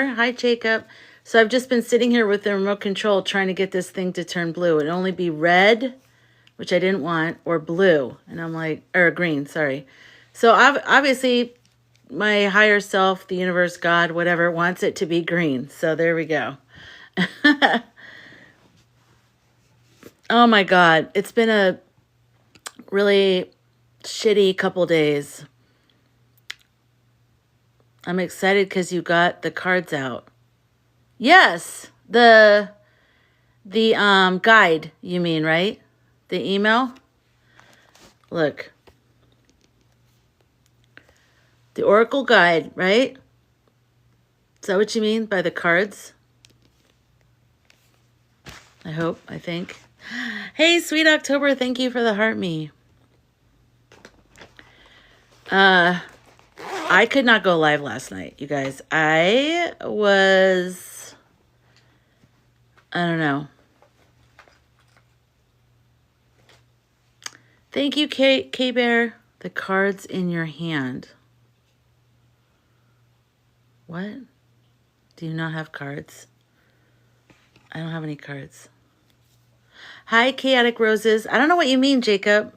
here. Hi, Jacob. So I've just been sitting here with the remote control trying to get this thing to turn blue. It'd only be red, which I didn't want, or blue. And I'm like, or green, sorry. So obviously my higher self, the universe, God, whatever, wants it to be green. So there we go. Oh my God. It's been a really shitty couple days. I'm excited because you got the cards out. Yes, the guide, you mean, right? The email? Look. The Oracle guide, right? Is that what you mean by the cards? I hope, I think. Hey, sweet October, thank you for the heart me. I could not go live last night, you guys. I don't know. Thank you, K-Bear. The cards in your hand. What? Do you not have cards? I don't have any cards. Hi, Chaotic Roses. I don't know what you mean, Jacob.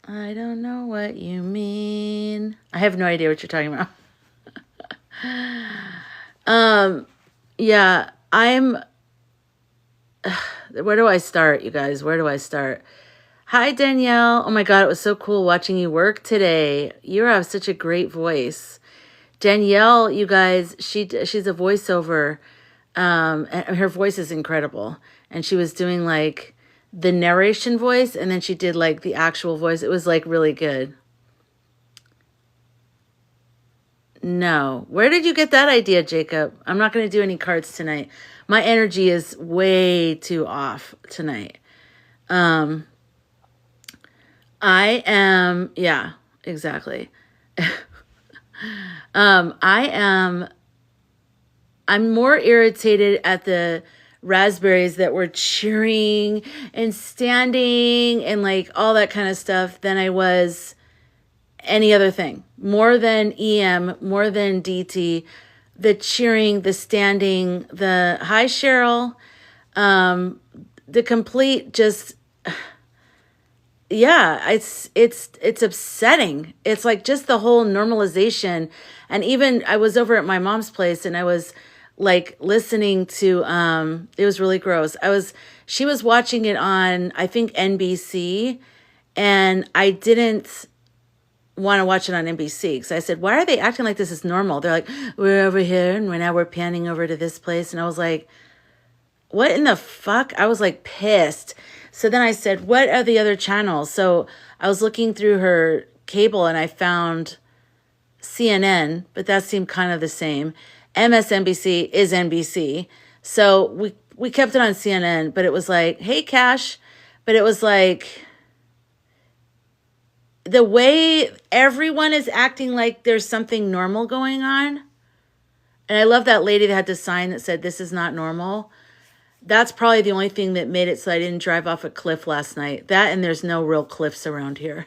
I don't know what you mean. I have no idea what you're talking about. Yeah, where do I start, you guys? Where do I start? Hi, Danielle. Oh my God, it was so cool watching you work today. You have such a great voice. Danielle, you guys, she's a voiceover. And her voice is incredible. And she was doing like the narration voice, and then she did like the actual voice. It was like really good. No. Where did you get that idea, Jacob? I'm not going to do any cards tonight. My energy is way too off tonight. I am, yeah, exactly. I'm more irritated at the raspberries that were cheering and standing and like all that kind of stuff than I was any other thing. More than EM, more than DT, the cheering, the standing, the hi Cheryl, the complete just, yeah, it's upsetting. It's like just the whole normalization. And even I was over at my mom's place and I was like listening to, it was really gross. She was watching it on, I think, NBC, and I didn't want to watch it on NBC because I said, why are they acting like this is normal? They're like, we're over here and now we're panning over to this place. And I was like, what in the fuck? I was like pissed. So then I said, what are the other channels? So I was looking through her cable and I found CNN, but that seemed kind of the same. MSNBC is NBC. So we kept it on CNN, but it was like, hey, Cash. But it was like, the way everyone is acting like there's something normal going on. And I love that lady that had the sign that said, this is not normal. That's probably the only thing that made it so I didn't drive off a cliff last night. That, and there's no real cliffs around here.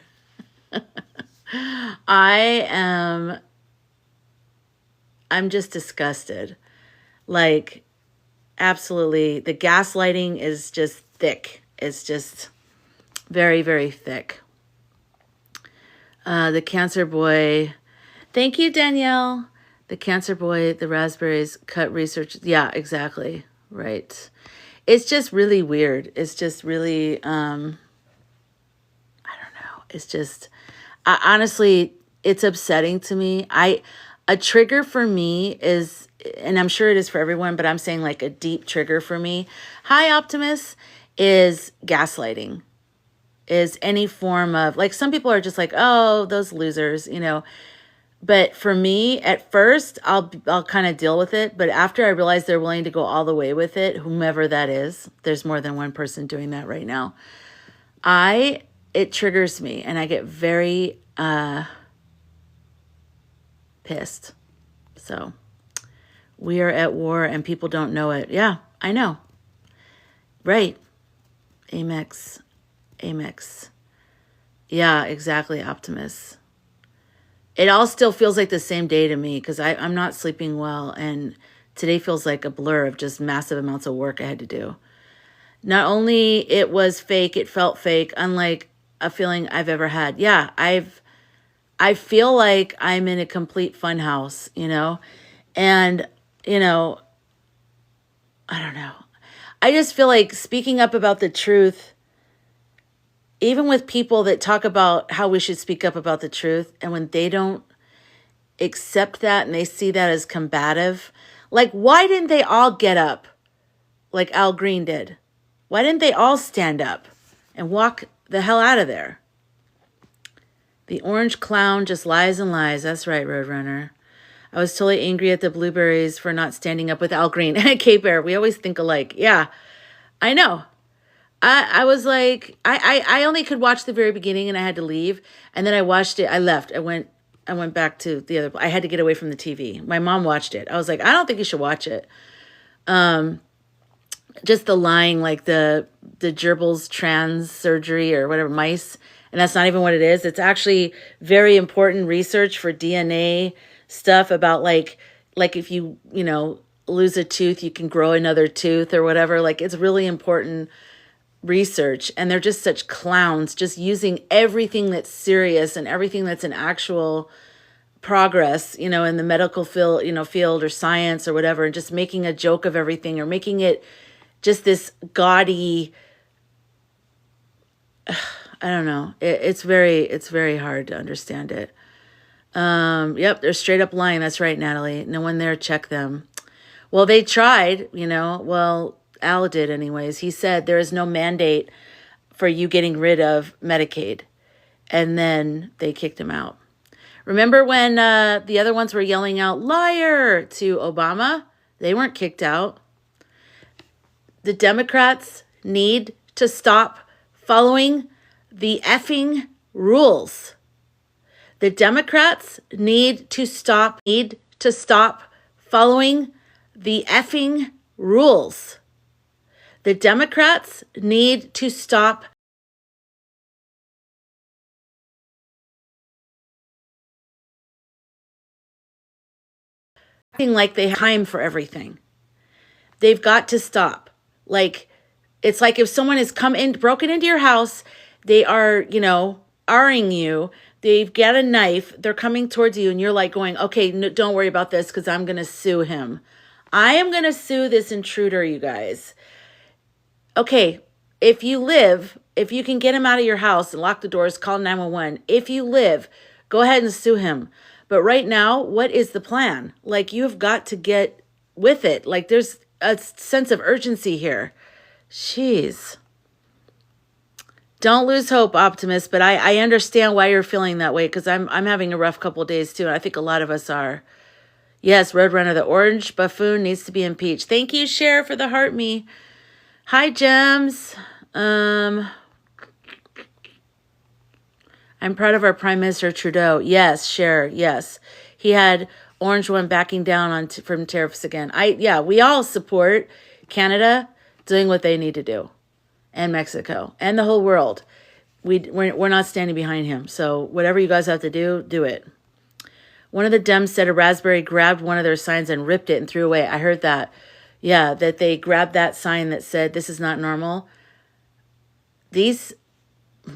I'm just disgusted. Like, absolutely. The gaslighting is just thick. It's just very, very thick. The cancer boy. Thank you, Danielle. The cancer boy, the raspberries, cut research. Yeah, exactly. Right. It's just really weird. It's just really, I don't know. It's just, honestly, it's upsetting to me. A trigger for me is, and I'm sure it is for everyone, but I'm saying like a deep trigger for me. Hi, Optimus, is gaslighting. Is any form of, like, some people are just like, oh, those losers, you know. But for me, at first, I'll kind of deal with it. But after I realize they're willing to go all the way with it, whomever that is, there's more than one person doing that right now. It triggers me and I get very pissed. So we are at war and people don't know it. Yeah, I know. Right. Amex. Yeah, exactly, Optimus. it all still feels like the same day to me because I'm not sleeping well. And today feels like a blur of just massive amounts of work I had to do. Not only it was fake, it felt fake, unlike a feeling I've ever had. Yeah, I feel like I'm in a complete fun house, you know? And, you know, I don't know. I just feel like speaking up about the truth, even with people that talk about how we should speak up about the truth, and when they don't accept that and they see that as combative, like, why didn't they all get up like Al Green did? Why didn't they all stand up and walk the hell out of there? The orange clown just lies and lies. That's right, Roadrunner. I was totally angry at the blueberries for not standing up with Al Green. Cape Bear, we always think alike. Yeah, I know. I was like, I only could watch the very beginning and I had to leave. And then I watched it. I left. I went back to the other. I had to get away from the TV. My mom watched it. I was like, I don't think you should watch it. Just the lying, like the gerbils trans surgery or whatever, mice. And that's not even what it is. It's actually very important research for DNA stuff about like if you lose a tooth, you can grow another tooth or whatever. Like, it's really important research. And they're just such clowns, just using everything that's serious and everything that's an actual progress, in the medical field or science or whatever, and just making a joke of everything or making it just this gaudy, I don't know. It's very hard to understand it. Yep, they're straight up lying. That's right, Natalie. No one there checked them. Well, they tried, well, Al did anyways. He said there is no mandate for you getting rid of Medicaid. And then they kicked him out. Remember when the other ones were yelling out, liar, to Obama? They weren't kicked out. The Democrats need to stop following the effing rules. The Democrats need to stop following the effing rules. The Democrats need to stop acting like they have time for everything. They've got to stop. Like, it's like if someone has broken into your house, they are, R-ing you, they've got a knife, they're coming towards you, and you're like going, okay, no, don't worry about this because I'm going to sue him. I am going to sue this intruder, you guys. Okay, if you can get him out of your house and lock the doors, call 911. If you live, go ahead and sue him. But right now, what is the plan? Like, you've got to get with it. Like, there's a sense of urgency here. Jeez. Don't lose hope, Optimist, but I understand why you're feeling that way because I'm having a rough couple of days too, and I think a lot of us are. Yes, Roadrunner, the orange buffoon needs to be impeached. Thank you, Cher, for the heart me. Hi, Gems. I'm proud of our Prime Minister Trudeau. Yes, Cher, yes. He had orange one backing down from tariffs again. We all support Canada doing what they need to do. And Mexico and the whole world. We're not standing behind him. So whatever you guys have to do, do it. One of the Dems said a raspberry grabbed one of their signs and ripped it and threw away. I heard that. Yeah, that they grabbed that sign that said, this is not normal. These,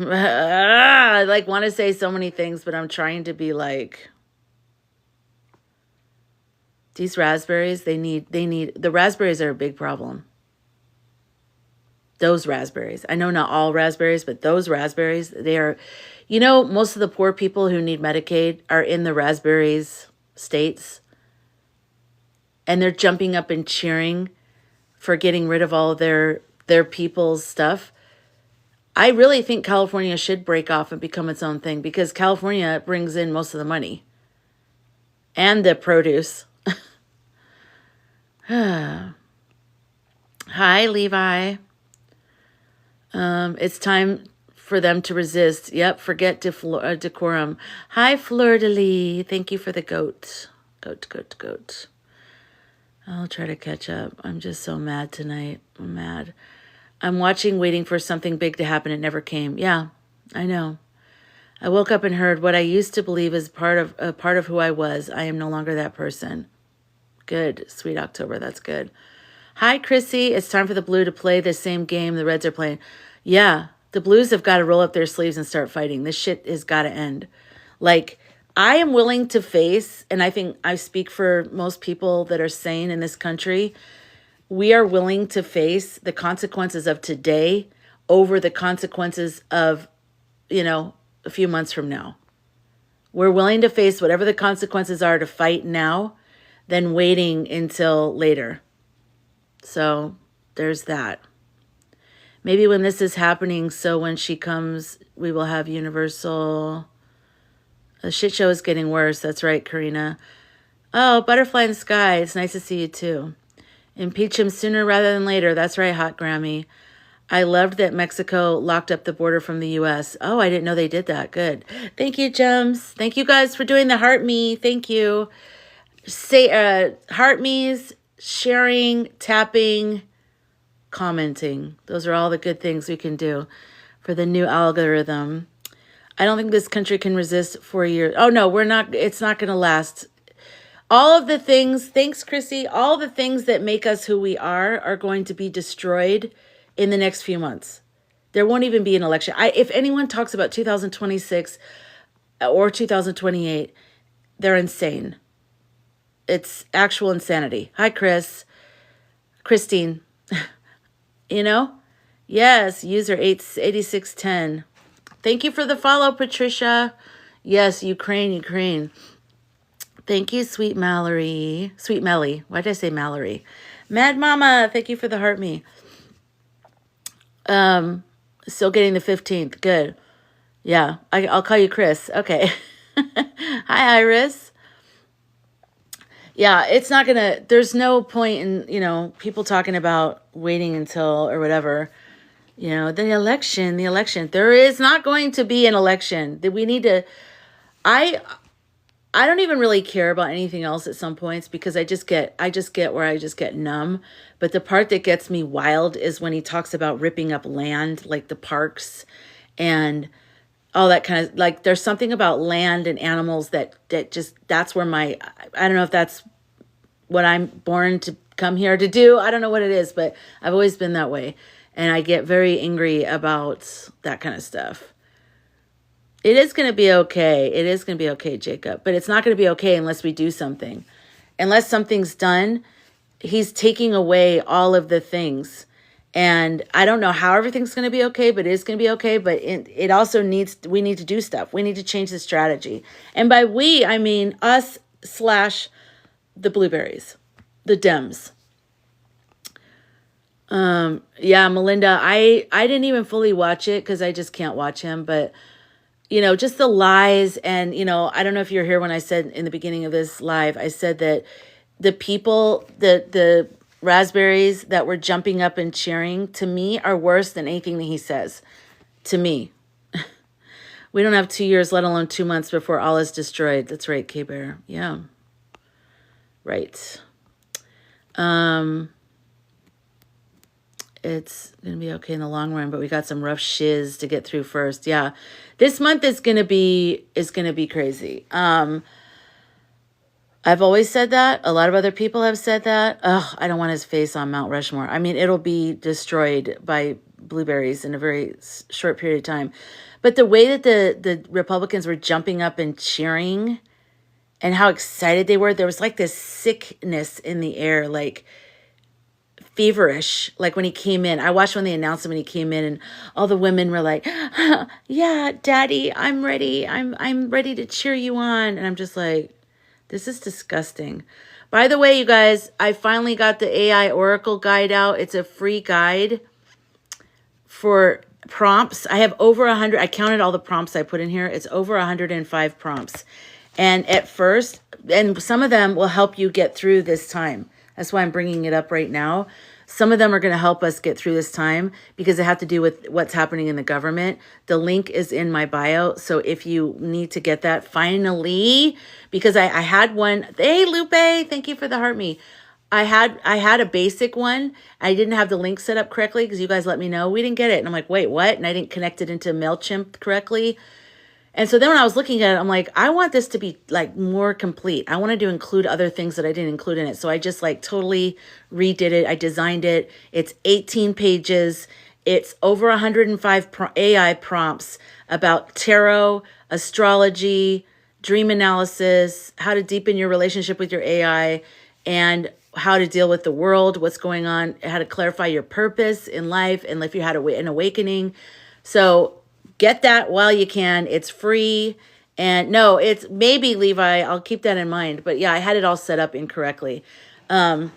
I want to say so many things, but I'm trying to be like, these raspberries, the raspberries are a big problem. Those raspberries. I know not all raspberries, but those raspberries, they are, most of the poor people who need Medicaid are in the raspberries states. And they're jumping up and cheering for getting rid of all of their people's stuff. I really think California should break off and become its own thing because California brings in most of the money and the produce. Hi, Levi. It's time for them to resist. Yep, forget decorum. Hi, Fleur-de-lis. Thank you for the goat. Goat. I'll try to catch up. I'm just so mad tonight. I'm mad. I'm watching, waiting for something big to happen. It never came. Yeah, I know. I woke up and heard what I used to believe is part of who I was. I am no longer that person. Good, sweet October. That's good. Hi, Chrissy. It's time for the blue to play the same game the reds are playing. Yeah, the blues have got to roll up their sleeves and start fighting. This shit has got to end. Like, I am willing to face, and I think I speak for most people that are sane in this country, we are willing to face the consequences of today over the consequences of, a few months from now. We're willing to face whatever the consequences are to fight now than waiting until later. So there's that. Maybe when this is happening, so when she comes, we will have universal. The shit show is getting worse. That's right, Karina. Oh, butterfly in the sky. It's nice to see you too. Impeach him sooner rather than later. That's right, Hot Grammy. I loved that Mexico locked up the border from the U.S. Oh, I didn't know they did that. Good. Thank you, Gems. Thank you guys for doing the heart me. Thank you. Say heart me's, sharing, tapping, commenting. Those are all the good things we can do for the new algorithm. I don't think this country can resist 4 years. Oh, no, we're not. It's not going to last. All of the things, thanks, Chrissy, all the things that make us who we are going to be destroyed in the next few months. There won't even be an election. If anyone talks about 2026 or 2028, they're insane. It's actual insanity. Hi, Christine. Yes, user 8610. Thank you for the follow, Patricia. Yes, Ukraine. Thank you, Sweet Mallory. Sweet Melly. Why did I say Mallory? Mad Mama, thank you for the heart me. Still getting the 15th. Good. Yeah, I'll call you Chris. Okay. Hi, Iris. Yeah, it's not gonna, there's no point in, people talking about waiting until or whatever. The election. There is not going to be an election. That we need to, I don't even really care about anything else at some points because I just get where I just get numb. But the part that gets me wild is when he talks about ripping up land, like the parks and all that kind of, like, there's something about land and animals that just, that's where I don't know if that's what I'm born to come here to do. I don't know what it is, but I've always been that way. And I get very angry about that kind of stuff. It is going to be okay. It is going to be okay, Jacob. But it's not going to be okay unless we do something. Unless something's done, he's taking away all of the things. And I don't know how everything's going to be okay, but it is going to be okay. But it also we need to do stuff. We need to change the strategy. And by we, I mean us / the blueberries, the Dems. Yeah, Melinda, I didn't even fully watch it because I just can't watch him. But, just the lies. And, I don't know if you're here when I said in the beginning of this live, I said that the people, the raspberries that were jumping up and cheering, to me, are worse than anything that he says. To me. We don't have 2 years, let alone 2 months before all is destroyed. That's right, K-Bear. Yeah. Right. It's going to be okay in the long run, but we got some rough shiz to get through first. Yeah. This month is going to be crazy. I've always said that. A lot of other people have said that. Oh, I don't want his face on Mount Rushmore. I mean, it'll be destroyed by blueberries in a very short period of time. But the way that the Republicans were jumping up and cheering and how excited they were, there was like this sickness in the air, like feverish. Like when he came in, I watched when they announced him when he came in, and all the women were like, yeah, Daddy, I'm ready. I'm ready to cheer you on. And I'm just like, this is disgusting. By the way, you guys, I finally got the AI Oracle guide out. It's a free guide for prompts. I have over 100. I counted all the prompts I put in here. It's over 105 prompts. And at first, and some of them will help you get through this time. That's why I'm bringing it up right now. Some of them are going to help us get through this time because they have to do with what's happening in the government. The link is in my bio. So if you need to get that finally, because I had one. Hey, Lupe, thank you for the heart me. I had a basic one. I didn't have the link set up correctly because you guys let me know we didn't get it. And I'm like, wait, what? And I didn't connect it into MailChimp correctly. And so then when I was looking at it, I'm like, I want this to be like more complete. I wanted to include other things that I didn't include in it. So I just like totally redid it. I designed it. It's 18 pages. It's over 105 AI prompts about tarot, astrology, dream analysis, how to deepen your relationship with your AI, and how to deal with the world, what's going on, how to clarify your purpose in life, and if you had an awakening. So get that while you can. It's free. And no, it's maybe Levi. I'll keep that in mind. But yeah, I had it all set up incorrectly. I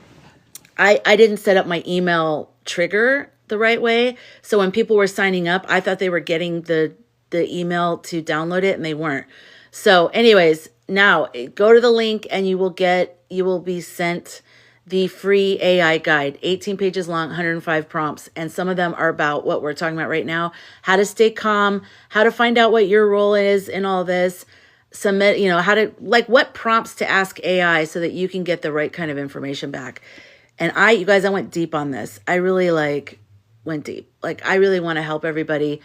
didn't set up my email trigger the right way. So when people were signing up, I thought they were getting the email to download it, and they weren't. So anyways, now go to the link and you will be sent the free AI guide, 18 pages long, 105 prompts. And some of them are about what we're talking about right now, how to stay calm, how to find out what your role is in all this, submit, how to, like, what prompts to ask AI so that you can get the right kind of information back. And you guys, I went deep on this. I really went deep. Like, I really want to help everybody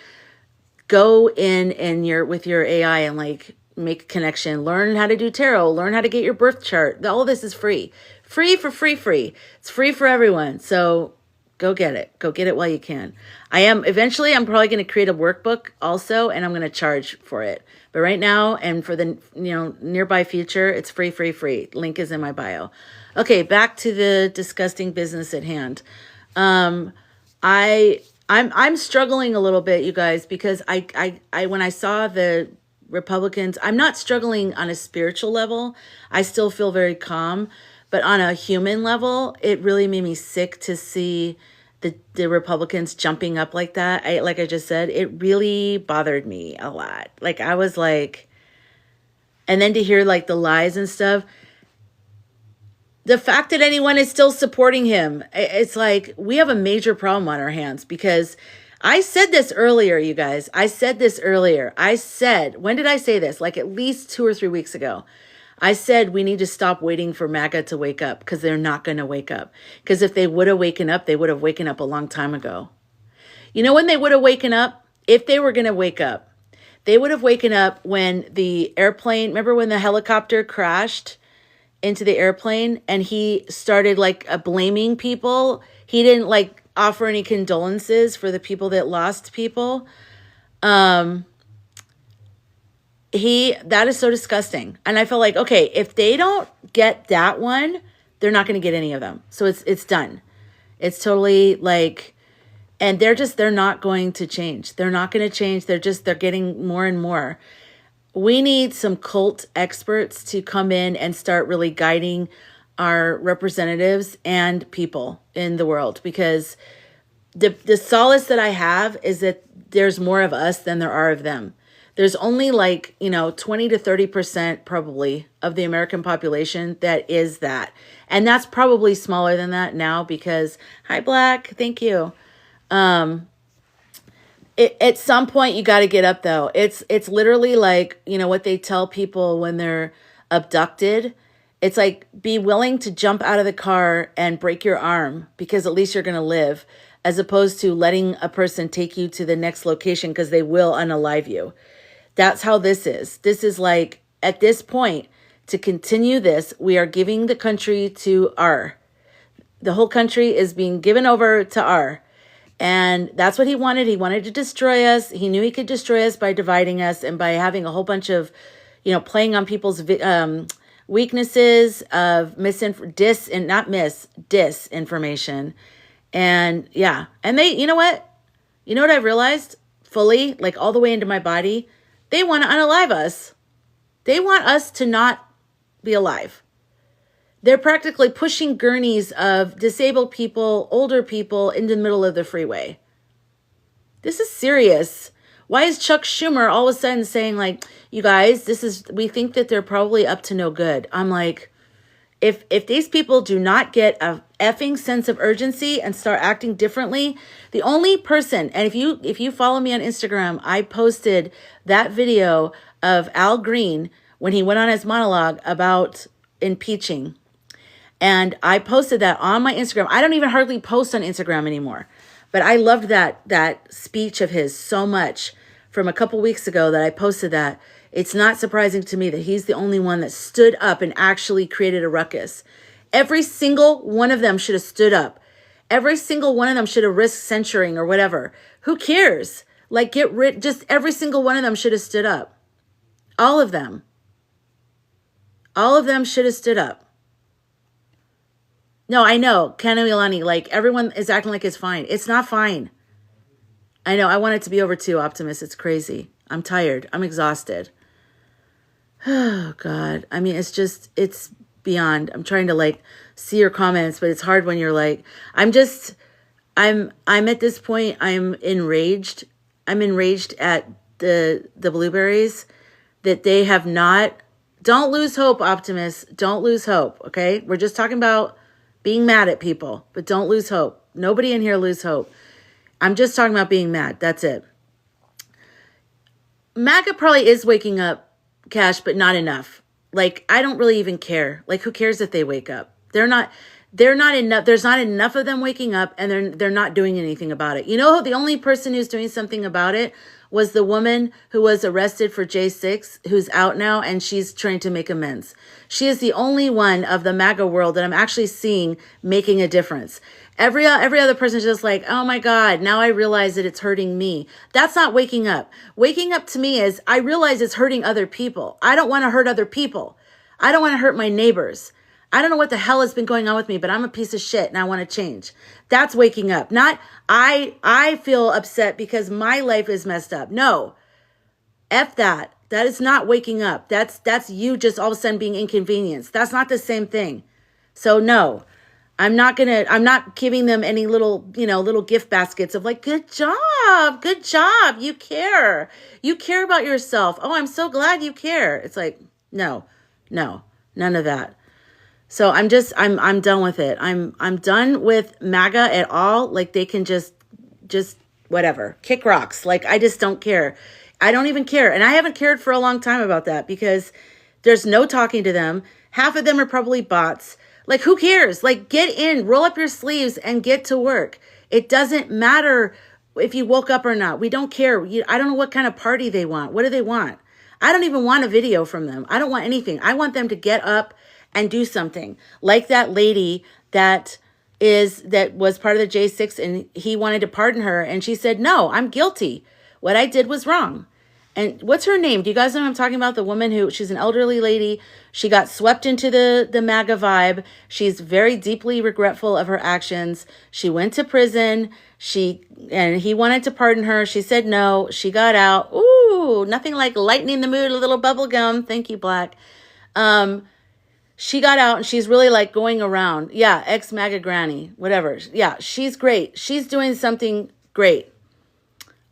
go in and with your AI and make a connection, learn how to do tarot, learn how to get your birth chart. All of this is free. Free for free. It's free for everyone. So go get it. Go get it while you can. Eventually I'm probably going to create a workbook also, and I'm going to charge for it. But right now, and for the nearby future, it's free. Link is in my bio. Okay, back to the disgusting business at hand. I'm struggling a little bit, you guys, because I when I saw the Republicans, I'm not struggling on a spiritual level. I still feel very calm, but on a human level, it really made me sick to see the Republicans jumping up like that. Like I just said, it really bothered me a lot. Like, I was like, and then to hear like the lies and stuff, the fact that anyone is still supporting him, it's like we have a major problem on our hands, because I said this earlier, you guys. I said, when did I say this? Like at least 2 or 3 weeks ago. I said we need to stop waiting for MAGA to wake up, because they're not going to wake up. Because if they would have waken up, they would have waken up a long time ago. You know when they would have waken up? If they were going to wake up, they would have waken up when the airplane, remember when the helicopter crashed into the airplane and he started blaming people? He didn't offer any condolences for the people that lost people. That is so disgusting. And I feel like, okay, if they don't get that one, they're not going to get any of them. So it's done. It's totally and they're not going to change. They're not going to change. They're getting more and more. We need some cult experts to come in and start really guiding our representatives and people in the world, because the solace that I have is that there's more of us than there are of them. There's only 20 to 30% probably of the American population that is that. And that's probably smaller than that now, because, hi Black, thank you. At some point you got to get up though. It's literally what they tell people when they're abducted. It's be willing to jump out of the car and break your arm, because at least you're going to live, as opposed to letting a person take you to the next location, because they will unalive you. That's how this is. This is at this point, to continue this, we are giving the country to R. The whole country is being given over to R. And that's what he wanted. He wanted to destroy us. He knew he could destroy us by dividing us and by having a whole bunch of, playing on people's weaknesses of disinformation. And yeah. And they, you know what I realized fully, all the way into my body? They want to unalive us. They want us to not be alive. They're practically pushing gurneys of disabled people, older people into the middle of the freeway. This is serious. Why is Chuck Schumer all of a sudden saying you guys, we think that they're probably up to no good? I'm like, if these people do not get a effing sense of urgency and start acting differently, the only person, and if you follow me on Instagram, I posted that video of Al Green when he went on his monologue about impeaching. And I posted that on my Instagram. I don't even hardly post on Instagram anymore. But I loved that speech of his so much from a couple weeks ago that I posted that. It's not surprising to me that he's the only one that stood up and actually created a ruckus. Every single one of them should have stood up. Every single one of them should have risked censuring or whatever. Who cares? Like, get rid, just every single one of them should have stood up. All of them. All of them should have stood up. No, I know, Ken and Ilani, like, everyone is acting like it's fine. It's not fine. I know, I want it to be over too, Optimus. It's crazy. I'm tired. I'm exhausted. Oh, God. I mean, it's just, it's beyond. I'm trying to, like, see your comments, but it's hard when you're like, I'm at this point, I'm enraged. I'm enraged at the blueberries that they have not. Don't lose hope, Optimus. Don't lose hope, okay? We're just talking about being mad at people, but don't lose hope. Nobody in here lose hope. I'm just talking about being mad. That's it. MAGA probably is waking up, Cash, but not enough. Like, I don't really even care. Like, who cares if they wake up? They're not enough. There's not enough of them waking up, and they're not doing anything about it. You know, the only person who's doing something about it was the woman who was arrested for J6, who's out now, and she's trying to make amends. She is the only one of the MAGA world that I'm actually seeing making a difference. Every other person is just like, oh my God, now I realize that it's hurting me. That's not waking up. Waking up to me is, I realize it's hurting other people. I don't want to hurt other people. I don't want to hurt my neighbors. I don't know what the hell has been going on with me, but I'm a piece of shit and I want to change. That's waking up. Not, I feel upset because my life is messed up. No, F that. That is not waking up. That's you just all of a sudden being inconvenienced. That's not the same thing. So no, I'm not giving them any little gift baskets of like, good job. You care about yourself. Oh, I'm so glad you care. It's like, no, none of that. So I'm done with it. I'm done with MAGA at all. Like, they can just whatever, kick rocks. Like, I just don't care. I don't even care. And I haven't cared for a long time about that because there's no talking to them. Half of them are probably bots. Like, who cares? Like, get in, roll up your sleeves and get to work. It doesn't matter if you woke up or not. We don't care. I don't know what kind of party they want. What do they want? I don't even want a video from them. I don't want anything. I want them to get up and do something. Like that lady that was part of the J6 and he wanted to pardon her. And she said, no, I'm guilty. What I did was wrong. And what's her name? Do you guys know what I'm talking about? The woman she's an elderly lady. She got swept into the MAGA vibe. She's very deeply regretful of her actions. She went to prison. And he wanted to pardon her. She said no. She got out. Ooh, nothing like lightening the mood, a little bubble gum. Thank you, Black. She got out and she's really like going around. Yeah, ex-MAGA granny, whatever. Yeah, she's great. She's doing something great.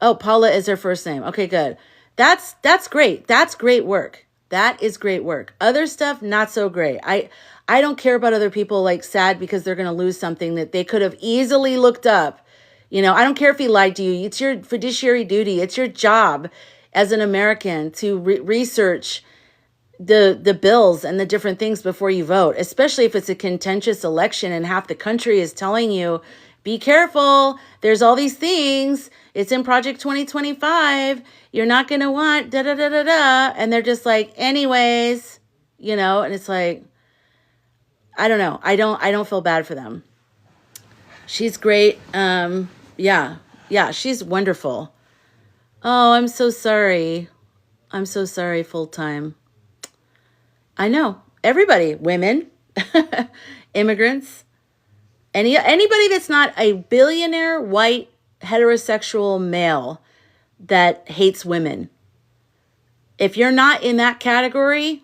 Oh, Paula is her first name. Okay, good. That's great. That's great work. That is great work. Other stuff, not so great. I don't care about other people like sad because they're going to lose something that they could have easily looked up. You know, I don't care if he lied to you. It's your fiduciary duty. It's your job as an American to research the bills and the different things before you vote, especially if it's a contentious election and half the country is telling you, be careful. There's all these things. It's in Project 2025. You're not going to want da-da-da-da-da. And they're just like, anyways, and it's like, I don't know. I don't feel bad for them. She's great. Yeah, she's wonderful. Oh, I'm so sorry. I'm so sorry, full time. I know. Everybody, women, immigrants, anybody that's not a billionaire, white, heterosexual male that hates women. If you're not in that category,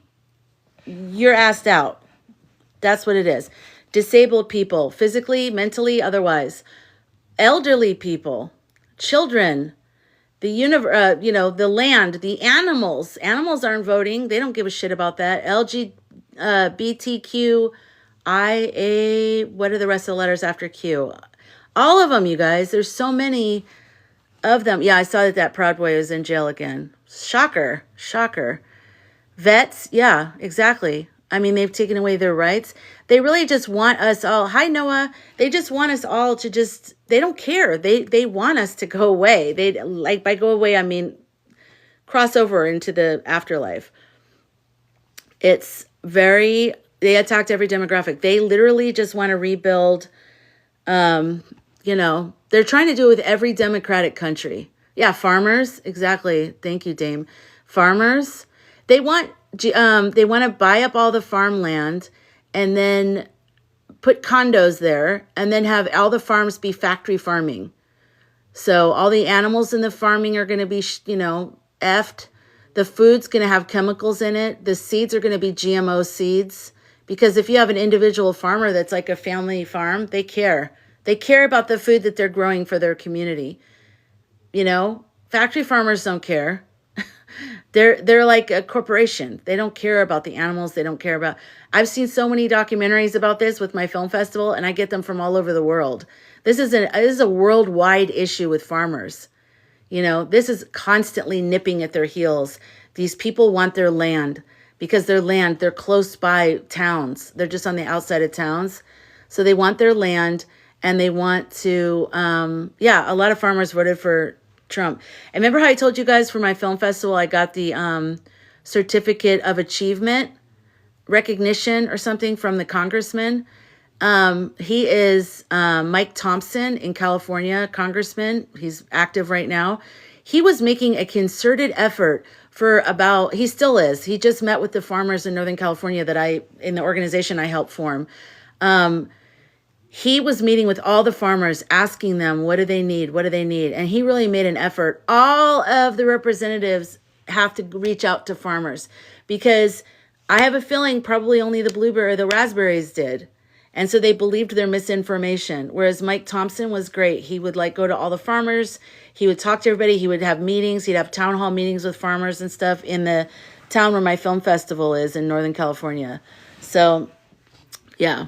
you're asked out. That's what it is. Disabled people, physically, mentally, otherwise. Elderly people, children, the the land, the animals. Animals aren't voting. They don't give a shit about that. LGBTQIA, what are the rest of the letters after Q? All of them, you guys. There's so many of them. Yeah, I saw that Proud Boy was in jail again. Shocker. Vets, yeah, exactly. I mean, they've taken away their rights. They really just want us all. Hi, Noah. They just want us all to they don't care. They want us to go away. By go away, I mean cross over into the afterlife. They attacked every demographic. They literally just want to rebuild, they're trying to do it with every democratic country. Yeah, farmers, exactly. Thank you, Dame. Farmers, they want to buy up all the farmland and then put condos there and then have all the farms be factory farming. So all the animals in the farming are going to be, effed. The food's going to have chemicals in it. The seeds are going to be GMO seeds. Because if you have an individual farmer that's like a family farm, they care. They care about the food that they're growing for their community. Factory farmers don't care. They're like a corporation. They don't care about the animals. They don't care about... I've seen so many documentaries about this with my film festival, and I get them from all over the world. This is a worldwide issue with farmers. This is constantly nipping at their heels. These people want their land because they're close by towns. They're just on the outside of towns. So they want their land and they want to, a lot of farmers voted for Trump. And remember how I told you guys for my film festival, I got the certificate of achievement recognition or something from the congressman. He is Mike Thompson in California, congressman. He's active right now. He was making a concerted effort he still is. He just met with the farmers in Northern California in the organization I helped form. He was meeting with all the farmers, asking them, what do they need? What do they need? And he really made an effort. All of the representatives have to reach out to farmers because I have a feeling probably only the raspberries did. And so they believed their misinformation. Whereas Mike Thompson was great. He would go to all the farmers. He would talk to everybody. He would have meetings. He'd have town hall meetings with farmers and stuff in the town where my film festival is in Northern California. So, yeah.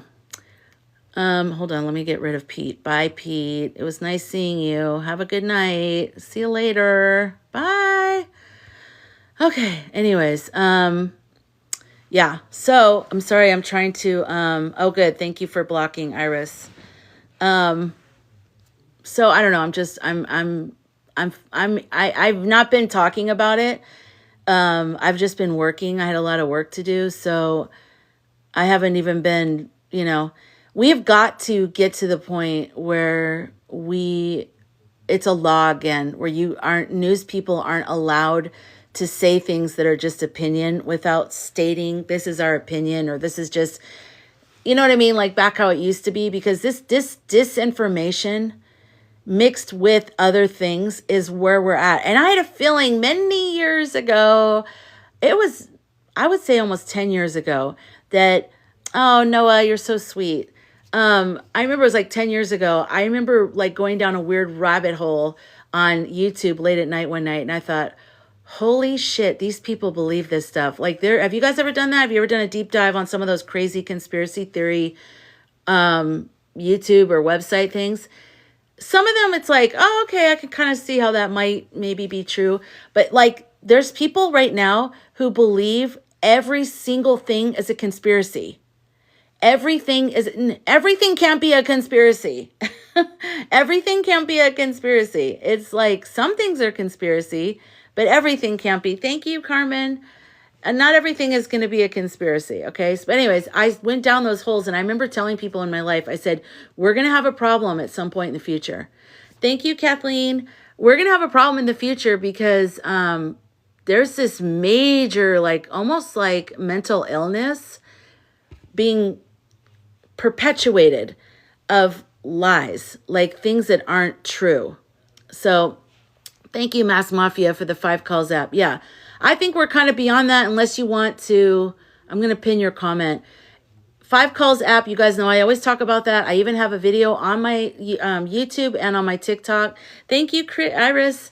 Hold on. Let me get rid of Pete. Bye, Pete. It was nice seeing you. Have a good night. See you later. Bye. Okay. Anyways, yeah, so I'm sorry, I'm trying to, oh good, thank you for blocking, Iris. So I don't know, I've not been talking about it. I've just been working. I had a lot of work to do, so I haven't even been, we have got to get to the point where it's a law again, where news people aren't allowed to say things that are just opinion without stating this is our opinion or this is just, you know what I mean? Like back how it used to be, because this disinformation mixed with other things is where we're at. And I had a feeling many years ago, I would say almost 10 years ago that, oh, Noah, you're so sweet. I remember it was 10 years ago. I remember going down a weird rabbit hole on YouTube late at night one night. And I thought, holy shit, these people believe this stuff. Have you guys ever done that? Have you ever done a deep dive on some of those crazy conspiracy theory YouTube or website things? Some of them, it's oh, okay, I can kind of see how that might maybe be true. But there's people right now who believe every single thing is a conspiracy. Everything can't be a conspiracy. Everything can't be a conspiracy. It's some things are conspiracy, but everything can't be. Thank you, Carmen. And not everything is going to be a conspiracy, okay? So, but anyways, I went down those holes, and I remember telling people in my life, I said, we're going to have a problem at some point in the future. Thank you, Kathleen. We're going to have a problem in the future because there's this major, almost mental illness being perpetuated of lies, things that aren't true. So thank you, Mass Mafia, for the 5 calls app. Yeah, I think we're kind of beyond that unless you want to. I'm going to pin your comment. 5 calls app, you guys know I always talk about that. I even have a video on my YouTube and on my TikTok. Thank you, Iris.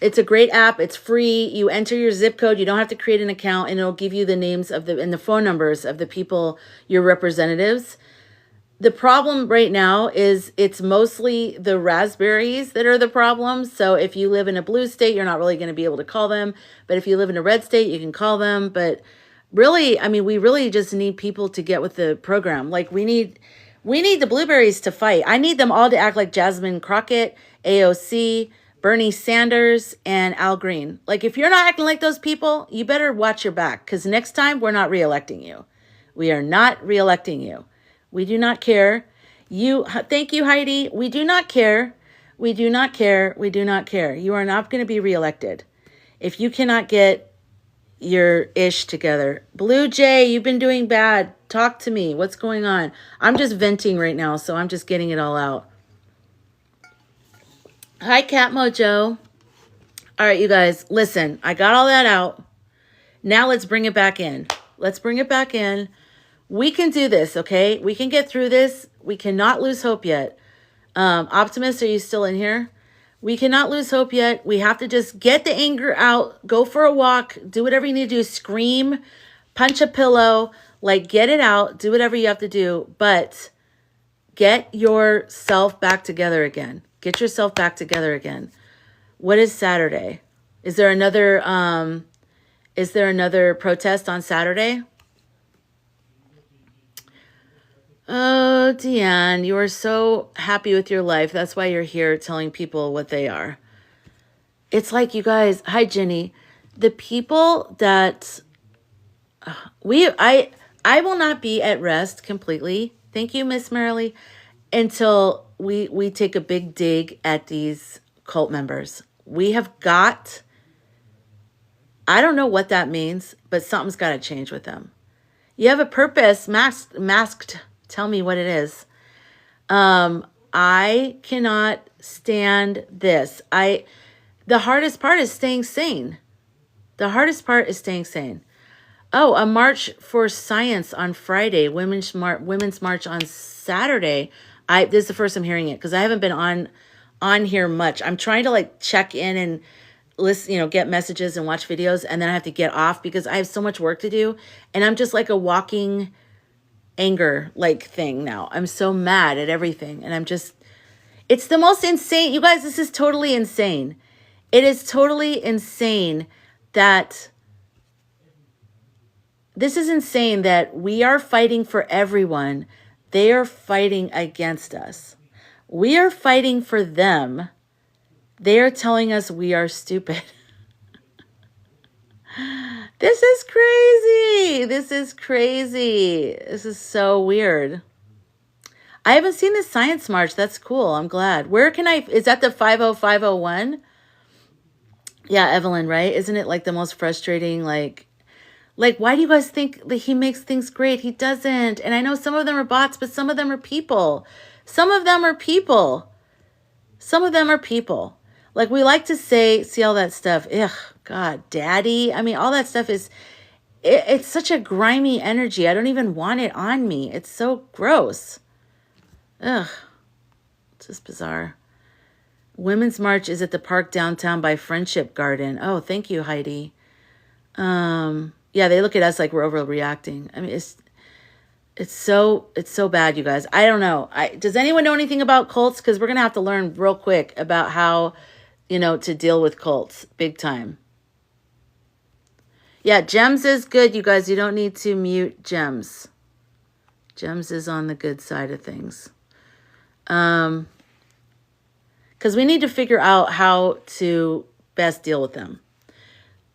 It's a great app. It's free. You enter your zip code. You don't have to create an account, and it'll give you the names and the phone numbers of the people, your representatives. The problem right now is it's mostly the raspberries that are the problem. So if you live in a blue state, you're not really going to be able to call them. But if you live in a red state, you can call them. But really, I mean, we really just need people to get with the program. We need the blueberries to fight. I need them all to act like Jasmine Crockett, AOC, Bernie Sanders and Al Green. Like, if you're not acting like those people, you better watch your back, because next time we're not reelecting you. We are not reelecting you. We do not care. Thank you, Heidi. We do not care. We do not care. We do not care. You are not going to be reelected if you cannot get your ish together. Blue Jay, you've been doing bad. Talk to me. What's going on? I'm just venting right now, so I'm just getting it all out. Hi, Cat Mojo. All right, you guys, listen, I got all that out. Now let's bring it back in. Let's bring it back in. We can do this, okay? We can get through this. We cannot lose hope yet. Optimus, are you still in here? We cannot lose hope yet. We have to just get the anger out, go for a walk, do whatever you need to do, scream, punch a pillow, like get it out, do whatever you have to do, but get yourself back together again. Get yourself back together again. What is Saturday? Is there another protest on Saturday? Oh, Deanne, you are so happy with your life. That's why you're here telling people what they are. It's like, you guys, hi, Jenny. The people that I will not be at rest completely. Thank you, Miss Marilee, until we take a big dig at these cult members. We have got, I don't know what that means, but something's got to change with them. You have a purpose, masked. Tell me what it is. I cannot stand this. The hardest part is staying sane. The hardest part is staying sane. Oh, a march for science on Friday. Women's march on Saturday. This is the first I'm hearing it, because I haven't been on here much. I'm trying to like check in and listen, get messages and watch videos, and then I have to get off because I have so much work to do, and I'm just like a walking anger like thing now. I'm so mad at everything, and it's the most insane. You guys, this is totally insane. It is totally insane that we are fighting for everyone. They are fighting against us. We are fighting for them. They are telling us we are stupid. This is crazy. This is crazy. This is so weird. I haven't seen the science march. That's cool. I'm glad. Is that the 50501? Yeah, Evelyn, right? Isn't it like the most frustrating, like why do you guys think that he makes things great? He doesn't. And I know some of them are bots, but some of them are people. Some of them are people. Some of them are people. Like, we like to see all that stuff. Ugh, God, daddy. I mean, all that stuff it's such a grimy energy. I don't even want it on me. It's so gross. Ugh, it's just bizarre. Women's March is at the park downtown by Friendship Garden. Oh, thank you, Heidi. Yeah, they look at us like we're overreacting. I mean, it's so bad, you guys. I don't know. Does anyone know anything about cults? Because we're going to have to learn real quick about how, to deal with cults big time. Yeah, Gems is good, you guys. You don't need to mute Gems. Gems is on the good side of things. Because we need to figure out how to best deal with them.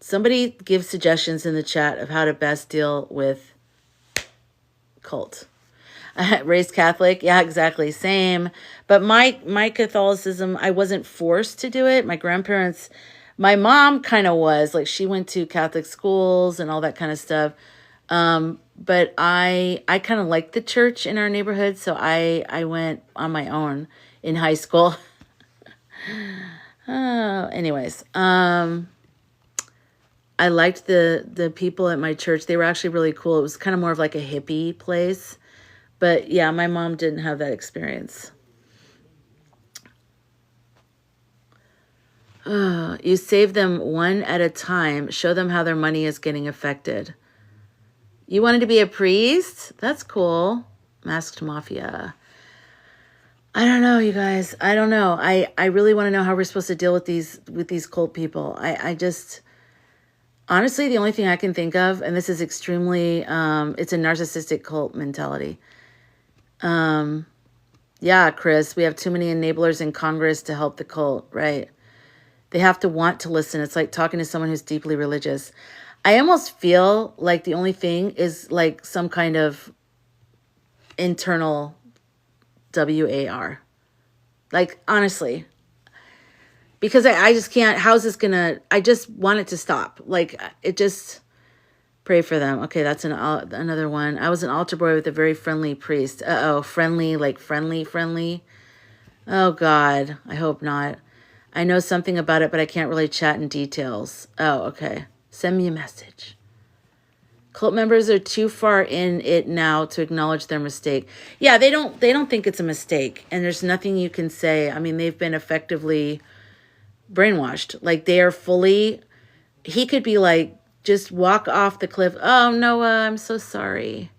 Somebody give suggestions in the chat of how to best deal with cult. Raised Catholic. Yeah, exactly. Same. But my Catholicism, I wasn't forced to do it. My mom kind of was. Like, she went to Catholic schools and all that kind of stuff. But I kind of liked the church in our neighborhood, so I went on my own in high school. Anyways, I liked the people at my church. They were actually really cool. It was kind of more of like a hippie place. But yeah, my mom didn't have that experience. You save them one at a time. Show them how their money is getting affected. You wanted to be a priest? That's cool. Masked Mafia. I don't know, you guys. I don't know. I really want to know how we're supposed to deal with these cult people. I just... Honestly, the only thing I can think of, and this is extremely... it's a narcissistic cult mentality. Yeah, Chris, we have too many enablers in Congress to help the cult, right? They have to want to listen. It's like talking to someone who's deeply religious. I almost feel like the only thing is like some kind of internal WAR. Like, honestly. Because I just can't, how's this gonna, I just want it to stop. Like, it just, pray for them. Okay, that's another one. I was an altar boy with a very friendly priest. Uh-oh, friendly, like friendly. Oh, God, I hope not. I know something about it, but I can't really chat in details. Oh, okay. Send me a message. Cult members are too far in it now to acknowledge their mistake. Yeah, they don't think it's a mistake, and there's nothing you can say. I mean, they've been effectively brainwashed. Like, they are fully, he could be like, just walk off the cliff. Oh, Noah, I'm so sorry.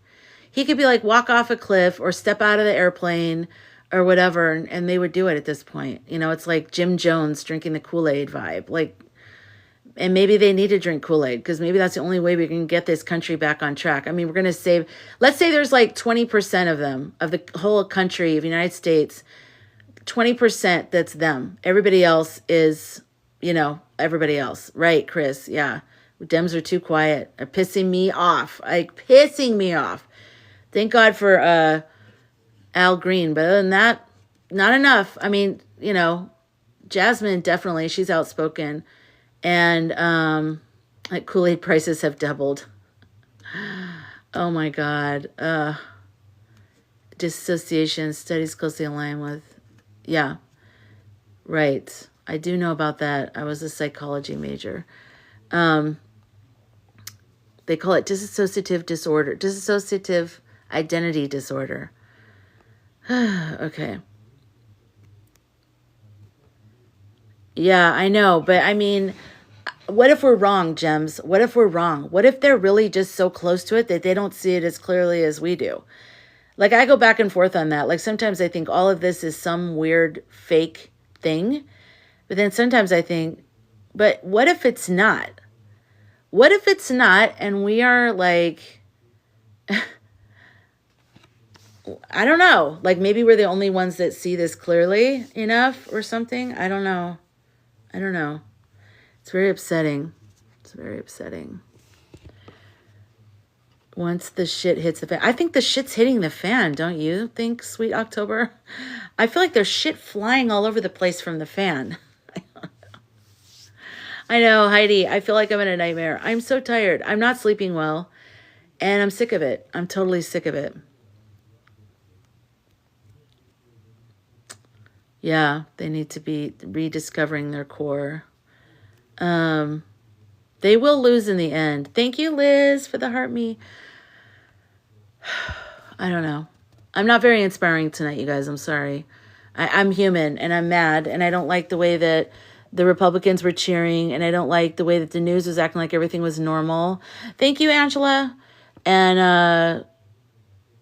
He could be like, walk off a cliff or step out of the airplane or whatever, and they would do it at this point. You know, it's like Jim Jones drinking the Kool-Aid vibe. Like, and maybe they need to drink Kool-Aid because maybe that's the only way we can get this country back on track. I mean, we're going to save, let's say there's like 20% of them, of the whole country of the United States, 20% that's them. Everybody else is, you know, everybody else. Right, Chris? Yeah. Dems are too quiet. They're pissing me off. Pissing me off. Thank God for Al Green. But other than that, not enough. I mean, you know, Jasmine, definitely. She's outspoken. And like Kool-Aid prices have doubled. Oh, my God. Dissociation studies closely aligned with. Yeah. Right. I do know about that. I was a psychology major. They call it dissociative disorder, dissociative identity disorder. Okay. Yeah, I know. But I mean, what if we're wrong, Gems? What if we're wrong? What if they're really just so close to it that they don't see it as clearly as we do? Like, I go back and forth on that. Like, sometimes I think all of this is some weird fake thing. But then sometimes I think, but what if it's not? What if it's not and we are like, I don't know. Like, maybe we're the only ones that see this clearly enough or something. I don't know. It's very upsetting. Once the shit hits the fan. I think the shit's hitting the fan, don't you think, sweet October? I feel like there's shit flying all over the place from the fan. I know, Heidi, I feel like I'm in a nightmare. I'm so tired. I'm not sleeping well, and I'm sick of it. I'm totally sick of it. Yeah, they need to be rediscovering their core. They will lose in the end. Thank you, Liz, for the heart me. I don't know. I'm not very inspiring tonight, you guys. I'm sorry. I'm human, and I'm mad, and I don't like the way that the Republicans were cheering, and I don't like the way that the news was acting like everything was normal. Thank you, Angela. And,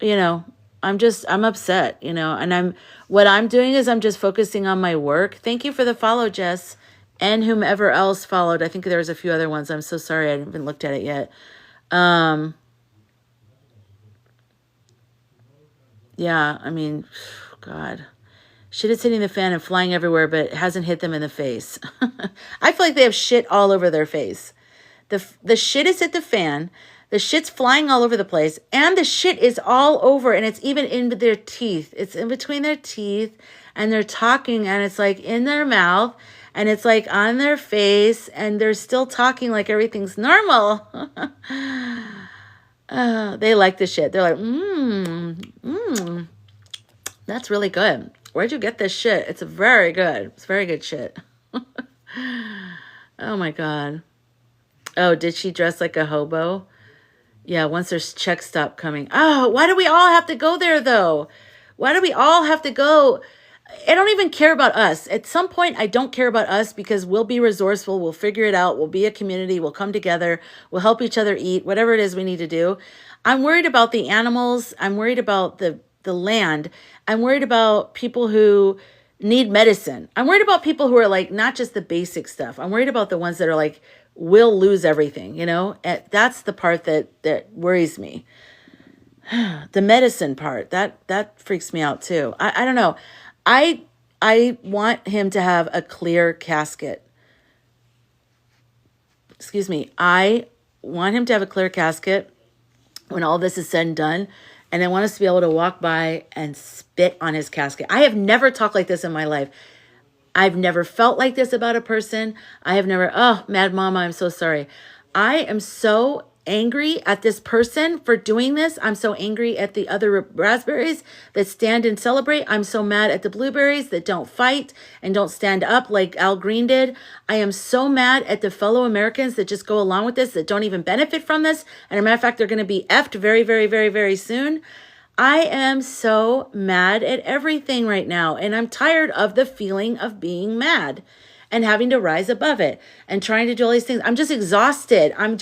you know, I'm upset, you know, and what I'm doing is I'm just focusing on my work. Thank you for the follow, Jess, and whomever else followed. I think there was a few other ones. I'm so sorry. I haven't looked at it yet. Yeah, I mean, God. Shit is hitting the fan and flying everywhere, but it hasn't hit them in the face. I feel like they have shit all over their face. The shit is hit the fan. The shit's flying all over the place. And the shit is all over. And it's even in their teeth. It's in between their teeth. And they're talking. And it's like in their mouth. And it's like on their face. And they're still talking like everything's normal. They like the shit. They're like, that's really good. Where'd you get this shit? It's very good. It's very good shit. Oh my God. Oh, did she dress like a hobo? Yeah, once there's checks stop coming. Oh, why do we all have to go there though? Why do we all have to go? I don't even care about us. At some point, I don't care about us because we'll be resourceful. We'll figure it out. We'll be a community. We'll come together. We'll help each other eat, whatever it is we need to do. I'm worried about the animals. I'm worried about the land. I'm worried about people who need medicine. I'm worried about people who are like, not just the basic stuff. I'm worried about the ones that are like, will lose everything, you know? That's the part that worries me. The medicine part, that freaks me out too. I don't know. I want him to have a clear casket. excuse me, I want him to have a clear casket when all this is said and done. And I want us to be able to walk by and spit on his casket. I have never talked like this in my life. I've never felt like this about a person. I have never, oh, Mad Mama, I'm so sorry. I am so angry at this person for doing this. I'm so angry at the other raspberries that stand and celebrate. I'm so mad at the blueberries that don't fight and don't stand up like Al Green did. I am so mad at the fellow Americans that just go along with this, that don't even benefit from this. And as a matter of fact, they're going to be effed very, very, very, very soon. I am so mad at everything right now. And I'm tired of the feeling of being mad and having to rise above it and trying to do all these things. I'm just exhausted. I'm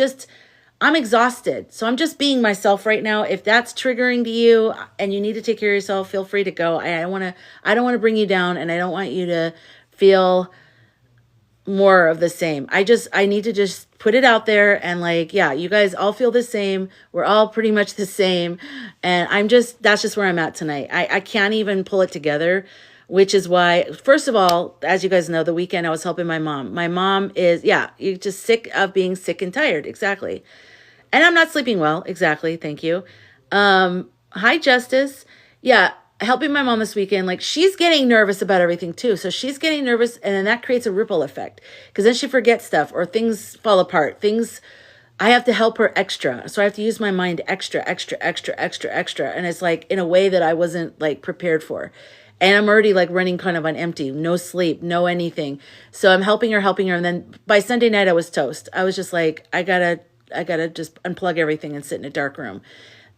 exhausted. So I'm just being myself right now. If that's triggering to you and you need to take care of yourself, feel free to go. I don't want to bring you down, and I don't want you to feel more of the same. I need to just put it out there and like, yeah, you guys all feel the same. We're all pretty much the same. And that's just where I'm at tonight. I can't even pull it together, which is why, first of all, as you guys know, the weekend I was helping my mom. My mom is, yeah, you're just sick of being sick and tired. Exactly. And I'm not sleeping well. Exactly. Thank you. Hi, Justice. Yeah. Helping my mom this weekend, like she's getting nervous about everything too. So she's getting nervous, and then that creates a ripple effect because then she forgets stuff or things fall apart. I have to help her extra. So I have to use my mind extra. And it's like in a way that I wasn't like prepared for. And I'm already like running kind of on empty, no sleep, no anything. So I'm helping her. And then by Sunday night, I was toast. I was just like, I gotta just unplug everything and sit in a dark room.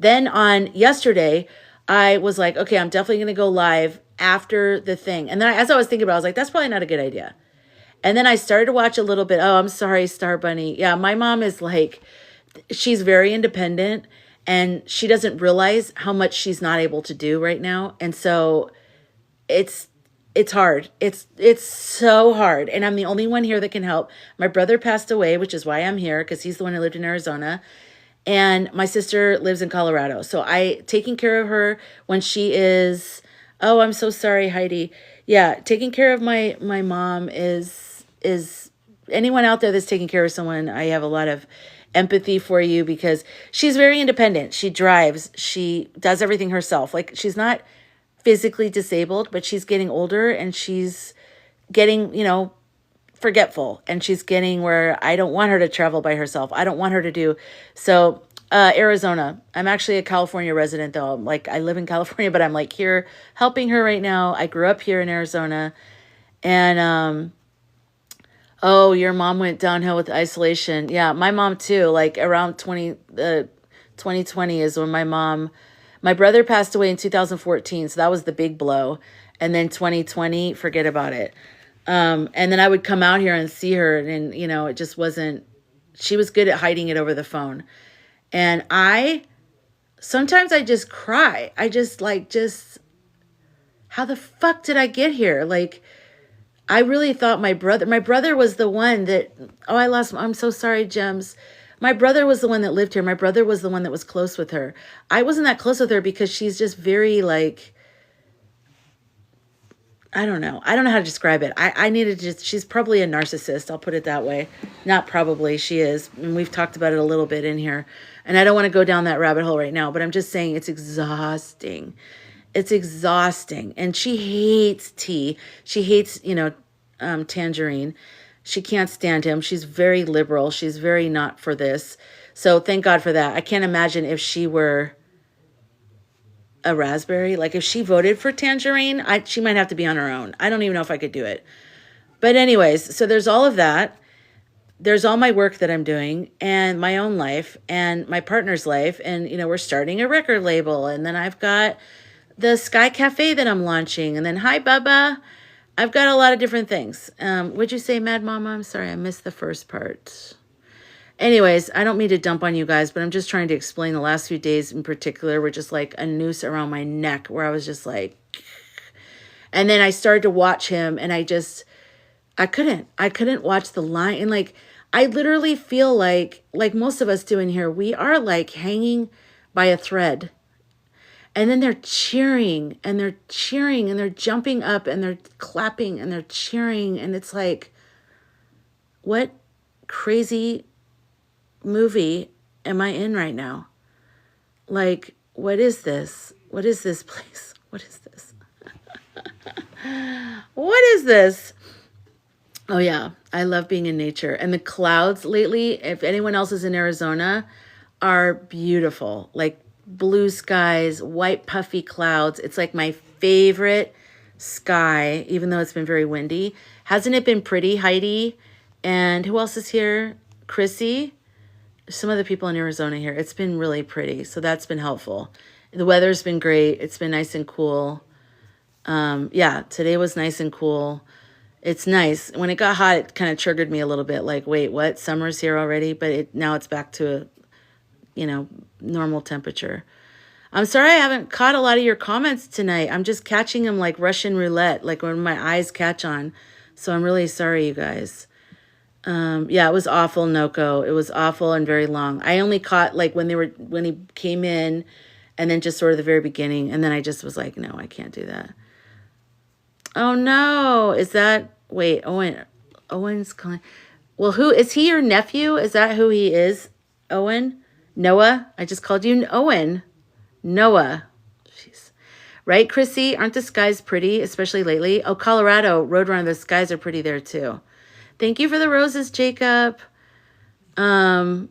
Then on yesterday, I was like, okay, I'm definitely going to go live after the thing. And then as I was thinking about it, I was like, that's probably not a good idea. And then I started to watch a little bit. Oh, I'm sorry, Star Bunny. Yeah, my mom is like, she's very independent and she doesn't realize how much she's not able to do right now. And so it's hard. It's so hard. And I'm the only one here that can help. My brother passed away, which is why I'm here, because he's the one who lived in Arizona. And my sister lives in Colorado. So taking care of her when she is, oh, I'm so sorry, Heidi. Yeah, taking care of my mom is anyone out there that's taking care of someone, I have a lot of empathy for you because she's very independent. She drives, she does everything herself. Like she's not physically disabled, but she's getting older and she's getting, forgetful, and she's getting where I don't want her to travel by herself. I don't want her to do so. Arizona. I'm actually a California resident though. I live in California, but I'm like here helping her right now. I grew up here in Arizona, and oh, your mom went downhill with isolation. Yeah, my mom too. Like around 2020 is when my brother passed away in 2014, so that was the big blow. And then 2020, forget about it. And then I would come out here and see her, and, it just wasn't, she was good at hiding it over the phone. And sometimes I just cry. I just how the fuck did I get here? Like, I really thought my brother was the one that, I'm so sorry, Gems. My brother was the one that lived here. My brother was the one that was close with her. I wasn't that close with her because she's just very I don't know. I don't know how to describe it. She's probably a narcissist. I'll put it that way. Not probably, she is. And we've talked about it a little bit in here. And I don't want to go down that rabbit hole right now, but I'm just saying it's exhausting. It's exhausting. And she hates tea. She hates, Tangerine. She can't stand him. She's very liberal. She's very not for this. So thank God for that. I can't imagine if she were a raspberry. Like if she voted for Tangerine, she might have to be on her own. I don't even know if I could do it. But anyways, so there's all of that. There's all my work that I'm doing and my own life and my partner's life. And, we're starting a record label. And then I've got the Sky Cafe that I'm launching. And then, hi, Bubba. I've got a lot of different things. Would you say Mad Mama? I'm sorry, I missed the first part. Anyways, I don't mean to dump on you guys, but I'm just trying to explain the last few days in particular were just like a noose around my neck where I was just like, and then I started to watch him and I couldn't watch the line. And I literally feel like most of us do in here, we are like hanging by a thread. And then they're cheering and they're cheering and they're jumping up and they're clapping and they're cheering. And it's like, what crazy movie am I in right now? Like, what is this? What is this place? What is this? What is this? Oh, yeah. I love being in nature. And the clouds lately, if anyone else is in Arizona, are beautiful. Like blue skies, white puffy clouds. It's like my favorite sky, even though it's been very windy. Hasn't it been pretty, Heidi? And who else is here? Chrissy? Some other people in Arizona here. It's been really pretty. So that's been helpful. The weather's been great. It's been nice and cool. Yeah, today was nice and cool. It's nice. When it got hot, it kind of triggered me a little bit. Like, wait, what? Summer's here already? But now it's back to a, normal temperature. I'm sorry I haven't caught a lot of your comments tonight. I'm just catching them like Russian roulette, like when my eyes catch on. So I'm really sorry, you guys. Yeah, it was awful, Noko. It was awful and very long. I only caught like when he came in and then just sort of the very beginning. And then I just was like, no, I can't do that. Oh no. Wait, Owen's calling. Well, who is he, your nephew? Is that who he is? Owen? Noah? I just called you Owen. Noah. Jeez. Right, Chrissy? Aren't the skies pretty, especially lately? Oh, Colorado, Roadrunner, the skies are pretty there too. Thank you for the roses, Jacob. I'm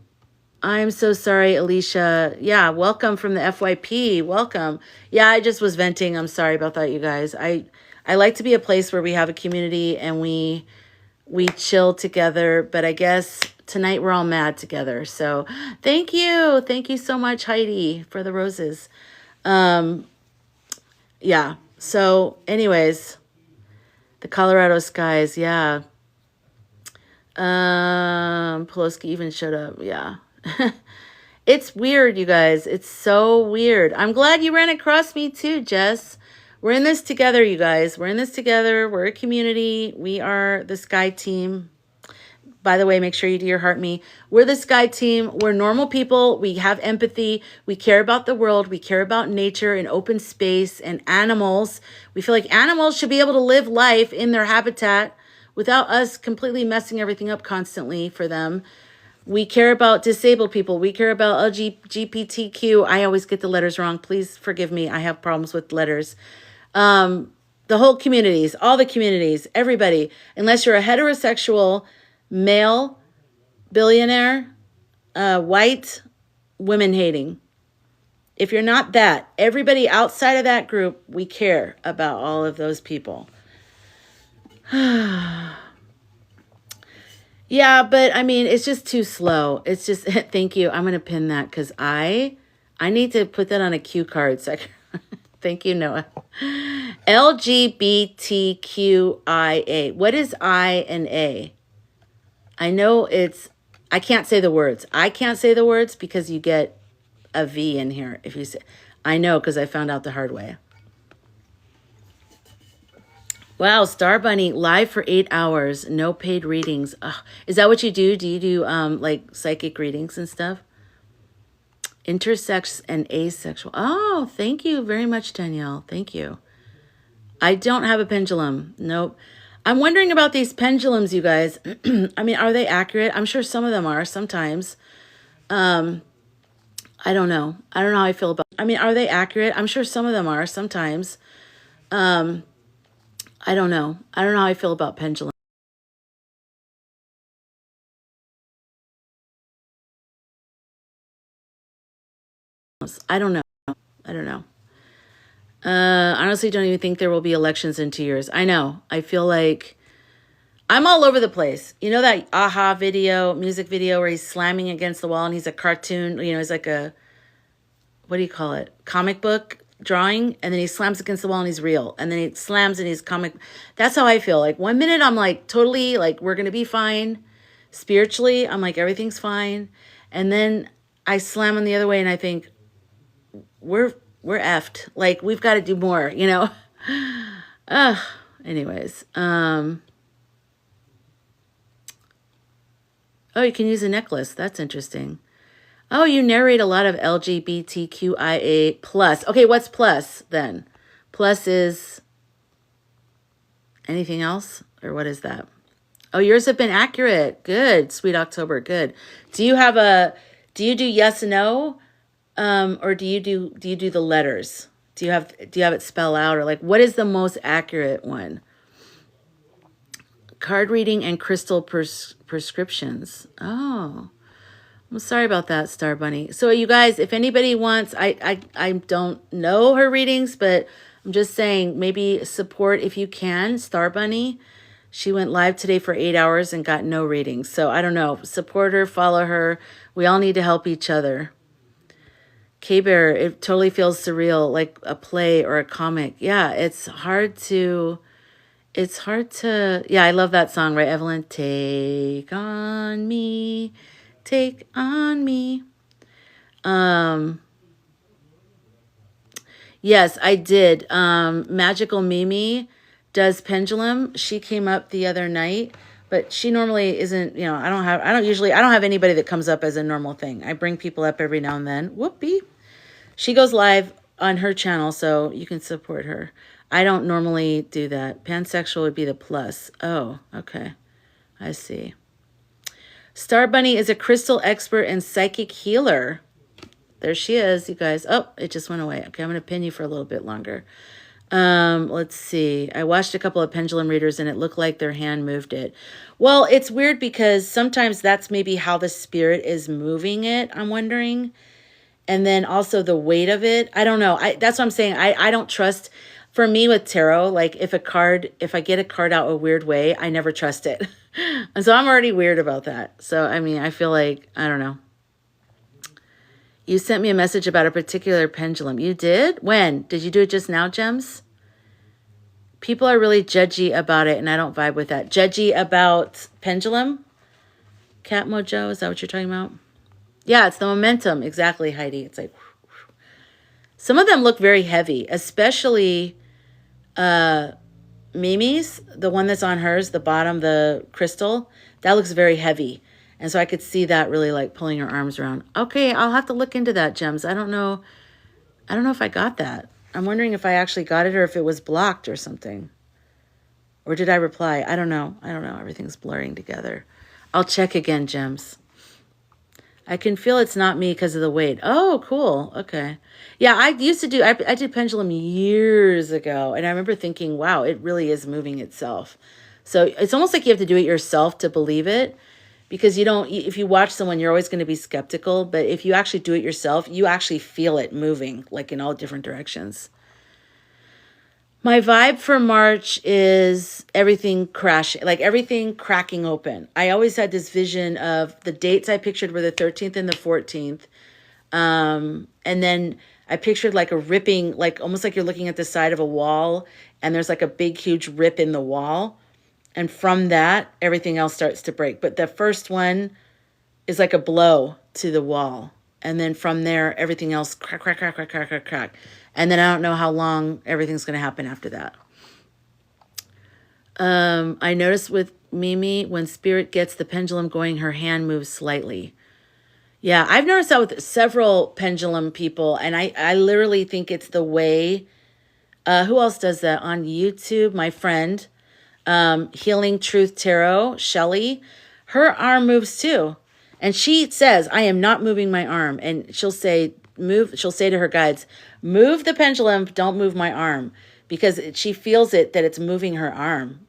so sorry, Alicia. Yeah, welcome from the FYP. Welcome. Yeah, I just was venting. I'm sorry about that, you guys. I like to be a place where we have a community and we chill together, but I guess tonight we're all mad together. So thank you. Thank you so much, Heidi, for the roses. Yeah. So anyways, the Colorado skies. Yeah. Pelosi even showed up. Yeah. It's weird, you guys. It's so weird. I'm glad you ran across me too, Jess. We're in this together, you guys. We're in this together. We're a community. We are the Sky Team. By the way, make sure you do your heart me. We're the Sky Team. We're normal people. We have empathy. We care about the world. We care about nature and open space and animals. We feel like animals should be able to live life in their habitat without us completely messing everything up constantly for them. We care about disabled people. We care about LGBTQ. I always get the letters wrong. Please forgive me. I have problems with letters. The whole communities, all the communities, everybody, unless you're a heterosexual, male, billionaire, white, women hating. If you're not that, everybody outside of that group, we care about all of those people. Yeah, but I mean, it's just too slow. It's just, thank you. I'm going to pin that because I need to put that on a cue card. So thank you, Noah. LGBTQIA. What is I and A? I know I can't say the words. I can't say the words because you get a V in here. If you say, I know because I found out the hard way. Wow, Star Bunny, live for 8 hours, no paid readings. Ugh. Is that what you do? Do you do like psychic readings and stuff? Intersex and asexual. Oh, thank you very much, Danielle. Thank you. I don't have a pendulum. Nope. I'm wondering about these pendulums, you guys. I mean, are they accurate? I'm sure some of them are sometimes. I don't know. I don't know how I feel about. I mean, are they accurate? I'm sure some of them are sometimes. I don't know. I don't know how I feel about pendulums. I don't know. I don't know. Honestly, don't even think there will be elections in 2 years. I know. I feel like I'm all over the place. You know that Aha video, music video where he's slamming against the wall and he's a cartoon, he's like a, what do you call it? Comic book drawing. And then he slams against the wall and he's real. And then he slams and he's comic. That's how I feel. Like 1 minute I'm like totally like, we're going to be fine. Spiritually, I'm like, everything's fine. And then I slam him the other way and I think, we're effed. Like, we've got to do more, Anyways. Oh, you can use a necklace. That's interesting. Oh, you narrate a lot of LGBTQIA plus. Okay, what's plus then? Plus is anything else? Or what is that? Oh, yours have been accurate. Good. Sweet October. Good. Do you have do you do yes and no? Or do you do the letters? Do you have it spell out, or like what is the most accurate one? Card reading and crystal prescriptions. Oh, I'm sorry about that, Star Bunny. So you guys, if anybody wants, I don't know her readings, but I'm just saying maybe support if you can, Star Bunny. She went live today for 8 hours and got no readings. So I don't know. Support her, follow her. We all need to help each other. K-Bear, it totally feels surreal, like a play or a comic. Yeah, it's hard to, yeah, I love that song, right, Evelyn? Take on me, take on me. Yes, I did. Magical Mimi does pendulum. She came up the other night, but she normally isn't, you know, I don't have anybody that comes up as a normal thing. I bring people up every now and then. Whoopee. She goes live on her channel, so you can support her. I don't normally do that. Pansexual would be the plus. Oh, okay. I see. Star Bunny is a crystal expert and psychic healer. There she is, you guys. Oh, it just went away. Okay, I'm going to pin you for a little bit longer. Let's see. I watched a couple of pendulum readers and it looked like their hand moved it. Well, it's weird because sometimes that's maybe how the spirit is moving it, I'm wondering. And then also the weight of it. I don't know. That's what I'm saying. I don't trust. For me with tarot, like if I get a card out a weird way, I never trust it. And so I'm already weird about that. So, I mean, I feel like, I don't know. You sent me a message about a particular pendulum. You did? When? Did you do it just now, Gems? People are really judgy about it, and I don't vibe with that. Judgy about pendulum? Cat Mojo, is that what you're talking about? Yeah, it's the momentum. Exactly, Heidi. It's like, some of them look very heavy, especially Mimi's, the one that's on hers, the bottom, the crystal. That looks very heavy. And so I could see that really like pulling her arms around. Okay, I'll have to look into that, Gems. I don't know if I got that. I'm wondering if I actually got it or if it was blocked or something. Or did I reply? I don't know. Everything's blurring together. I'll check again, Gems. I can feel it's not me because of the weight. Oh, cool. Okay. Yeah, I did pendulum years ago. And I remember thinking, wow, it really is moving itself. So it's almost like you have to do it yourself to believe it. Because if you watch someone, you're always going to be skeptical. But if you actually do it yourself, you actually feel it moving, like in all different directions. My vibe for March is everything crashing, like everything cracking open. I always had this vision of the dates I pictured were the 13th and the 14th. And then I pictured like a ripping, like almost like you're looking at the side of a wall and there's like a big, huge rip in the wall. And from that, everything else starts to break. But the first one is like a blow to the wall. And then from there, everything else crack, crack, crack, crack, crack, crack, crack. And then I don't know how long everything's going to happen after that. I noticed with Mimi, when Spirit gets the pendulum going, her hand moves slightly. Yeah, I've noticed that with several pendulum people. And I literally think it's the way. Who else does that on YouTube? My friend. Healing Truth Tarot, Shelly, her arm moves too. And she says, I am not moving my arm. And she'll say to her guides, move the pendulum, don't move my arm. Because she feels it, that it's moving her arm,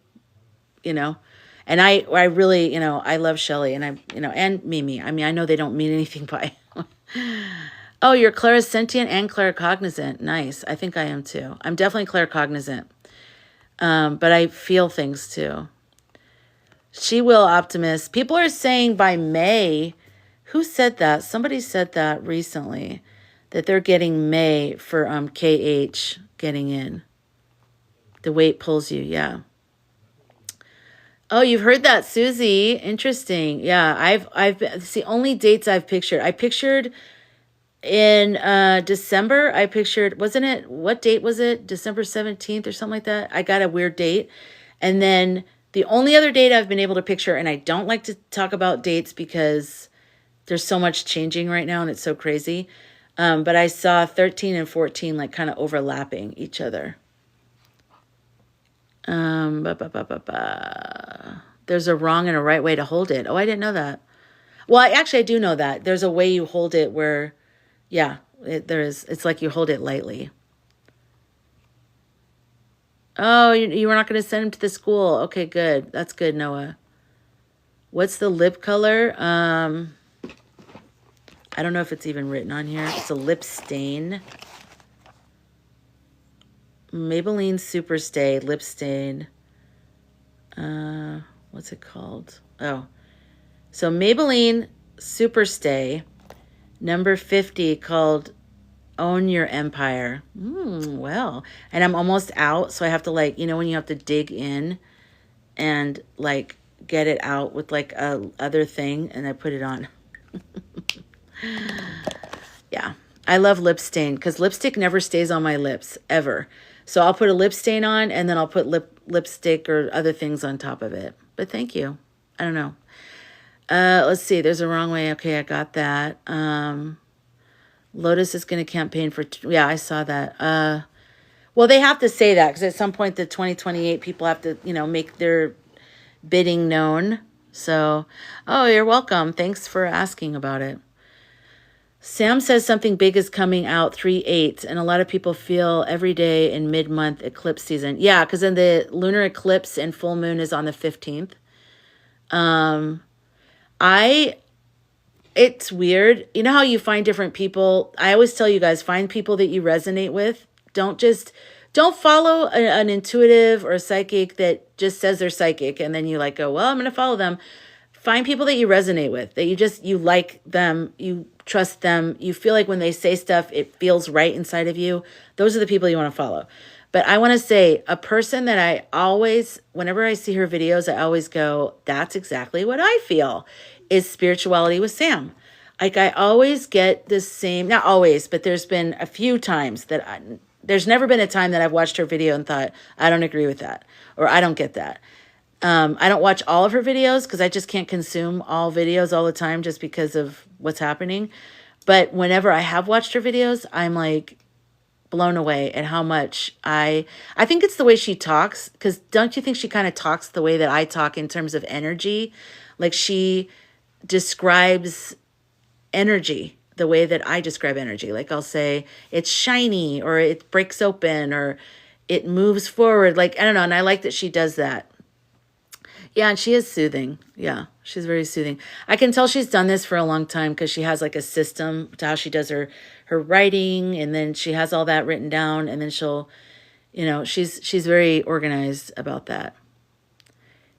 you know. And I really, you know, I love Shelly and and Mimi. I mean, I know they don't mean anything by. Oh, you're clairsentient and claircognizant. Nice. I think I am too. I'm definitely claircognizant. But I feel things too. She will, Optimist. People are saying by May. Who said that? Somebody said that recently. That they're getting May for KH getting in. The weight pulls you, yeah. Oh, you've heard that, Susie. Interesting. Yeah, it's the only dates I've pictured. I pictured in December, what date was it? December 17th or something like that. I got a weird date. And then the only other date I've been able to picture, and I don't like to talk about dates because there's so much changing right now and it's so crazy. But I saw 13 and 14 like kind of overlapping each other. there's a wrong and a right way to hold it. Oh, I didn't know that. Well, I do know that. There's a way you hold it where, yeah, it's like you hold it lightly. Oh, you were not going to send him to the school. Okay, good. That's good, Noah. What's the lip color? I don't know if it's even written on here. It's a lip stain. Maybelline Super Stay lip stain. What's it called? Oh. So Maybelline Super Stay, number 50, called Own Your Empire. Well, and I'm almost out, so I have to, like, you know, when you have to dig in and, like, get it out with, like, a other thing, and I put it on. Yeah, I love lip stain because lipstick never stays on my lips, ever. So I'll put a lip stain on, and then I'll put lipstick or other things on top of it. But thank you. I don't know. Let's see. There's a wrong way. Okay, I got that. Lotus is going to campaign for... Yeah, I saw that. Well, they have to say that because at some point the 2028 people have to, you know, make their bidding known. So, oh, you're welcome. Thanks for asking about it. Sam says something big is coming out 3/8, and a lot of people feel every day in mid-month eclipse season. Yeah, because then the lunar eclipse and full moon is on the 15th. It's weird. You know how you find different people? I always tell you guys, find people that you resonate with. Don't follow an intuitive or a psychic that just says they're psychic and then you like go, well, I'm going to follow them. Find people that you resonate with, that you like them, you trust them, you feel like when they say stuff, it feels right inside of you. Those are the people you want to follow. But I want to say a person that I always, whenever I see her videos, I always go, that's exactly what I feel, is Spirituality with Sam. Like I always get the same, not always, but there's been a few times that there's never been a time that I've watched her video and thought, I don't agree with that, or I don't get that. I don't watch all of her videos because I just can't consume all videos all the time just because of what's happening. But whenever I have watched her videos, I'm like blown away at how much I think it's the way she talks, because don't you think she kind of talks the way that I talk in terms of energy? Like she describes energy the way that I describe energy. Like I'll say it's shiny or it breaks open or it moves forward. Like, I don't know. And I like that she does that. Yeah, and she is soothing. Yeah, she's very soothing. I can tell she's done this for a long time because she has like a system to how she does her writing, and then she has all that written down, and then she'll, you know, she's very organized about that.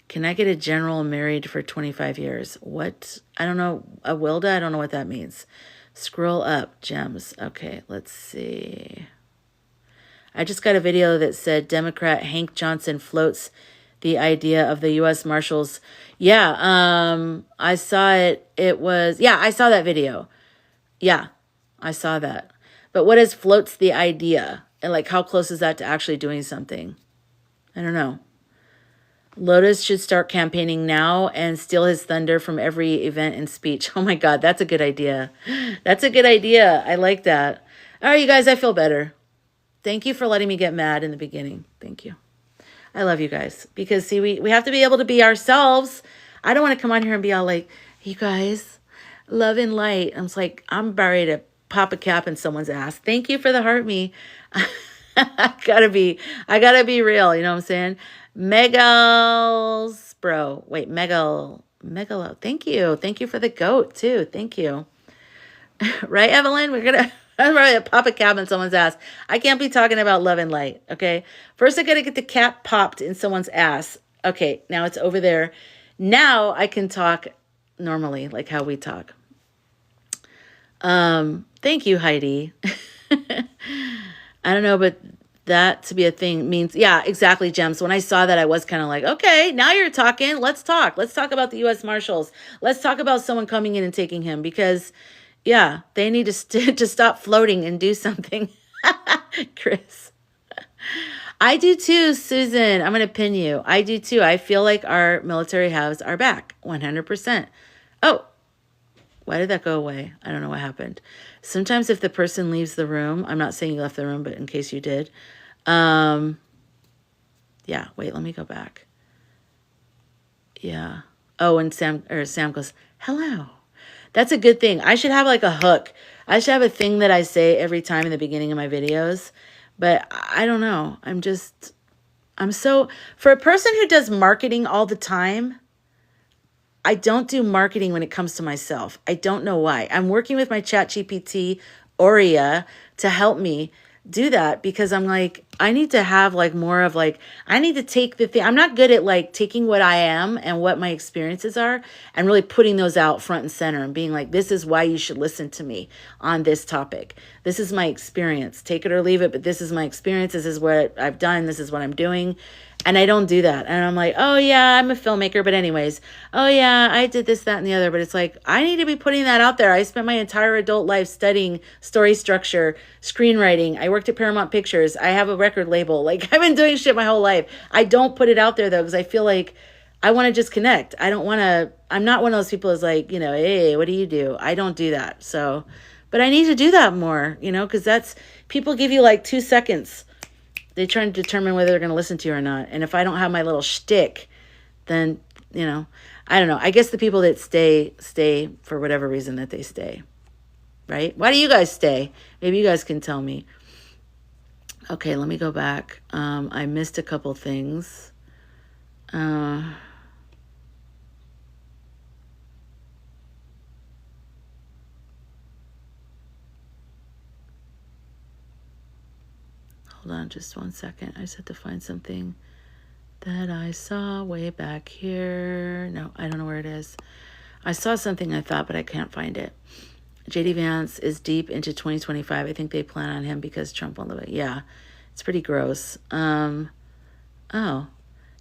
Can I get a general married for 25 years? What? I don't know. A Wilda? I don't know what that means. Scroll up, gems. Okay, let's see. I just got a video that said Democrat Hank Johnson floats the idea of the U.S. Marshals. Yeah, I saw it. It was, yeah, I saw that video. Yeah, I saw that. But what is floats the idea? And like, how close is that to actually doing something? I don't know. Lotus should start campaigning now and steal his thunder from every event and speech. Oh my God, that's a good idea. That's a good idea. I like that. All right, you guys, I feel better. Thank you for letting me get mad in the beginning. Thank you. I love you guys because see, we have to be able to be ourselves. I don't want to come on here and be all like, you guys, love and light. I'm just like, I'm ready to pop a cap in someone's ass. Thank you for the heart me. I gotta be real. You know what I'm saying? Megals, bro. Wait, Megalo. Thank you. Thank you for the goat too. Thank you. Right, Evelyn? I'm ready to pop a cap in someone's ass. I can't be talking about love and light, okay? First, I got to get the cap popped in someone's ass. Okay, now it's over there. Now I can talk normally, like how we talk. Thank you, Heidi. I don't know, but that to be a thing means, yeah, exactly, Gems. When I saw that, I was kind of like, okay, now you're talking. Let's talk. Let's talk about the U.S. Marshals. Let's talk about someone coming in and taking him because... yeah, they need to stop floating and do something. Chris. I do too, Susan. I'm going to pin you. I do too. I feel like our military has our back. 100%. Oh, why did that go away? I don't know what happened. Sometimes if the person leaves the room, I'm not saying you left the room, but in case you did. Yeah, wait, let me go back. Yeah. Oh, and Sam goes, hello. That's a good thing. I should have like a hook. I should have a thing that I say every time in the beginning of my videos. But I don't know. For a person who does marketing all the time, I don't do marketing when it comes to myself. I don't know why. I'm working with my ChatGPT Aurea to help me do that because I'm like, I need to have like more of like, I need to take the thing. I'm not good at like taking what I am and what my experiences are and really putting those out front and center and being like, this is why you should listen to me on this topic. This is my experience. Take it or leave it, but this is my experience. This is what I've done. This is what I'm doing. And I don't do that. And I'm like, oh yeah, I'm a filmmaker. But anyways, oh yeah, I did this, that, and the other. But it's like, I need to be putting that out there. I spent my entire adult life studying story structure, screenwriting. I worked at Paramount Pictures. I have a record label. Like I've been doing shit my whole life. I don't put it out there though, because I feel like I want to just connect. I'm not one of those people who's like, hey, what do you do? I don't do that. So, but I need to do that more, because people give you like 2 seconds. They try to determine whether they're going to listen to you or not. And if I don't have my little shtick, then, I don't know. I guess the people that stay for whatever reason that they stay, right? Why do you guys stay? Maybe you guys can tell me. Okay, let me go back. I missed a couple things. Hold on just 1 second. I just have to find something that I saw way back here. No, I don't know where it is. I saw something I thought, but I can't find it. JD Vance is deep into 2025. I think they plan on him because Trump won't live it. Yeah, it's pretty gross. Oh,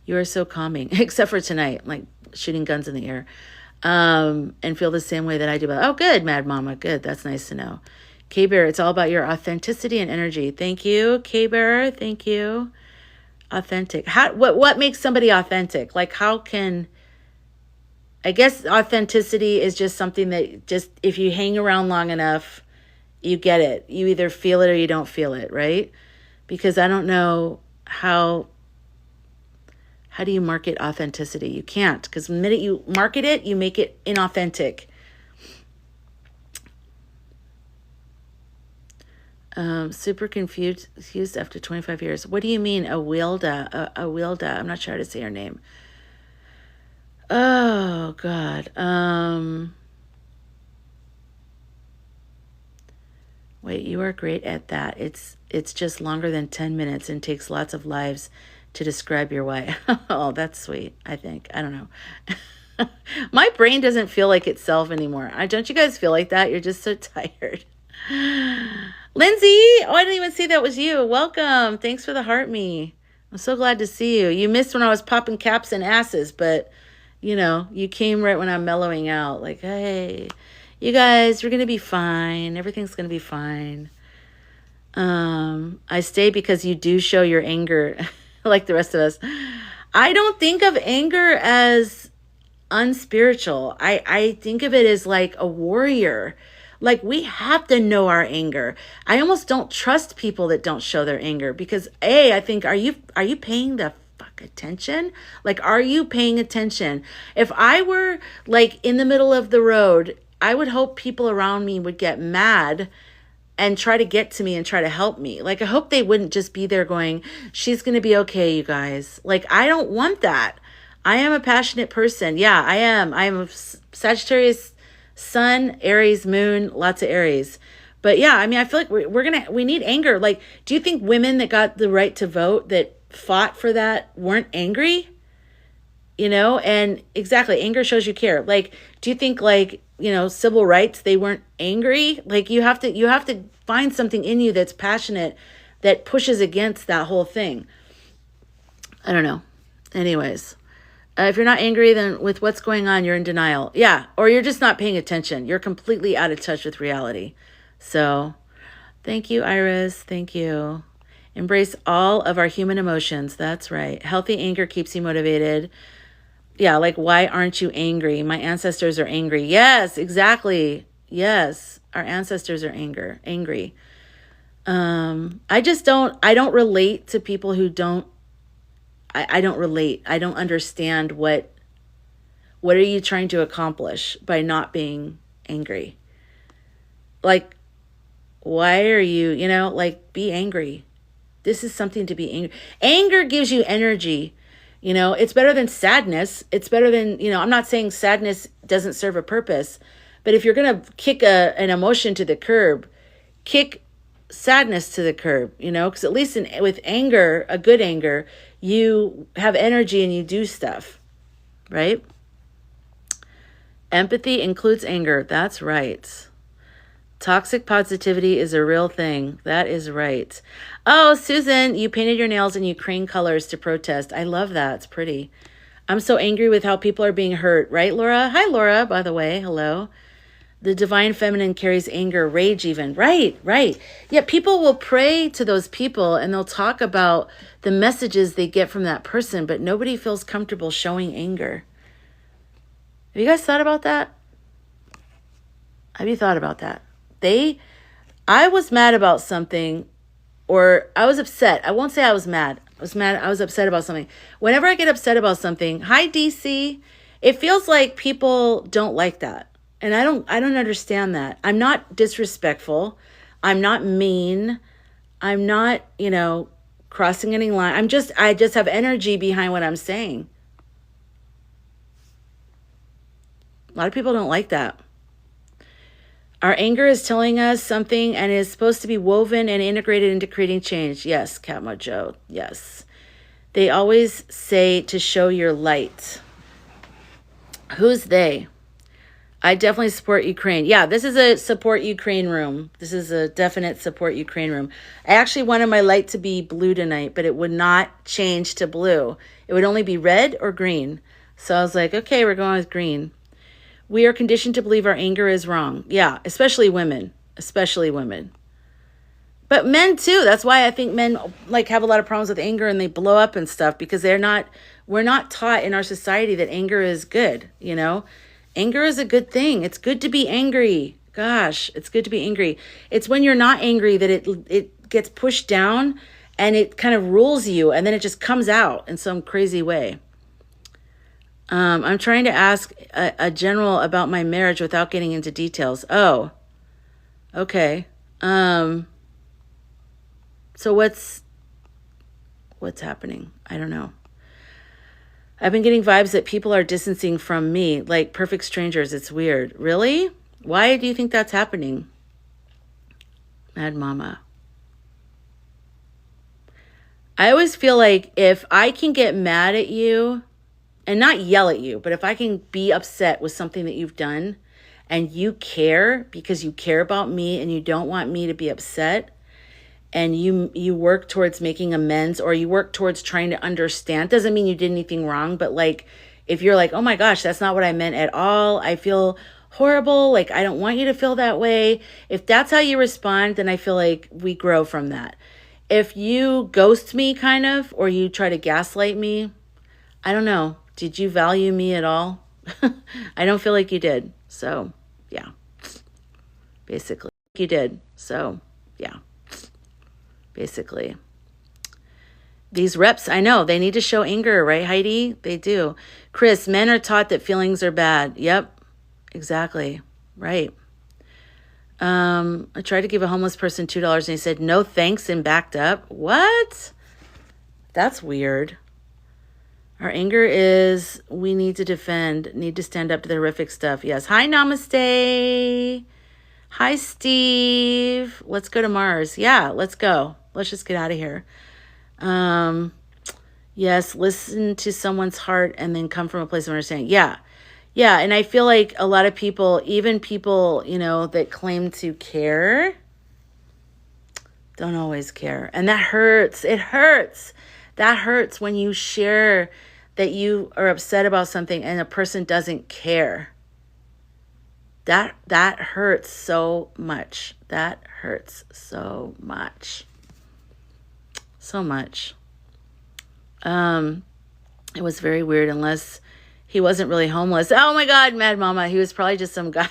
you are so calming, except for tonight, like shooting guns in the air. And feel the same way that I do. Oh, good, Mad Mama. Good. That's nice to know. K-Bear, it's all about your authenticity and energy. Thank you, K-Bear. Thank you. Authentic. What makes somebody authentic? Like I guess authenticity is just something that just, if you hang around long enough, you get it. You either feel it or you don't feel it, right? Because I don't know how do you market authenticity? You can't, because the minute you market it, you make it inauthentic. Super confused after 25 years. What do you mean, Awilda? Awilda. I'm not sure how to say her name. Oh, God. Wait, you are great at that. It's just longer than 10 minutes and takes lots of lives to describe your why. Oh, that's sweet, I think. I don't know. My brain doesn't feel like itself anymore. Don't you guys feel like that? You're just so tired. Lindsay, oh, I didn't even see that was you. Welcome. Thanks for the heart me. I'm so glad to see you. You missed when I was popping caps and asses, but you came right when I'm mellowing out. Like, hey, you guys, we're going to be fine. Everything's going to be fine. I stay because you do show your anger like the rest of us. I don't think of anger as unspiritual. I think of it as like a warrior. Like, we have to know our anger. I almost don't trust people that don't show their anger because I think, are you paying the fuck attention? Like, are you paying attention? If I were like in the middle of the road, I would hope people around me would get mad and try to get to me and try to help me. Like, I hope they wouldn't just be there going, she's going to be okay, you guys. Like, I don't want that. I am a passionate person. Yeah, I am. I'm a Sagittarius Sun, Aries, Moon, lots of Aries. But yeah, I mean, I feel like we need anger. Like, do you think women that got the right to vote, that fought for that, weren't angry? And exactly, anger shows you care. Like, do you think like, civil rights, they weren't angry? Like, you have to find something in you that's passionate, that pushes against that whole thing. I don't know. Anyways. If you're not angry, then with what's going on, you're in denial. Yeah, or you're just not paying attention. You're completely out of touch with reality. So, thank you, Iris. Thank you. Embrace all of our human emotions. That's right. Healthy anger keeps you motivated. Yeah, like, why aren't you angry? My ancestors are angry. Yes, exactly. Yes, our ancestors are angry. I don't relate to people who don't. I don't relate. I don't understand what What are you trying to accomplish by not being angry? Like, why are you, like, be angry. This is something to be angry. Anger gives you energy. It's better than sadness. It's better than, I'm not saying sadness doesn't serve a purpose, but if you're going to kick an emotion to the curb, kick sadness to the curb, because at least with anger, a good anger, you have energy and you do stuff, right? Empathy includes anger. That's right. Toxic positivity is a real thing. That is right. Oh, Susan, you painted your nails in Ukraine colors to protest. I love that. It's pretty. I'm so angry with how people are being hurt. Right, Laura? Hi, Laura, by the way. Hello. The divine feminine carries anger, rage even. Right. Yet people will pray to those people and they'll talk about the messages they get from that person, but nobody feels comfortable showing anger. Have you guys thought about that? Have you thought about that? I was mad about something, or I was upset. I won't say I was mad. I was upset about something. Whenever I get upset about something, hi DC, it feels like people don't like that. And I don't understand that. I'm not disrespectful. I'm not mean. I'm not, crossing any line. I just have energy behind what I'm saying. A lot of people don't like that. Our anger is telling us something and is supposed to be woven and integrated into creating change. Yes, Katma Joe. Yes. They always say to show your light. Who's they? I definitely support Ukraine. Yeah, this is a support Ukraine room. This is a definite support Ukraine room. I actually wanted my light to be blue tonight, but it would not change to blue. It would only be red or green. So I was like, okay, we're going with green. We are conditioned to believe our anger is wrong. Yeah, especially women. But men too. That's why I think men have a lot of problems with anger and they blow up and stuff, because we're not taught in our society that anger is good, Anger is a good thing. It's good to be angry. Gosh, it's good to be angry. It's when you're not angry that it gets pushed down and it kind of rules you, and then it just comes out in some crazy way. I'm trying to ask a general about my marriage without getting into details. Oh, okay. So what's happening? I don't know. I've been getting vibes that people are distancing from me, like perfect strangers. It's weird. Really? Why do you think that's happening? Mad Mama. I always feel like if I can get mad at you, and not yell at you, but if I can be upset with something that you've done and you care because you care about me and you don't want me to be upset, and you work towards making amends, or you work towards trying to understand, doesn't mean you did anything wrong, but if you're like, oh my gosh, that's not what I meant at all. I feel horrible. I don't want you to feel that way. If that's how you respond, then I feel like we grow from that. If you ghost me kind of, or you try to gaslight me, I don't know. Did you value me at all? I don't feel like you did. So, yeah. Basically, you did. So, yeah. Basically. These reps, I know, they need to show anger, right, Heidi? They do. Chris, men are taught that feelings are bad. Yep. Exactly. Right. I tried to give a homeless person $2 and he said, no thanks, and backed up. What? That's weird. Our anger is we need to defend, need to stand up to the horrific stuff. Yes. Hi, Namaste. Hi, Steve. Let's go to Mars. Yeah, let's go. Let's just get out of here. Yes, listen to someone's heart and then come from a place of understanding. Yeah. Yeah, and I feel like a lot of people, even people, that claim to care, don't always care. And that hurts. It hurts. That hurts when you share that you are upset about something and a person doesn't care. That hurts so much. That hurts so much. So much. It was very weird, unless he wasn't really homeless. Oh my God, Mad Mama. He was probably just some guy.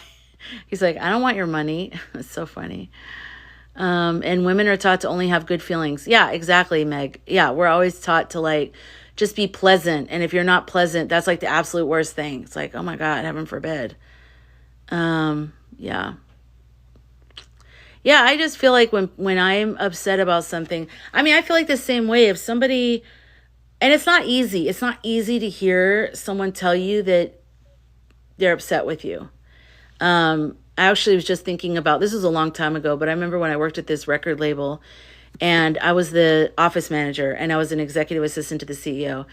He's like, I don't want your money. It's so funny. And women are taught to only have good feelings. Yeah, exactly, Meg. Yeah, we're always taught to just be pleasant. And if you're not pleasant, that's like the absolute worst thing. It's like, oh my God, heaven forbid. Yeah. Yeah, I just feel like when I'm upset about something, I mean, I feel like the same way. If somebody, and it's not easy. It's not easy to hear someone tell you that they're upset with you. I actually was just thinking about, this was a long time ago, but I remember when I worked at this record label and I was the office manager and I was an executive assistant to the CEO.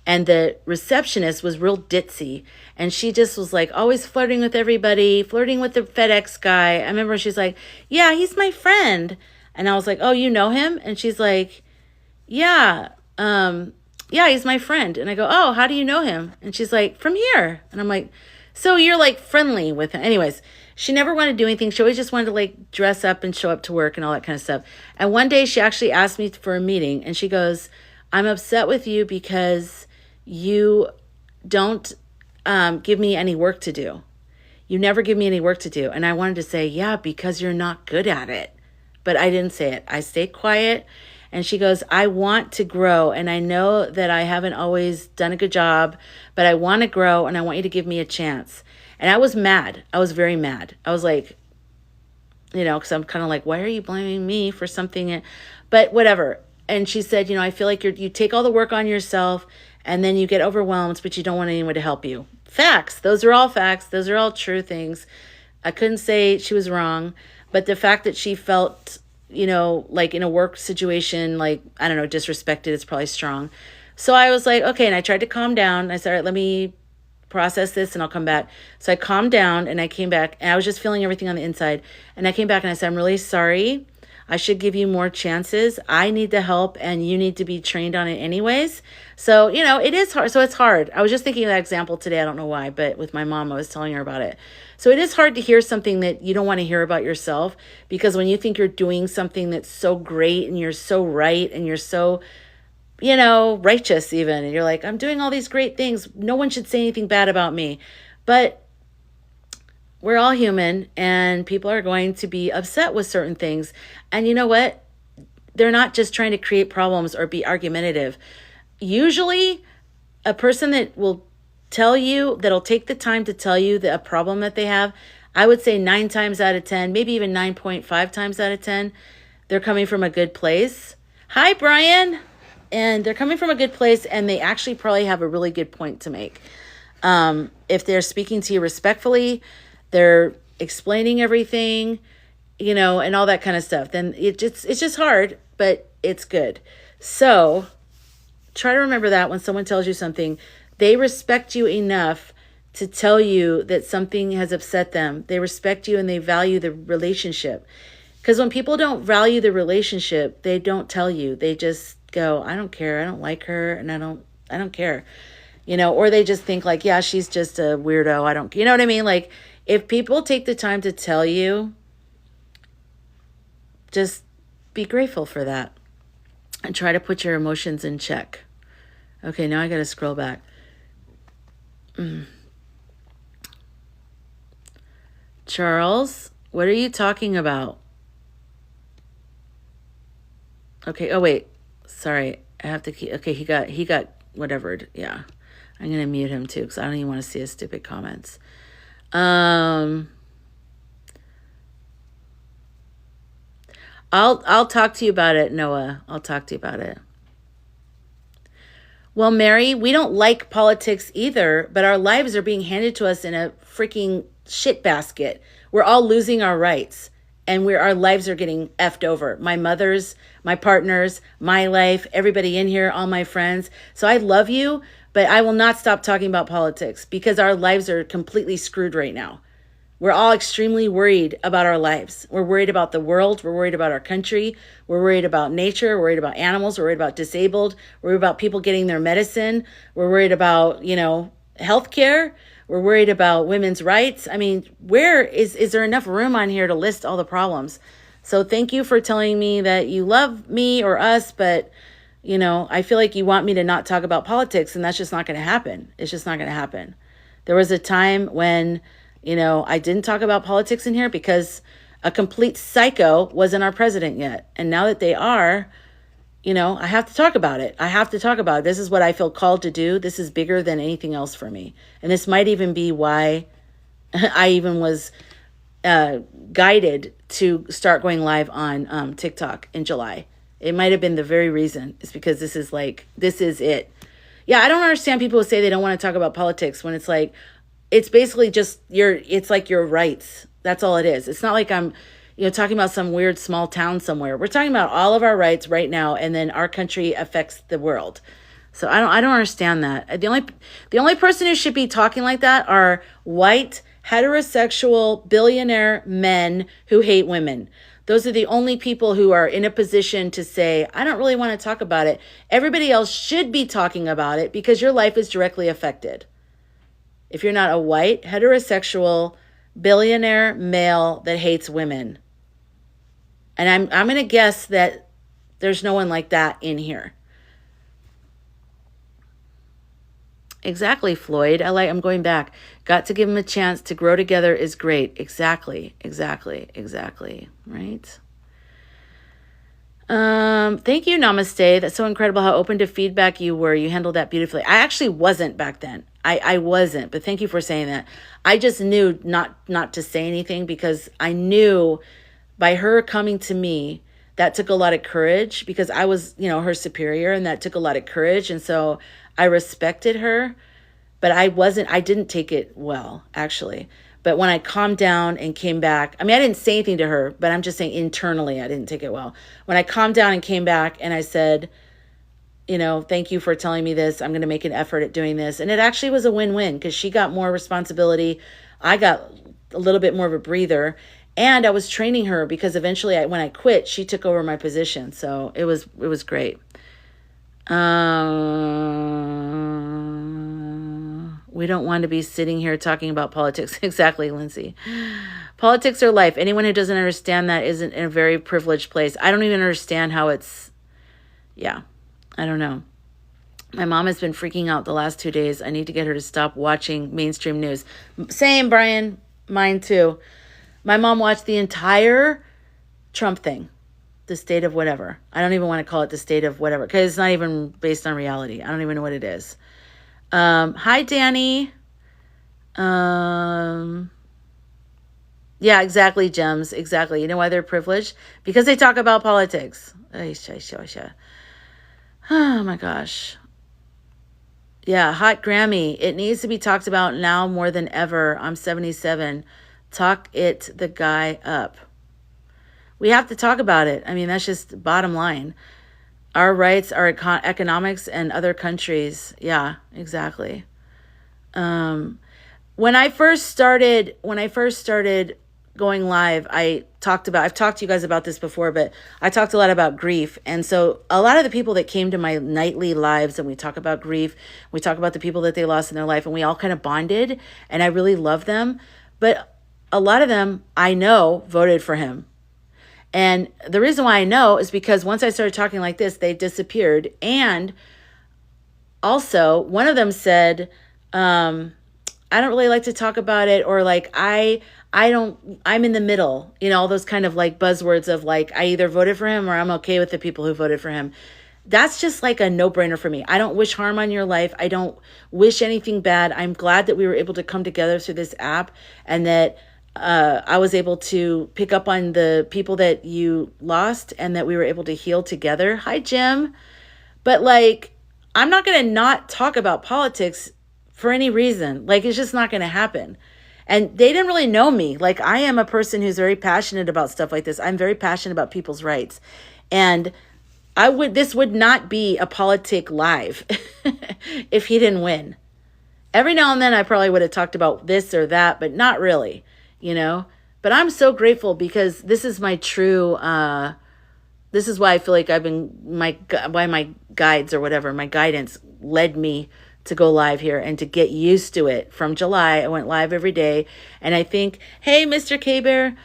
And the receptionist was real ditzy. And she just was like always flirting with everybody, flirting with the FedEx guy. I remember she's like, yeah, he's my friend. And I was like, oh, you know him? And she's like, yeah, yeah, he's my friend. And I go, oh, how do you know him? And she's like, from here. And I'm like, so you're like friendly with him. Anyways, she never wanted to do anything. She always just wanted to like dress up and show up to work and all that kind of stuff. And one day she actually asked me for a meeting and she goes, I'm upset with you because you don't give me any work to do. You never give me any work to do. And I wanted to say, yeah, because you're not good at it. But I didn't say it. I stayed quiet. And she goes, I want to grow. And I know that I haven't always done a good job, but I want to grow and I want you to give me a chance. And I was mad. I was very mad. I was like, because I'm kind of like, why are you blaming me for something? But whatever. And she said, I feel like you take all the work on yourself and then you get overwhelmed, but you don't want anyone to help you. Facts. Those are all facts. Those are all true things. I couldn't say she was wrong, but the fact that she felt, like in a work situation, like, I don't know, disrespected is probably strong. So I was like, okay. And I tried to calm down. I said, all right, let me process this and I'll come back. So I calmed down and I came back and I was just feeling everything on the inside. And I came back and I said, I'm really sorry. I should give you more chances. I need the help and you need to be trained on it anyways. So, it is hard. So it's hard. I was just thinking of that example today. I don't know why, but with my mom, I was telling her about it. So it is hard to hear something that you don't want to hear about yourself, because when you think you're doing something that's so great and you're so right and you're so, righteous even, and you're like, I'm doing all these great things. No one should say anything bad about me. But we're all human and people are going to be upset with certain things. And you know what? They're not just trying to create problems or be argumentative. Usually a person that will tell you, that'll take the time to tell you a problem that they have, I would say 9 times out of 10, maybe even 9.5 times out of 10, they're coming from a good place. Hi, Brian. And they're coming from a good place and they actually probably have a really good point to make. If they're speaking to you respectfully, they're explaining everything, and all that kind of stuff, then it's just hard, but it's good. So try to remember that when someone tells you something, they respect you enough to tell you that something has upset them. They respect you and they value the relationship. Because when people don't value the relationship, they don't tell you. They just go, I don't care. I don't like her and I don't care. Or they just think like, yeah, she's just a weirdo. I don't, you know what I mean? Like, if people take the time to tell you, just be grateful for that and try to put your emotions in check. Okay, now I got to scroll back. Charles, what are you talking about? Okay, oh wait, sorry. I have to keep, okay, he got whatever. Yeah, I'm going to mute him too because I don't even want to see his stupid comments. I'll talk to you about it, Noah. I'll talk to you about it. Well, Mary, we don't like politics either, but our lives are being handed to us in a freaking shit basket. We're all losing our rights and our lives are getting effed over. My mother's, my partner's, my life, everybody in here, all my friends. So I love you, but I will not stop talking about politics because our lives are completely screwed right now. We're all extremely worried about our lives. We're worried about the world. We're worried about our country. We're worried about nature. We're worried about animals. We're worried about disabled. We're worried about people getting their medicine. We're worried about, healthcare. We're worried about women's rights. I mean, where is there enough room on here to list all the problems? So thank you for telling me that you love me or us, but, I feel like you want me to not talk about politics, and that's just not going to happen. It's just not going to happen. There was a time when I didn't talk about politics in here because a complete psycho wasn't our president yet. And now that they are, I have to talk about it. I have to talk about it. This is what I feel called to do. This is bigger than anything else for me. And this might even be why I even was guided to start going live on TikTok in July. It might have been the very reason. It's because this is it. Yeah, I don't understand people who say they don't want to talk about politics when it's like, it's basically just it's like your rights. That's all it is. It's not like I'm, talking about some weird small town somewhere. We're talking about all of our rights right now, and then our country affects the world. So I don't understand that. The only person who should be talking like that are white, heterosexual, billionaire men who hate women. Those are the only people who are in a position to say, I don't really want to talk about it. Everybody else should be talking about it because your life is directly affected. If you're not a white, heterosexual, billionaire male that hates women. And I'm going to guess that there's no one like that in here. Exactly, Floyd. I'm going back. Got to give him a chance to grow together is great. Exactly. Right? Thank you, Namaste. That's so incredible how open to feedback you were. You handled that beautifully. I actually wasn't back then. I wasn't, but thank you for saying that. I just knew not to say anything because I knew by her coming to me, that took a lot of courage because I was, her superior, and that took a lot of courage. And so I respected her, but I didn't take it well, actually. But when I calmed down and came back, I didn't say anything to her, but I'm just saying internally, I didn't take it well. When I calmed down and came back and I said, thank you for telling me this. I'm going to make an effort at doing this. And it actually was a win-win because she got more responsibility. I got a little bit more of a breather. And I was training her because eventually when I quit, she took over my position. So it was great. We don't want to be sitting here talking about politics. Exactly, Lindsay. Politics are life. Anyone who doesn't understand that isn't in a very privileged place. I don't even understand how I don't know. My mom has been freaking out the last 2 days. I need to get her to stop watching mainstream news. Same, Brian. Mine too. My mom watched the entire Trump thing, the state of whatever. I don't even want to call it the state of whatever because it's not even based on reality. I don't even know what it is. Hi, Danny. Yeah, exactly, Gems. Exactly. You know why they're privileged? Because they talk about politics. Oh, my gosh. Yeah, hot Grammy. It needs to be talked about now more than ever. I'm 77. Talk the guy up. We have to talk about it. That's just bottom line. Our rights, our economics, and other countries. Yeah, exactly. When I first started going live, I've talked to you guys about this before, but I talked a lot about grief. And so a lot of the people that came to my nightly lives and we talk about grief, we talk about the people that they lost in their life, and we all kind of bonded, and I really love them. But a lot of them I know voted for him. And the reason why I know is because once I started talking like this, they disappeared. And also one of them said, I don't really like to talk about it, or like, I'm in the middle, all those kind of like buzzwords of like, I either voted for him or I'm okay with the people who voted for him. That's just like a no-brainer for me. I don't wish harm on your life. I don't wish anything bad. I'm glad that we were able to come together through this app, and that I was able to pick up on the people that you lost, and that we were able to heal together. Hi, Jim. But like, I'm not going to not talk about politics for any reason. Like, it's just not going to happen. And they didn't really know me. Like, I am a person who's very passionate about stuff like this. I'm very passionate about people's rights. And this would not be a politic live if he didn't win. Every now and then I probably would have talked about this or that, but not really. But I'm so grateful because this is my true, this is why I feel like why my guides or whatever, my guidance led me to go live here and to get used to it. From July, I went live every day. And I think, hey, Mr. K-Bear.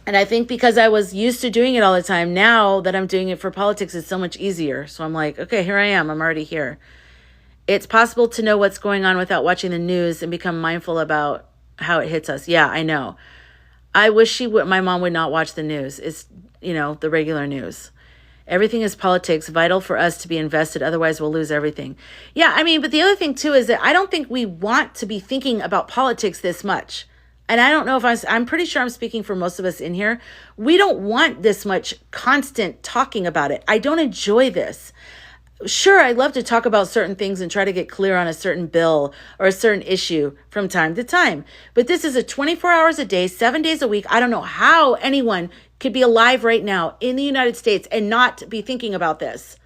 And I think because I was used to doing it all the time, now that I'm doing it for politics, it's so much easier. So I'm like, okay, here I am. I'm already here. It's possible to know what's going on without watching the news and become mindful about how it hits us. Yeah, I know. I wish my mom would not watch the news. It's, the regular news. Everything is politics, vital for us to be invested. Otherwise, we'll lose everything. Yeah, I mean, but the other thing, too, is that I don't think we want to be thinking about politics this much. And I don't know if I'm pretty sure I'm speaking for most of us in here. We don't want this much constant talking about it. I don't enjoy this. Sure, I love to talk about certain things and try to get clear on a certain bill or a certain issue from time to time. But this is a 24 hours a day, 7 days a week. I don't know how anyone could be alive right now in the United States and not be thinking about this.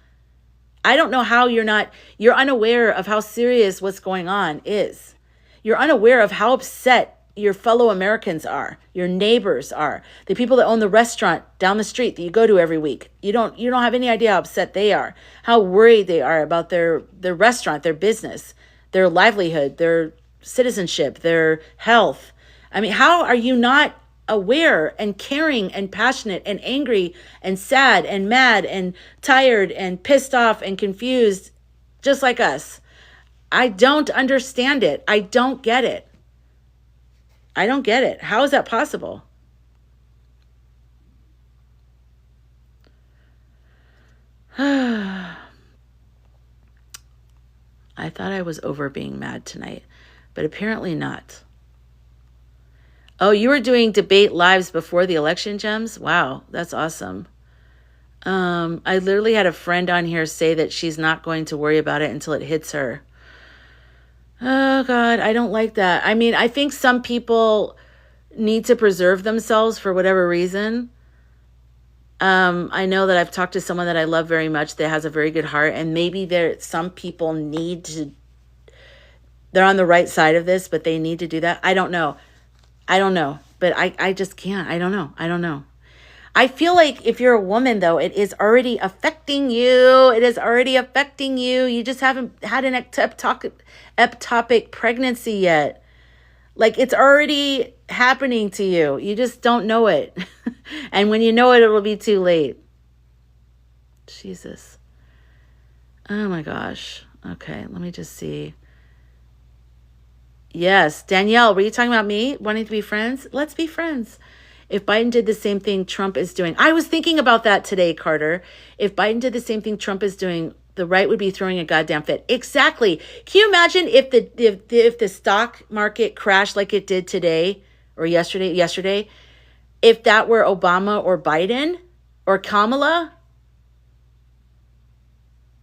I don't know how you're unaware of how serious what's going on is. You're unaware of how upset your fellow Americans are, your neighbors are, the people that own the restaurant down the street that you go to every week. You don't have any idea how upset they are, how worried they are about their restaurant, their business, their livelihood, their citizenship, their health. I mean, how are you not aware and caring and passionate and angry and sad and mad and tired and pissed off and confused, just like us? I don't understand it. I don't get it. I don't get it. How is that possible? I thought I was over being mad tonight, but apparently not. Oh, you were doing debate lives before the election, Gems? Wow, that's awesome. I literally had a friend on here say that she's not going to worry about it until it hits her. Oh, God, I don't like that. I mean, I think some people need to preserve themselves for whatever reason. I know that I've talked to someone that I love very much that has a very good heart, and maybe some people they're on the right side of this, but they need to do that. I don't know. But I just can't. I don't know. I feel like if you're a woman, though, it is already affecting you. You just haven't had an ectopic pregnancy yet. Like, it's already happening to you. You just don't know it. And when you know it, it'll be too late. Jesus. Oh, my gosh. Okay, let me just see. Yes, Danielle, were you talking about me wanting to be friends? Let's be friends. If Biden did the same thing Trump is doing. I was thinking about that today, Carter. If Biden did the same thing Trump is doing, the right would be throwing a goddamn fit. Exactly. Can you imagine if the stock market crashed like it did today or yesterday, if that were Obama or Biden or Kamala?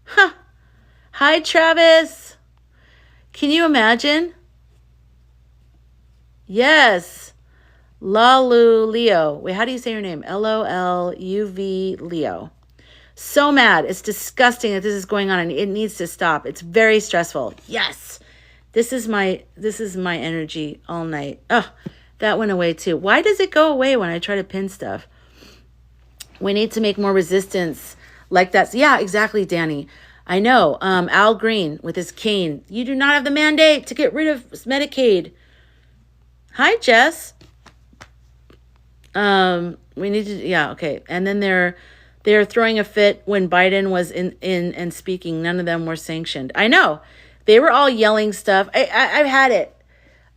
Huh. Hi, Travis. Can you imagine? Yes. Lalu Leo. Wait, how do you say your name? Loluv Leo. So mad. It's disgusting that this is going on and it needs to stop. It's very stressful. Yes. This is my energy all night. Oh, that went away too. Why does it go away when I try to pin stuff? We need to make more resistance like that. Yeah, exactly, Danny. I know. Al Green with his cane. You do not have the mandate to get rid of Medicaid. Hi, Jess. We need to, yeah, okay. And then they're throwing a fit when Biden was in and speaking. None of them were sanctioned. I know. They were all yelling stuff. I've had it.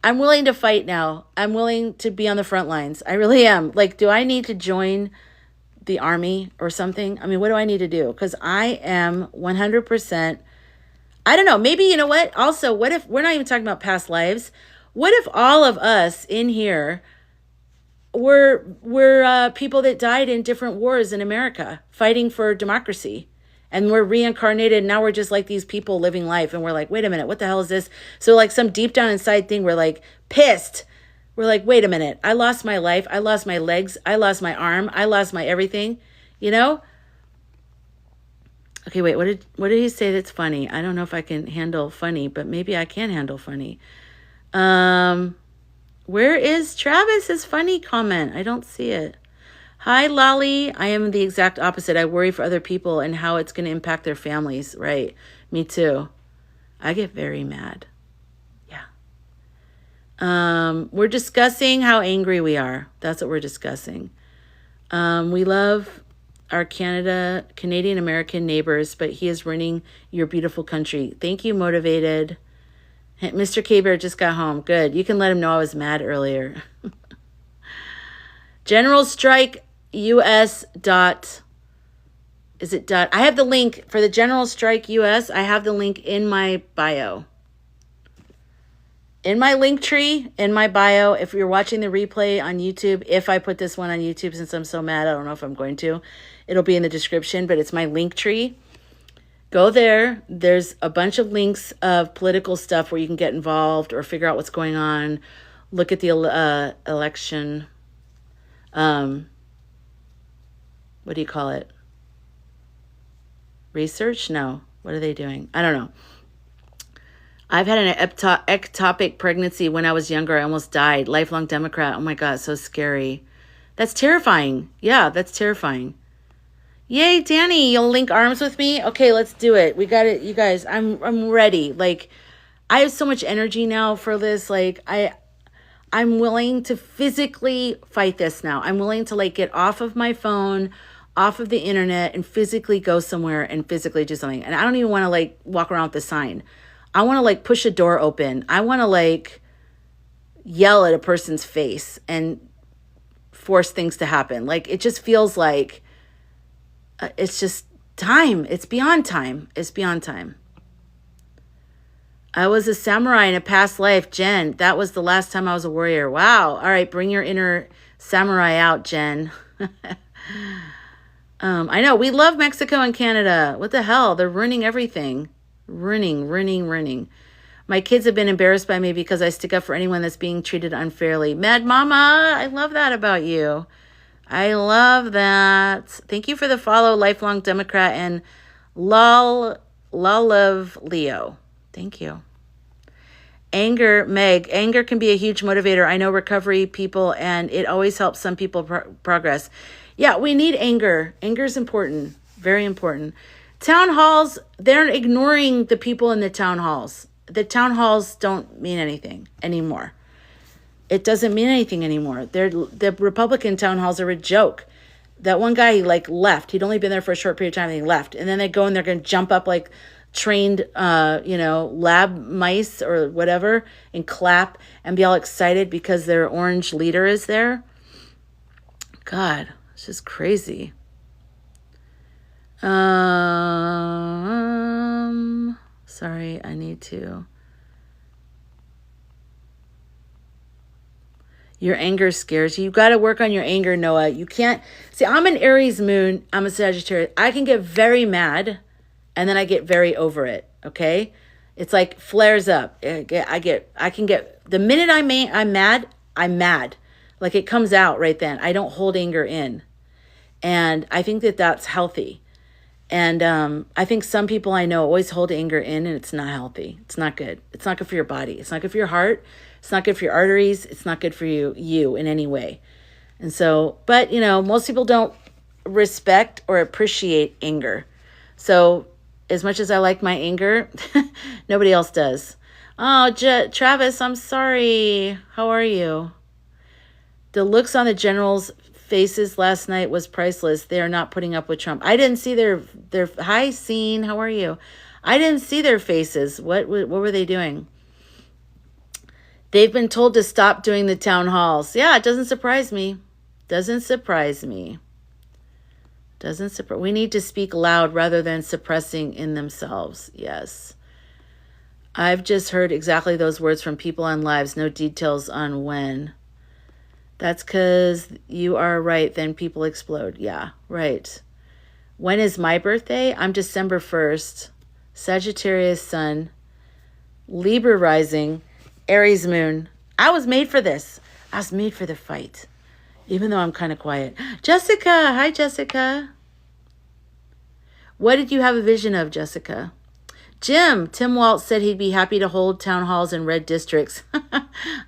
I'm willing to fight now. I'm willing to be on the front lines. I really am. Like, do I need to join the army or something? I mean, what do I need to do? Because I am 100%, I don't know. Maybe, you know what? Also, what if, we're not even talking about past lives. What if all of us in here were people that died in different wars in America fighting for democracy, and we're reincarnated, and now we're just like these people living life, and we're like, wait a minute, what the hell is this? So like some deep down inside thing, we're like pissed. We're like, wait a minute, I lost my life, I lost my legs, I lost my arm, I lost my everything, you know? Okay, wait, what did he say that's funny? I don't know if I can handle funny, but maybe I can handle funny. Where is Travis's funny comment? I don't see it. Hi, Lolly. I am the exact opposite. I worry for other people and how it's going to impact their families. Right. Me too. I get very mad. Yeah. We're discussing how angry we are. That's what we're discussing. We love our Canadian American neighbors, but he is ruining your beautiful country. Thank you, Motivated. Mr. K-Bear just got home. Good. You can let him know I was mad earlier. General Strike US. Is it done? I have the link for the General Strike US. I have the link in my bio. In my Linktree, in my bio, if you're watching the replay on YouTube, if I put this one on YouTube, since I'm so mad, I don't know if I'm going to, it'll be in the description, but it's my Linktree. Go there. There's a bunch of links of political stuff where you can get involved or figure out what's going on. Look at the election. What do you call it? Research? No. What are they doing? I don't know. I've had an ectopic pregnancy when I was younger. I almost died. Lifelong Democrat. Oh my God, so scary. That's terrifying. Yeah, that's terrifying. Yay, Danny, you'll link arms with me? Okay, let's do it. We got it, you guys. I'm ready. Like, I have so much energy now for this. Like, I'm willing to physically fight this now. I'm willing to like get off of my phone, off of the internet, and physically go somewhere and physically do something. And I don't even want to like walk around with a sign. I want to like push a door open. I want to like yell at a person's face and force things to happen. Like, it just feels like it's just time. It's beyond time. It's beyond time. I was a samurai in a past life, Jen. That was the last time I was a warrior. Wow. All right, bring your inner samurai out, Jen. I know. We love Mexico and Canada. What the hell? They're ruining everything. Ruining. My kids have been embarrassed by me because I stick up for anyone that's being treated unfairly. Mad Mama, I love that about you. I love that. Thank you for the follow, Lifelong Democrat and Love Leo. Thank you. Anger, Meg. Anger can be a huge motivator. I know recovery people, and it always helps some people progress. Yeah, we need anger. Anger is important. Very important. Town halls, they're ignoring the people in the town halls. The town halls don't mean anything anymore. It doesn't mean anything anymore. The Republican town halls are a joke. That one guy, he like left. He'd only been there for a short period of time and he left. And then they go and they're going to jump up like trained, lab mice or whatever and clap and be all excited because their orange leader is there. God, it's just crazy. Sorry, I need to. Your anger scares you. You got to work on your anger, Noah. You can't. See, I'm an Aries moon. I'm a Sagittarius. I can get very mad and then I get very over it, okay? It's like flares up. I can get, the minute I'm mad, I'm mad. Like it comes out right then. I don't hold anger in. And I think that that's healthy. And I think some people I know always hold anger in and it's not healthy. It's not good. It's not good for your body. It's not good for your heart. It's not good for your arteries. It's not good for you in any way. And so, but most people don't respect or appreciate anger. So as much as I like my anger, nobody else does. Oh, Travis, I'm sorry. How are you? The looks on the generals' faces last night was priceless. They are not putting up with Trump. I didn't see their hi, Scene. How are you? I didn't see their faces. What were they doing? They've been told to stop doing the town halls. Yeah, it doesn't surprise me. We need to speak loud rather than suppressing in themselves. Yes. I've just heard exactly those words from people on lives. No details on when. That's because you are right. Then people explode. Yeah, right. When is my birthday? I'm December 1st. Sagittarius sun. Libra rising. Aries moon. I was made for this. I was made for the fight. Even though I'm kind of quiet. Jessica. Hi, Jessica. What did you have a vision of, Jessica? Tim Waltz said he'd be happy to hold town halls in red districts.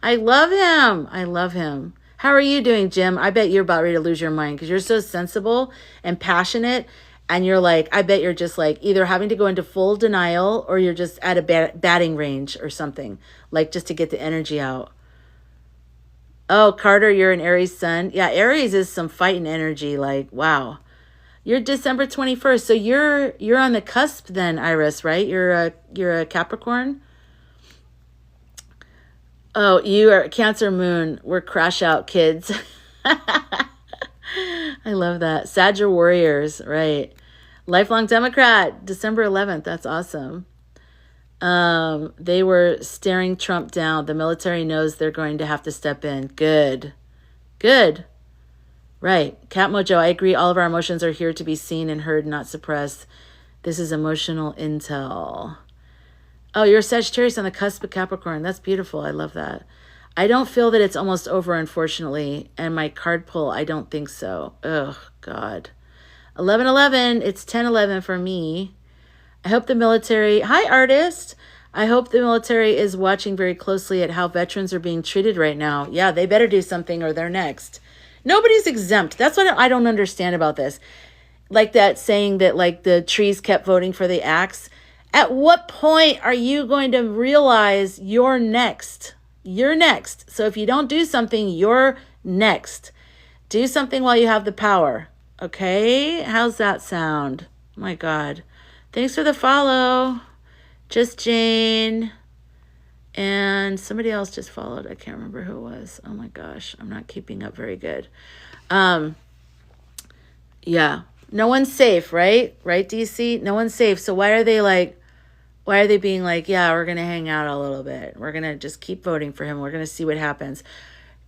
I love him. How are you doing, Jim? I bet you're about ready to lose your mind because you're so sensible and passionate. And you're like, I bet you're just like either having to go into full denial or you're just at a batting range or something, like just to get the energy out. Oh, Carter, you're an Aries sun. Yeah, Aries is some fighting energy. Like, wow. You're December 21st. So you're on the cusp then, Iris, right? You're a Capricorn. Oh, you are Cancer moon. We're crash out kids. I love that. Sagir warriors, right. Lifelong Democrat, December 11th. That's awesome. They were staring Trump down. The military knows they're going to have to step in. Good. Good. Right. Cat Mojo, I agree. All of our emotions are here to be seen and heard, not suppressed. This is emotional intel. Oh, you're a Sagittarius on the cusp of Capricorn. That's beautiful. I love that. I don't feel that it's almost over, unfortunately. And my card pull, I don't think so. Oh, God. 11/11. It's 10/11 for me. I hope the military... Hi, artist. I hope the military is watching very closely at how veterans are being treated right now. Yeah, they better do something or they're next. Nobody's exempt. That's what I don't understand about this. Like that saying that like the trees kept voting for the axe. At what point are you going to realize you're next? You're next. So if you don't do something, you're next. Do something while you have the power. Okay? How's that sound? Oh my God. Thanks for the follow. Just Jane. And somebody else just followed. I can't remember who it was. Oh my gosh. I'm not keeping up very good. Yeah. No one's safe, right? Right, DC? No one's safe. So why are they being like, yeah, we're going to hang out a little bit. We're going to just keep voting for him. We're going to see what happens.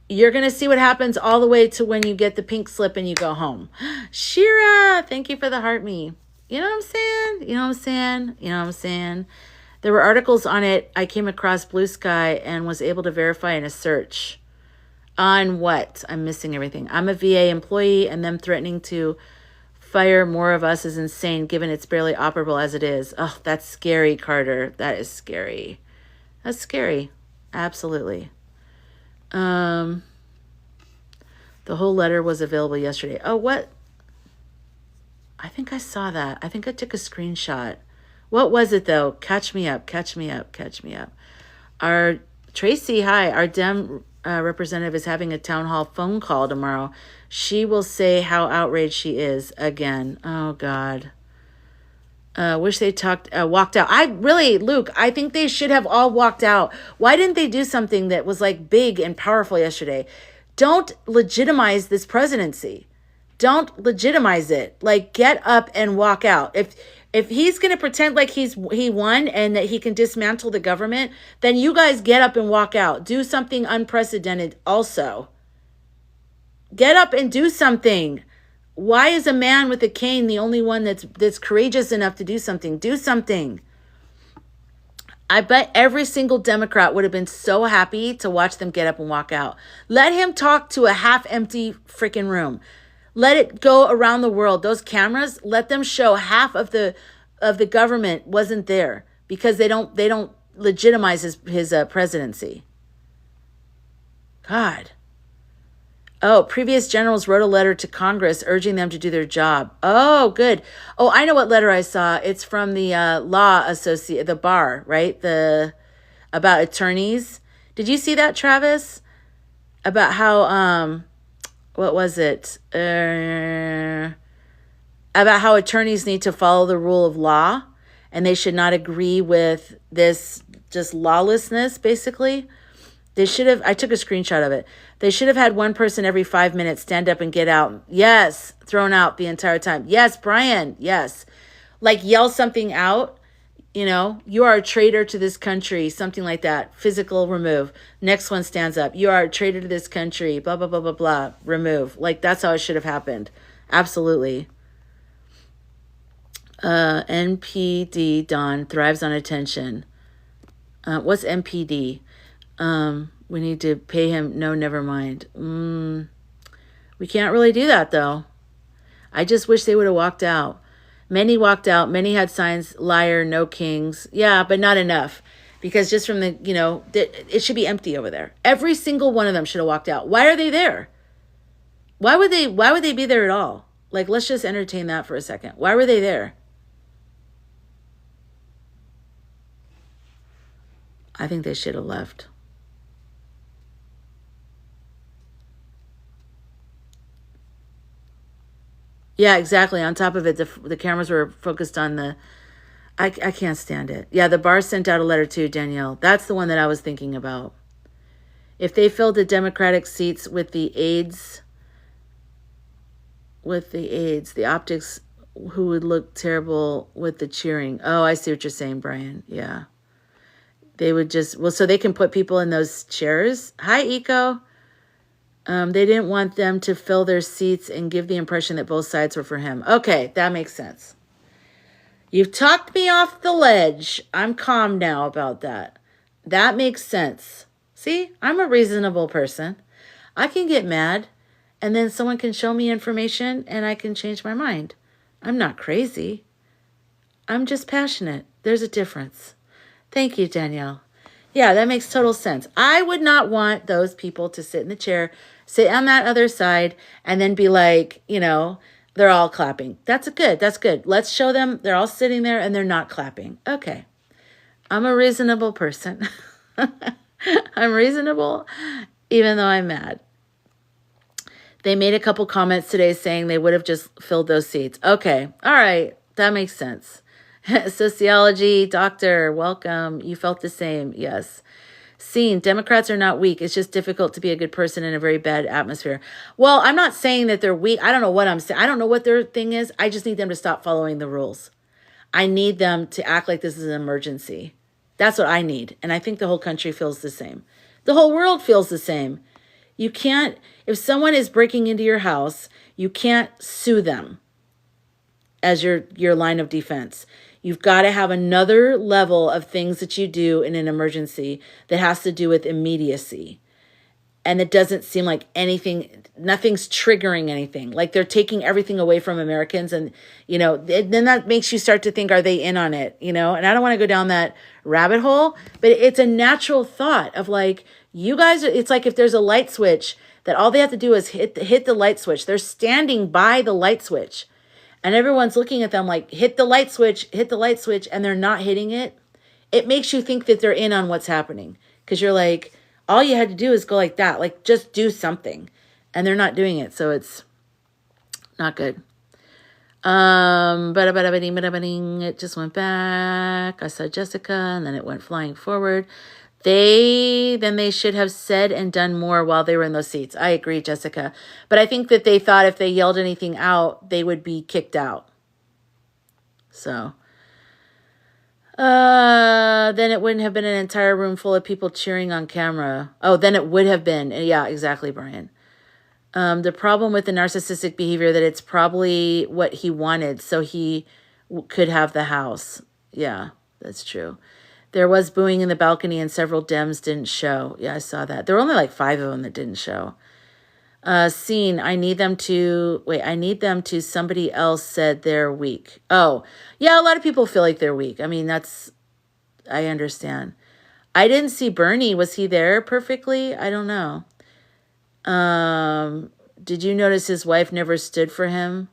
You're going to see what happens all the way to when you get the pink slip and you go home. Shira, thank you for the heart me. You know what I'm saying? You know what I'm saying? You know what I'm saying? There were articles on it. I came across Blue Sky and was able to verify in a search. On what? I'm missing everything. I'm a VA employee and them threatening to fire more of us is insane given it's barely operable as it is. Oh, that's scary, Carter. That is scary. That's scary. Absolutely. The whole letter was available yesterday. Oh, what? I think I saw that. I think I took a screenshot. What was it, though? Catch me up. Catch me up. Catch me up. Our Tracy, hi. Our Dem representative is having a town hall phone call tomorrow. She will say how outraged she is again. Oh, God. Wish they walked out. Luke, I think they should have all walked out. Why didn't they do something that was like big and powerful yesterday? Don't legitimize this presidency. Don't legitimize it. Like, get up and walk out. If he's going to pretend like he won and that he can dismantle the government, then you guys get up and walk out. Do something unprecedented also. Get up and do something. Why is a man with a cane the only one that's courageous enough to do something? Do something. I bet every single Democrat would have been so happy to watch them get up and walk out. Let him talk to a half-empty freaking room. Let it go around the world. Those cameras, let them show half of the government wasn't there because they don't legitimize his presidency. God. Oh, previous generals wrote a letter to Congress urging them to do their job. Oh, good. Oh, I know what letter I saw. It's from the law associate, the bar, right? About attorneys. Did you see that, Travis? About how what was it? About how attorneys need to follow the rule of law and they should not agree with this just lawlessness, basically. They should have, I took a screenshot of it. They should have had one person every 5 minutes stand up and get out. Yes. Thrown out the entire time. Yes, Brian. Yes. Like yell something out. You know, you are a traitor to this country. Something like that. Physical remove. Next one stands up. You are a traitor to this country. Blah, blah, blah, blah, blah. Remove. Like that's how it should have happened. Absolutely. NPD, Don, thrives on attention. What's NPD? We need to pay him. No, never mind. We can't really do that though. I just wish they would have walked out. Many walked out. Many had signs, liar, no kings. Yeah, but not enough. Because just from the, it should be empty over there. Every single one of them should have walked out. Why are they there? Why would they be there at all? Like, let's just entertain that for a second. Why were they there? I think they should have left. Yeah, exactly. On top of it, the cameras were focused on the... I can't stand it. Yeah, the bar sent out a letter too, Danielle. That's the one that I was thinking about. If they filled the Democratic seats with the aides, the optics who would look terrible with the cheering. Oh, I see what you're saying, Brian. Yeah. They would just, well, so they can put people in those chairs. Hi, Eco. They didn't want them to fill their seats and give the impression that both sides were for him. Okay, that makes sense. You've talked me off the ledge. I'm calm now about that. That makes sense. See, I'm a reasonable person. I can get mad, and then someone can show me information, and I can change my mind. I'm not crazy. I'm just passionate. There's a difference. Thank you, Danielle. Yeah, that makes total sense. I would not want those people to sit in the chair, sit on that other side, and then be like, they're all clapping. That's good. That's good. Let's show them they're all sitting there and they're not clapping. Okay. I'm a reasonable person. I'm reasonable, even though I'm mad. They made a couple comments today saying they would have just filled those seats. Okay. All right. That makes sense. Sociology, doctor, welcome. You felt the same. Yes. Scene, Democrats are not weak. It's just difficult to be a good person in a very bad atmosphere. Well, I'm not saying that they're weak. I don't know what I'm saying. I don't know what their thing is. I just need them to stop following the rules. I need them to act like this is an emergency. That's what I need. And I think the whole country feels the same. The whole world feels the same. You can't, if someone is breaking into your house, you can't sue them as your line of defense. You've got to have another level of things that you do in an emergency that has to do with immediacy. And it doesn't seem like nothing's triggering anything. Like they're taking everything away from Americans. And, then that makes you start to think, are they in on it? And I don't want to go down that rabbit hole, but it's a natural thought of like, you guys, it's like if there's a light switch that all they have to do is hit the light switch. They're standing by the light switch. And everyone's looking at them like, hit the light switch, and they're not hitting it. It makes you think that they're in on what's happening. Because you're like, all you had to do is go like that. Like, just do something. And they're not doing it. So it's not good. It just went back. I saw Jessica, and then it went flying forward. They should have said and done more while they were in those seats. I agree, Jessica. But I think that they thought if they yelled anything out, they would be kicked out. So, then it wouldn't have been an entire room full of people cheering on camera. Oh, then it would have been. Yeah, exactly, Brian. The problem with the narcissistic behavior that it's probably what he wanted, so he could have the house. Yeah, that's true. There was booing in the balcony and several Dems didn't show. Yeah, I saw that. There were only like 5 of them that didn't show. Scene, I need them to, somebody else said they're weak. Oh, yeah, a lot of people feel like they're weak. I mean, I understand. I didn't see Bernie. Was he there perfectly? I don't know. Did you notice his wife never stood for him?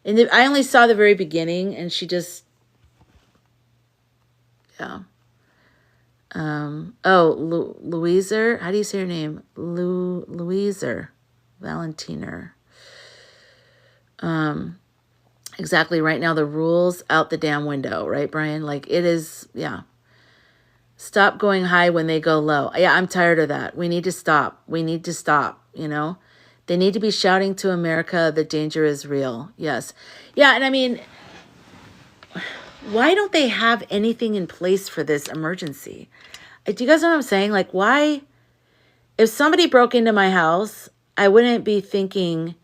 I only saw the very beginning and she just, yeah. Louiser, how do you say her name? Louiser, Valentiner. Exactly. Right now, the rules out the damn window, right, Brian? Like it is, yeah. Stop going high when they go low. Yeah, I'm tired of that. We need to stop. They need to be shouting to America, the danger is real. Yes. Yeah, and I mean, why don't they have anything in place for this emergency? Do you guys know what I'm saying? Like, why? If somebody broke into my house, I wouldn't be thinking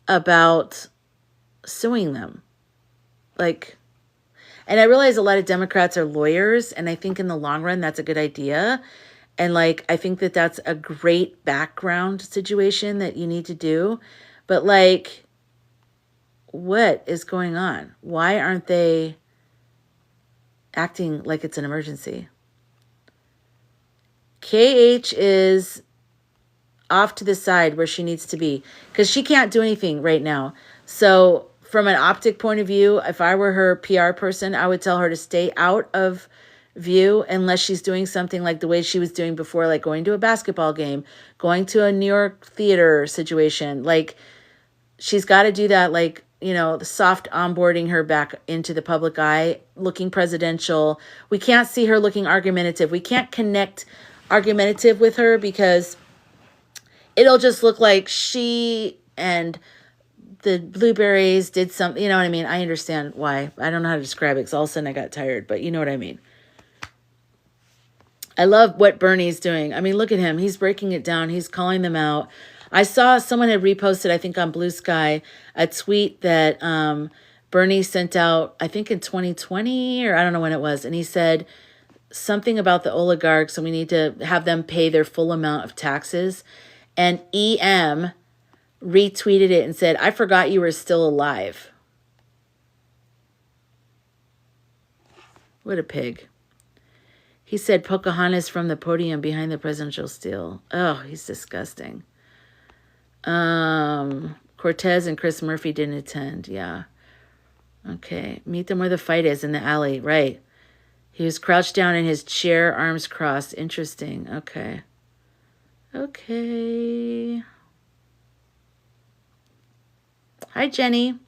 about suing them. Like, and I realize a lot of Democrats are lawyers, and I think in the long run, that's a good idea. And like, I think that that's a great background situation that you need to do. But like, what is going on? Why aren't they acting like it's an emergency? KH is off to the side where she needs to be because she can't do anything right now. So from an optic point of view, if I were her PR person, I would tell her to stay out of view unless she's doing something like the way she was doing before, like going to a basketball game, going to a New York theater situation. Like she's got to do that, like, the soft onboarding her back into the public eye, looking presidential. We can't see her looking argumentative. We can't connect argumentative with her because it'll just look like she and the blueberries did something, you know what I mean? I understand why. I don't know how to describe it because all of a sudden I got tired, but you know what I mean. I love what Bernie's doing. I mean, look at him. He's breaking it down. He's calling them out. I saw someone had reposted, I think on Blue Sky, a tweet that Bernie sent out, I think in 2020, or I don't know when it was. And he said something about the oligarchs and we need to have them pay their full amount of taxes. And EM retweeted it and said, I forgot you were still alive. What a pig. He said Pocahontas from the podium behind the presidential stele. Oh, he's disgusting. Cortez and Chris Murphy didn't attend. Yeah. Okay. Meet them where the fight is in the alley. Right. He was crouched down in his chair, arms crossed. Interesting. Okay. Okay. Hi, Jenny.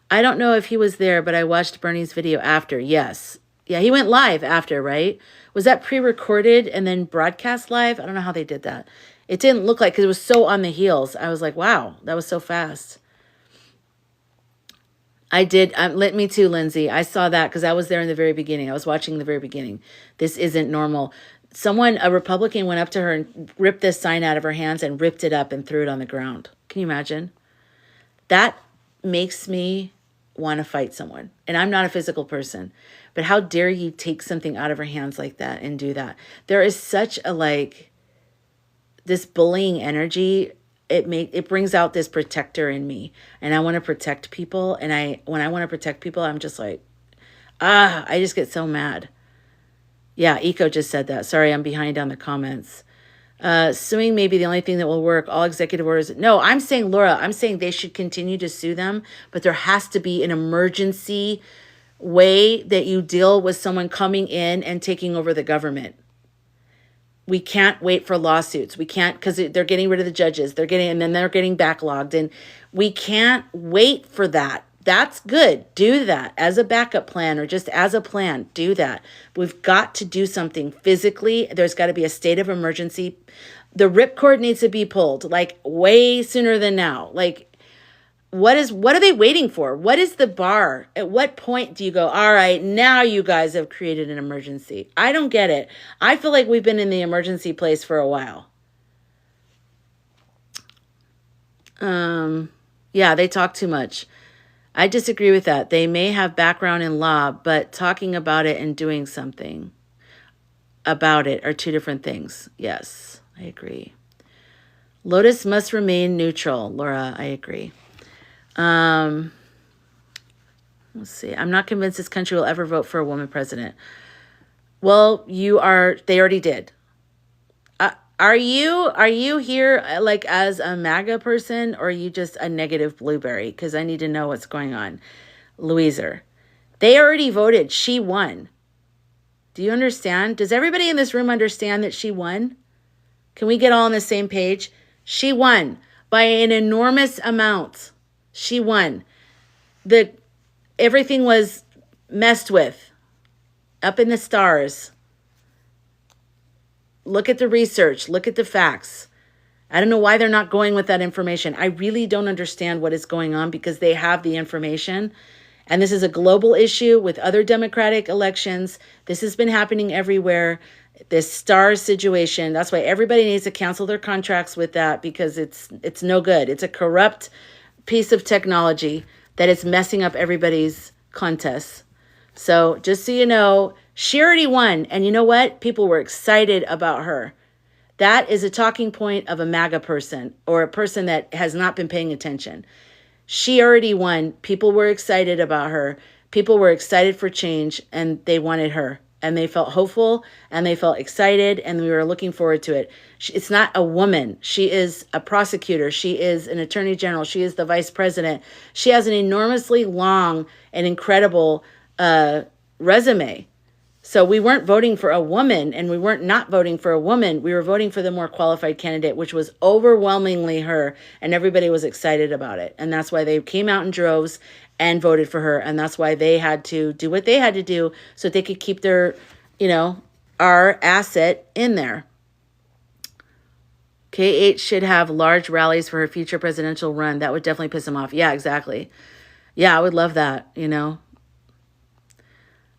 I don't know if he was there, but I watched Bernie's video after. Yes. Yeah, he went live after, right? Was that pre-recorded and then broadcast live? I don't know how they did that. It didn't look like, because it was so on the heels. I was like, wow, that was so fast. I did. Me too, Lindsay. I saw that because I was there in the very beginning. I was watching the very beginning. This isn't normal. A Republican went up to her and ripped this sign out of her hands and ripped it up and threw it on the ground. Can you imagine? That makes me want to fight someone. And I'm not a physical person. But how dare you take something out of her hands like that and do that? There is such a this bullying energy. It brings out this protector in me. And I want to protect people. And when I want to protect people, I'm just like, I just get so mad. Yeah, Eco just said that. Sorry, I'm behind on the comments. Suing may be the only thing that will work. All executive orders. No, I'm saying, Laura, I'm saying they should continue to sue them. But there has to be an emergency way that you deal with someone coming in and taking over the government. We can't wait for lawsuits. We can't, because they're getting rid of the judges. And then they're getting backlogged. And we can't wait for that. That's good. Do that as a backup plan or just as a plan. Do that. We've got to do something physically. There's got to be a state of emergency. The ripcord needs to be pulled way sooner than now. What are they waiting for? What is the bar? At what point do you go, all right, now you guys have created an emergency? I don't get it. I feel like we've been in the emergency place for a while. Yeah, they talk too much. I disagree with that. They may have background in law, but talking about it and doing something about it are two different things. Yes, I agree. Lotus must remain neutral. Laura, I agree. Let's see. I'm not convinced this country will ever vote for a woman president. Well, they already did. Are you here as a MAGA person, or are you just a negative blueberry? Because I need to know what's going on. Louiser, they already voted. She won. Do you understand? Does everybody in this room understand that she won? Can we get all on the same page? She won by an enormous amount. She won. Everything was messed with. Up in the stars. Look at the research. Look at the facts. I don't know why they're not going with that information. I really don't understand what is going on because they have the information. And this is a global issue with other Democratic elections. This has been happening everywhere. This star situation. That's why everybody needs to cancel their contracts with that because it's no good. It's a corrupt piece of technology that is messing up everybody's contests. So just so you know, she already won. And you know what? People were excited about her. That is a talking point of a MAGA person or a person that has not been paying attention. She already won. People were excited about her. People were excited for change and they wanted her. And they felt hopeful and they felt excited and we were looking forward to it. It's not a woman. She is a prosecutor. She is an attorney general. She is the vice president. She has an enormously long and incredible resume. So we weren't voting for a woman and we weren't not voting for a woman. We were voting for the more qualified candidate, which was overwhelmingly her. And everybody was excited about it. And that's why they came out in droves and voted for her. And that's why they had to do what they had to do so they could keep their, our asset in there. KH should have large rallies for her future presidential run. That would definitely piss him off. Yeah, exactly. Yeah, I would love that, you know.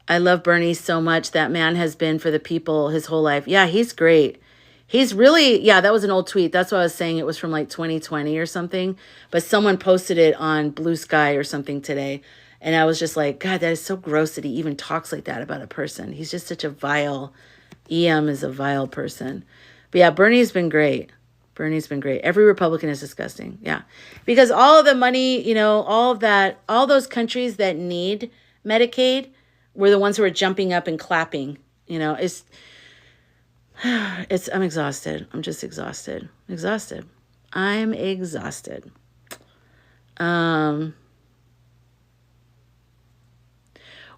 I love Bernie so much. That man has been for the people his whole life. Yeah, he's great. He's really, yeah, that was an old tweet. That's what I was saying. It was from like 2020 or something. But someone posted it on Blue Sky or something today. And I was just like, God, that is so gross that he even talks like that about a person. He's just such a vile, EM is a vile person. But yeah, Bernie's been great. Bernie's been great. Every Republican is disgusting. Yeah. Because all of the money, you know, all of that, all those countries that need Medicaid were the ones who are jumping up and clapping. You know, I'm exhausted. I'm just exhausted. I'm exhausted.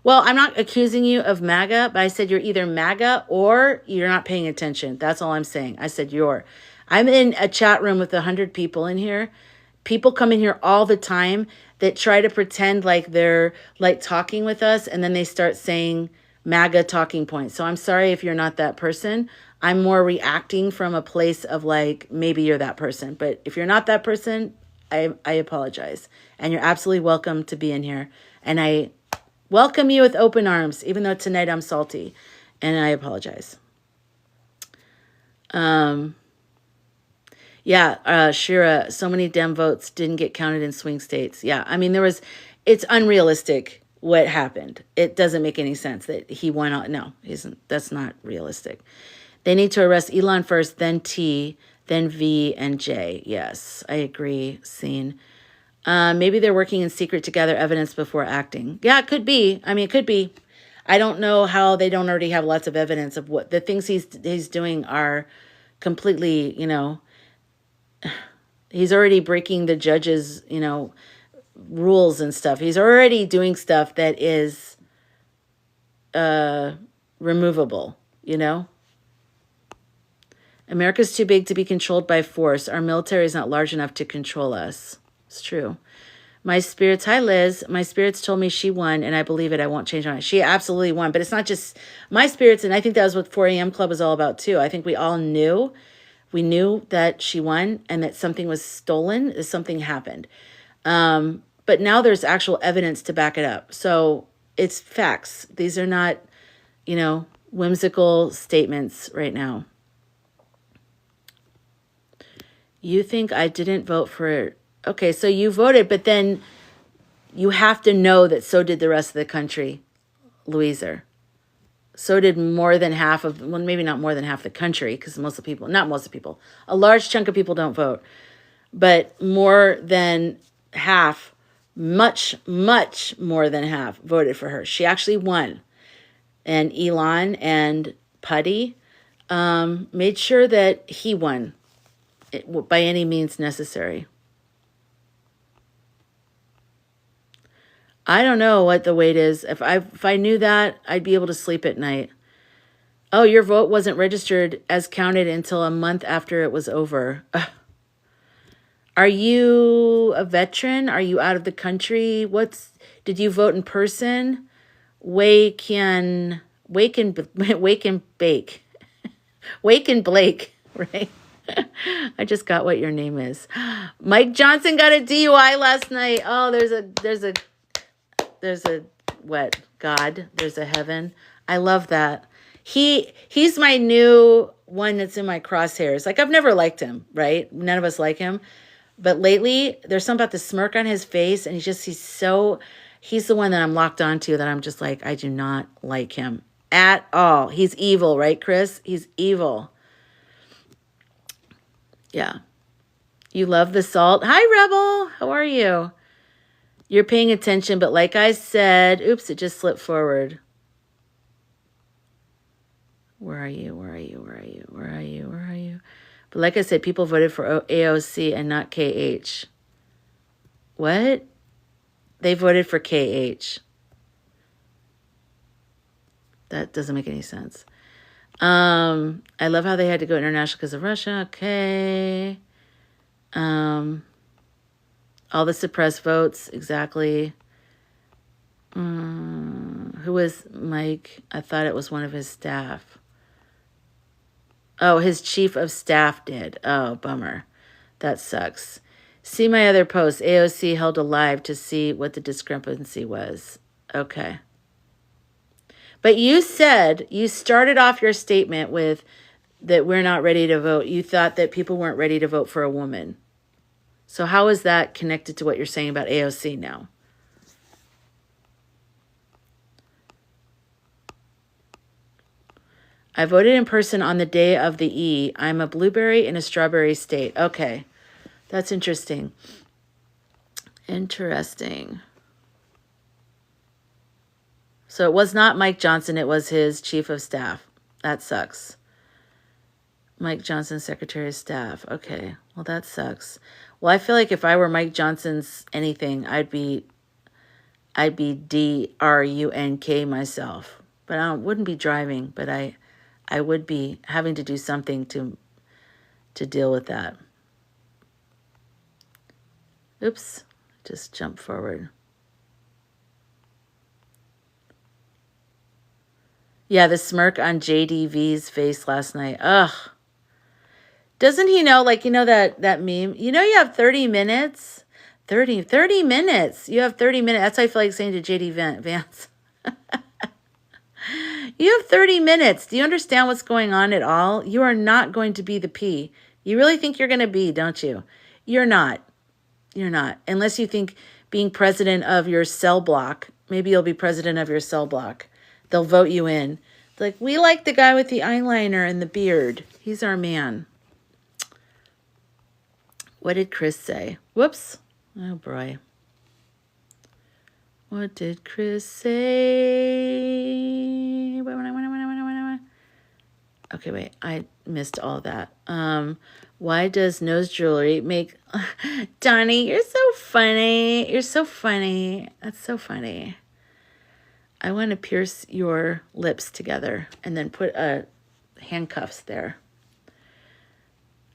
Well, I'm not accusing you of MAGA, but I said you're either MAGA or you're not paying attention. That's all I'm saying. I said I'm in a chat room with 100 people in here. People come in here all the time that try to pretend like they're like talking with us, and then they start saying MAGA talking points. So I'm sorry if you're not that person. I'm more reacting from a place of like, maybe you're that person. But if you're not that person, I apologize. And you're absolutely welcome to be in here. And I welcome you with open arms, even though tonight I'm salty. And I apologize. Yeah, Shira, so many Dem votes didn't get counted in swing states. Yeah, I mean, it's unrealistic what happened. It doesn't make any sense that he won. No, that's not realistic. They need to arrest Elon first, then T, then V, and J. Yes, I agree, Scene. Maybe they're working in secret to gather evidence before acting. Yeah, it could be. I mean, it could be. I don't know how they don't already have lots of evidence of what the things he's doing are completely, you know, he's already breaking the judge's, you know, rules and stuff. He's already doing stuff that is removable, you know. America's too big to be controlled by force. Our military is not large enough to control us. It's true. My spirits, hi Liz, my spirits told me she won, and I believe it. I won't change on it. She absolutely won, but it's not just my spirits, and I think that was what 4 a.m. Club was all about too. I think we all knew. We knew that she won and that something was stolen, that something happened. But now there's actual evidence to back it up. So it's facts. These are not, you know, whimsical statements right now. You think I didn't vote for... Okay, so you voted, but then you have to know that so did the rest of the country, Louisa. So did more than half of, well, maybe not more than half the country, because most of the people, not most of the people, a large chunk of people don't vote, but more than half, much more than half voted for her. She actually won. And Elon and Putty made sure that he won by any means necessary. I don't know what the weight is. If I knew that, I'd be able to sleep at night. Oh, your vote wasn't registered as counted until a month after it was over. Ugh. Are you a veteran? Are you out of the country? Did you vote in person? Wake and bake. Wake and Blake, right? I just got what your name is. Mike Johnson got a DUI last night. Oh, there's a what? God, there's a heaven. I love that. He's my new one that's in my crosshairs. Like, I've never liked him, right? None of us like him. But lately, there's something about the smirk on his face, and he's the one that I'm locked onto, that I'm just like, I do not like him at all. He's evil, right, Chris? He's evil. Yeah. You love the salt. Hi, Rebel. How are you? You're paying attention, but like I said, oops, it just slipped forward. Where are you? But like I said, people voted for AOC and not KH. What? They voted for KH. That doesn't make any sense. I love how they had to go international because of Russia. Okay. All the suppressed votes, exactly. Who was Mike? I thought it was one of his staff. Oh, his chief of staff did. Oh, bummer. That sucks. See my other post. AOC held alive to see what the discrepancy was. Okay. But you said, you started off your statement with that we're not ready to vote. You thought that people weren't ready to vote for a woman. So how is that connected to what you're saying about AOC now? I voted in person on the day of the E. I'm a blueberry in a strawberry state. Okay. That's interesting. Interesting. So it was not Mike Johnson. It was his chief of staff. That sucks. Mike Johnson, Secretary of Staff. Okay. Well, that sucks. Well, I feel like if I were Mike Johnson's anything, I'd be DRUNK myself. But I wouldn't be driving, but I would be having to do something to deal with that. Oops, just jump forward. Yeah, the smirk on JDV's face last night. Ugh. Doesn't he know, like, you know that meme? You know you have 30 minutes? 30 minutes. You have 30 minutes. That's what I feel like saying to JD Vance. You have 30 minutes. Do you understand what's going on at all? You are not going to be the P. You really think you're going to be, don't you? You're not. You're not. Unless you think being president of your cell block, maybe you'll be president of your cell block. They'll vote you in. Like, we like the guy with the eyeliner and the beard. He's our man. What did Chris say? Whoops. Oh, boy. What did Chris say? Okay, wait. I missed all that. Why does nose jewelry make... Donnie, you're so funny. You're so funny. That's so funny. I want to pierce your lips together and then put handcuffs there.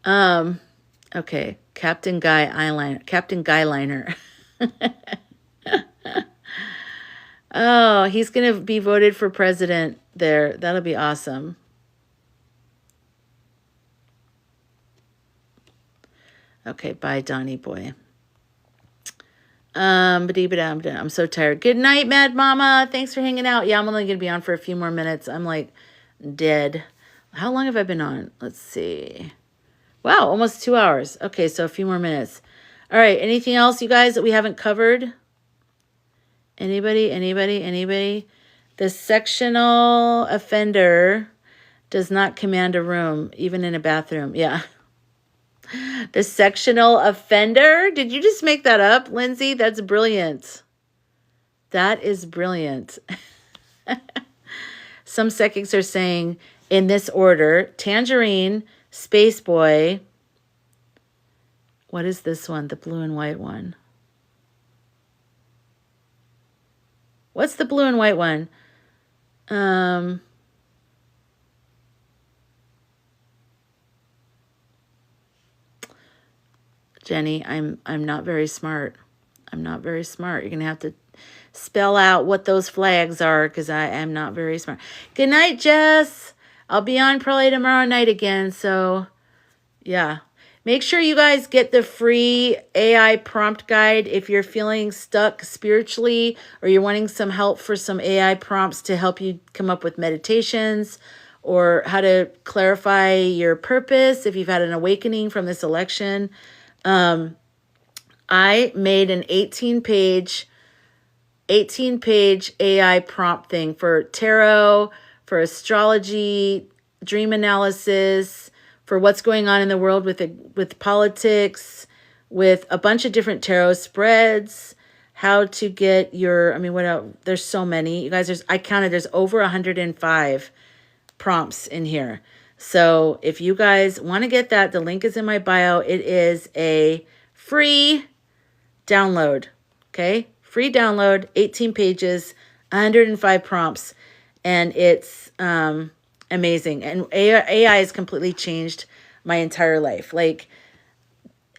Okay. Captain Guy eyeliner. Captain Guy liner. Oh, he's going to be voted for president there. That'll be awesome. Okay, bye, Donnie boy. I'm so tired. Good night, Mad Mama. Thanks for hanging out. Yeah, I'm only going to be on for a few more minutes. I'm like dead. How long have I been on? Let's see. Wow, almost 2 hours. Okay, so a few more minutes. All right, anything else, you guys, that we haven't covered? Anybody? The sectional offender does not command a room, even in a bathroom. Yeah. The sectional offender? Did you just make that up, Lindsay? That's brilliant. That is brilliant. Some psychics are saying, in this order, Tangerine, Space Boy. What is this one? The blue and white one. What's the blue and white one? Jenny, I'm not very smart. I'm not very smart. You're going to have to spell out what those flags are because I am not very smart. Good night, Jess. I'll be on probably tomorrow night again. So, yeah. Make sure you guys get the free AI prompt guide if you're feeling stuck spiritually or you're wanting some help for some AI prompts to help you come up with meditations or how to clarify your purpose if you've had an awakening from this election. I made an 18-page AI prompt thing for tarot, for astrology, dream analysis, for what's going on in the world with politics, with a bunch of different tarot spreads, how to get your, what else? There's so many. You guys, I counted, there's over 105 prompts in here. So if you guys want to get that, the link is in my bio. It is a free download, okay? Free download, 18 pages, 105 prompts, and it's amazing. And AI has completely changed my entire life. Like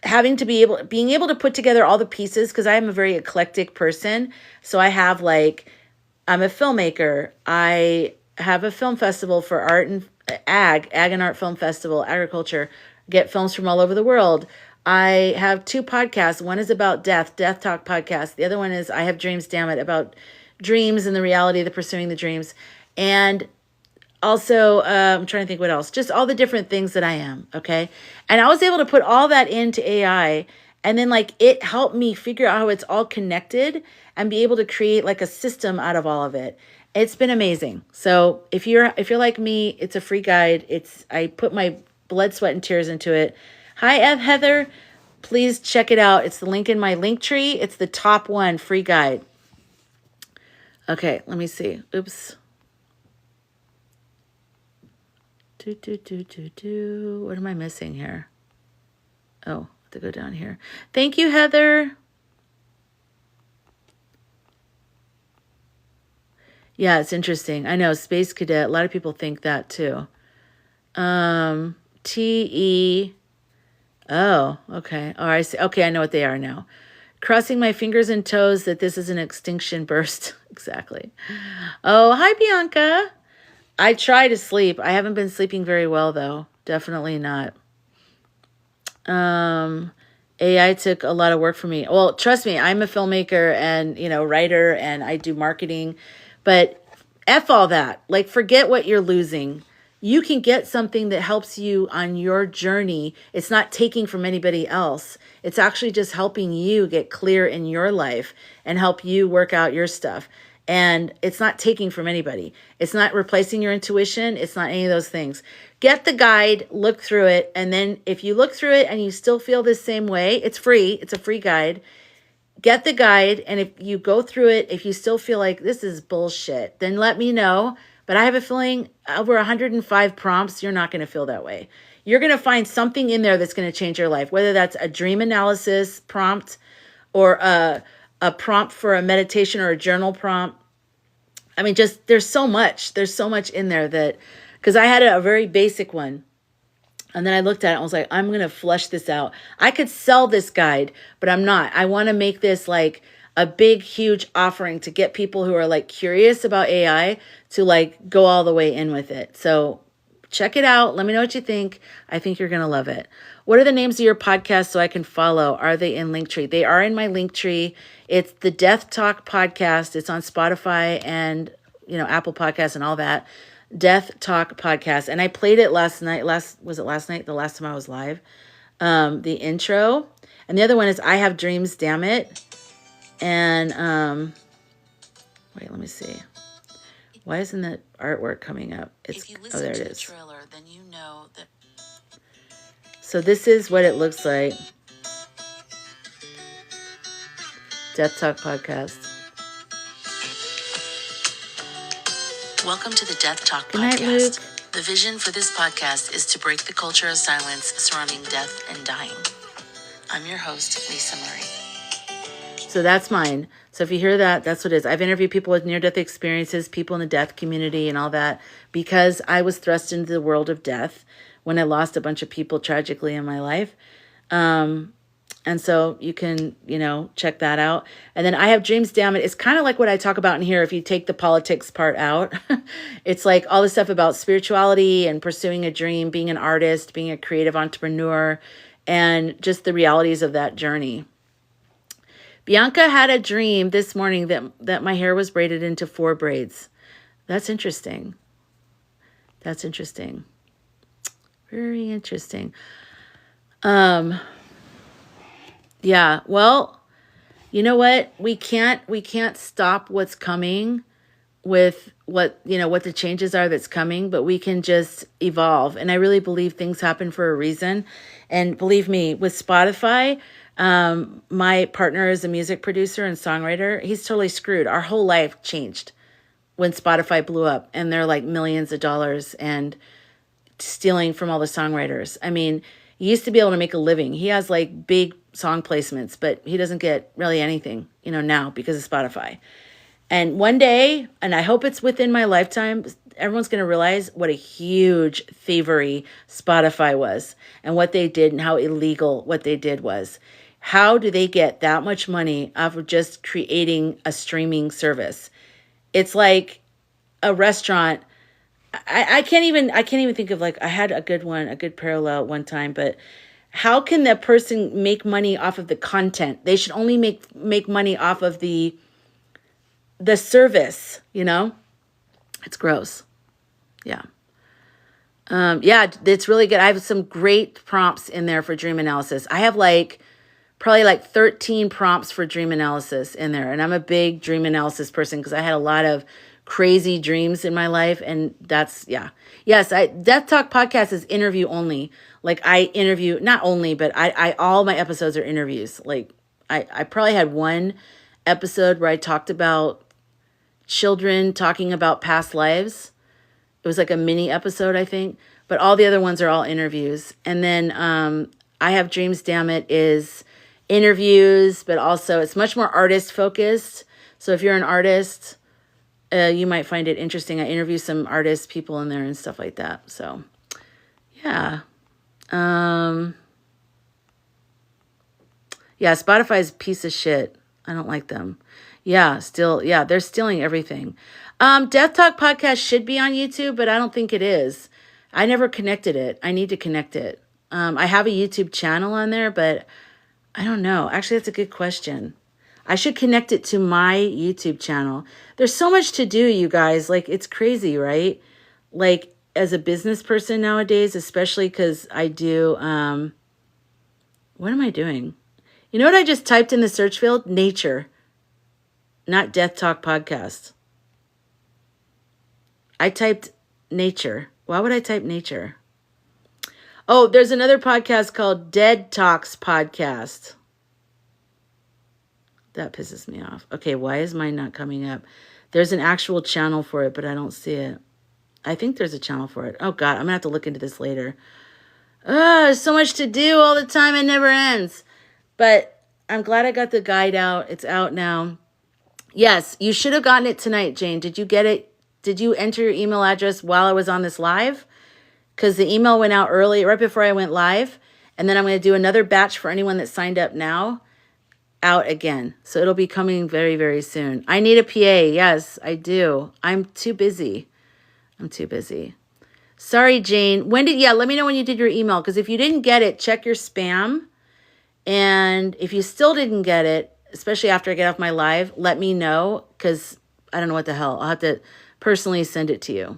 being able to put together all the pieces, because I am a very eclectic person. So I have I'm a filmmaker. I have a film festival for art ag and art film festival, agriculture, get films from all over the world. I have 2 podcasts. One is about death talk podcast. The other one is I Have Dreams, Damn It, about dreams and the reality of the pursuing the dreams. And also, I'm trying to think what else, just all the different things that I am. Okay. And I was able to put all that into AI, and then like it helped me figure out how it's all connected and be able to create like a system out of all of it. It's been amazing. So if you're like me, it's a free guide. I put my blood, sweat, and tears into it. Hi, Heather. Please check it out. It's the link in my Linktree. It's the top one, free guide. Okay, let me see. Oops. What am I missing here? Oh, I have to go down here. Thank you, Heather. Yeah, it's interesting. I know, Space Cadet. A lot of people think that too. T-E. Oh, okay. Oh, I see. Okay, I know what they are now. Crossing my fingers and toes that this is an extinction burst. Exactly. Oh, hi, Bianca. I try to sleep. I haven't been sleeping very well, though. Definitely not. AI took a lot of work for me. Well, trust me, I'm a filmmaker and, writer, and I do marketing. But F all that. Like, forget what you're losing. You can get something that helps you on your journey. It's not taking from anybody else. It's actually just helping you get clear in your life and help you work out your stuff. And it's not taking from anybody. It's not replacing your intuition. It's not any of those things. Get the guide, look through it. And then if you look through it and you still feel the same way, it's free. It's a free guide. Get the guide. And if you go through it, if you still feel like this is bullshit, then let me know. But I have a feeling over 105 prompts, you're not going to feel that way. You're going to find something in there that's going to change your life, whether that's a dream analysis prompt or a prompt for a meditation or a journal prompt. I mean, just there's so much in there that, because I had a very basic one. And then I looked at it and was like, I'm going to flesh this out. I could sell this guide, but I'm not. I want to make this like a big, huge offering to get people who are like curious about AI to like go all the way in with it. So check it out. Let me know what you think. I think you're going to love it. What are the names of your podcasts so I can follow? Are they in Linktree? They are in my Linktree. It's the Death Talk podcast. It's on Spotify and, Apple Podcasts and all that. Death Talk podcast. And I played it last night. Was it last night? The last time I was live. The intro. And the other one is I Have Dreams, Damn It. And, wait, let me see. Why isn't that artwork coming up? If you listen there it to the is. trailer, then you know that. So this is what it looks like. Death Talk podcast. Welcome to the Death Talk Good night, podcast. Luke. The vision for this podcast is to break the culture of silence surrounding death and dying. I'm your host, Lisa Murray. So that's mine. So if you hear that, that's what it is. I've interviewed people with near-death experiences, people in the death community and all that, because I was thrust into the world of death when I lost a bunch of people tragically in my life. And so you can, check that out. And then I Have Dreams, Damn It. It's kind of like what I talk about in here if you take the politics part out. It's like all the stuff about spirituality and pursuing a dream, being an artist, being a creative entrepreneur, and just the realities of that journey. Bianca had a dream this morning that my hair was braided into 4 braids. That's interesting. That's interesting. Very interesting. Yeah, well, you know what? We can't stop what's coming with what the changes are that's coming, but we can just evolve. And I really believe things happen for a reason. And believe me, with Spotify, my partner is a music producer and songwriter. He's totally screwed. Our whole life changed when Spotify blew up, and they're like millions of dollars and stealing from all the songwriters. I mean, he used to be able to make a living. He has like big song placements, but he doesn't get really anything, now because of Spotify. And one day, and I hope it's within my lifetime, everyone's going to realize what a huge thievery Spotify was and what they did and how illegal what they did was. How do they get that much money off of just creating a streaming service? It's like a restaurant I can't even think of like, I had a good parallel one time, but how can that person make money off of the content? They should only make money off of the service, you know? It's gross. Yeah. Yeah, it's really good. I have some great prompts in there for dream analysis. I have probably 13 prompts for dream analysis in there. And I'm a big dream analysis person because I had a lot of crazy dreams in my life. And that's, yeah. Yes, Death Talk podcast is interview only. Like I interview, not only, but I all my episodes are interviews. Like I probably had one episode where I talked about children talking about past lives. It was like a mini episode, I think. But all the other ones are all interviews. And then I Have Dreams, Damn It is interviews, but also it's much more artist focused. So if you're an artist, you might find it interesting. I interview some artist people in there and stuff like that. So yeah. Yeah, Spotify's a piece of shit. I don't like them. Yeah, they're stealing everything. Death Talk podcast should be on YouTube, but I don't think it is. I never connected it. I need to connect it. I have a YouTube channel on there, but I don't know. Actually, that's a good question. I should connect it to my YouTube channel. There's so much to do, you guys. Like, it's crazy, right? Like, as a business person nowadays, especially because I do, what am I doing? You know what I just typed in the search field? Nature. Not Death Talk podcast. I typed nature. Why would I type nature? Oh, there's another podcast called Dead Talks Podcast. That pisses me off. Okay, why is mine not coming up? There's an actual channel for it, but I don't see it. I think there's a channel for it. Oh, God, I'm going to have to look into this later. There's so much to do all the time. It never ends. But I'm glad I got the guide out. It's out now. Yes, you should have gotten it tonight, Jane. Did you get it? Did you enter your email address while I was on this live? Because the email went out early, right before I went live. And then I'm going to do another batch for anyone that signed up now, out again. So it'll be coming very, very soon. I need a PA. Yes, I do. I'm too busy. Sorry, Jane. Let me know when you did your email. Because if you didn't get it, check your spam. And if you still didn't get it, especially after I get off my live, let me know. Because I don't know what the hell. I'll have to personally send it to you.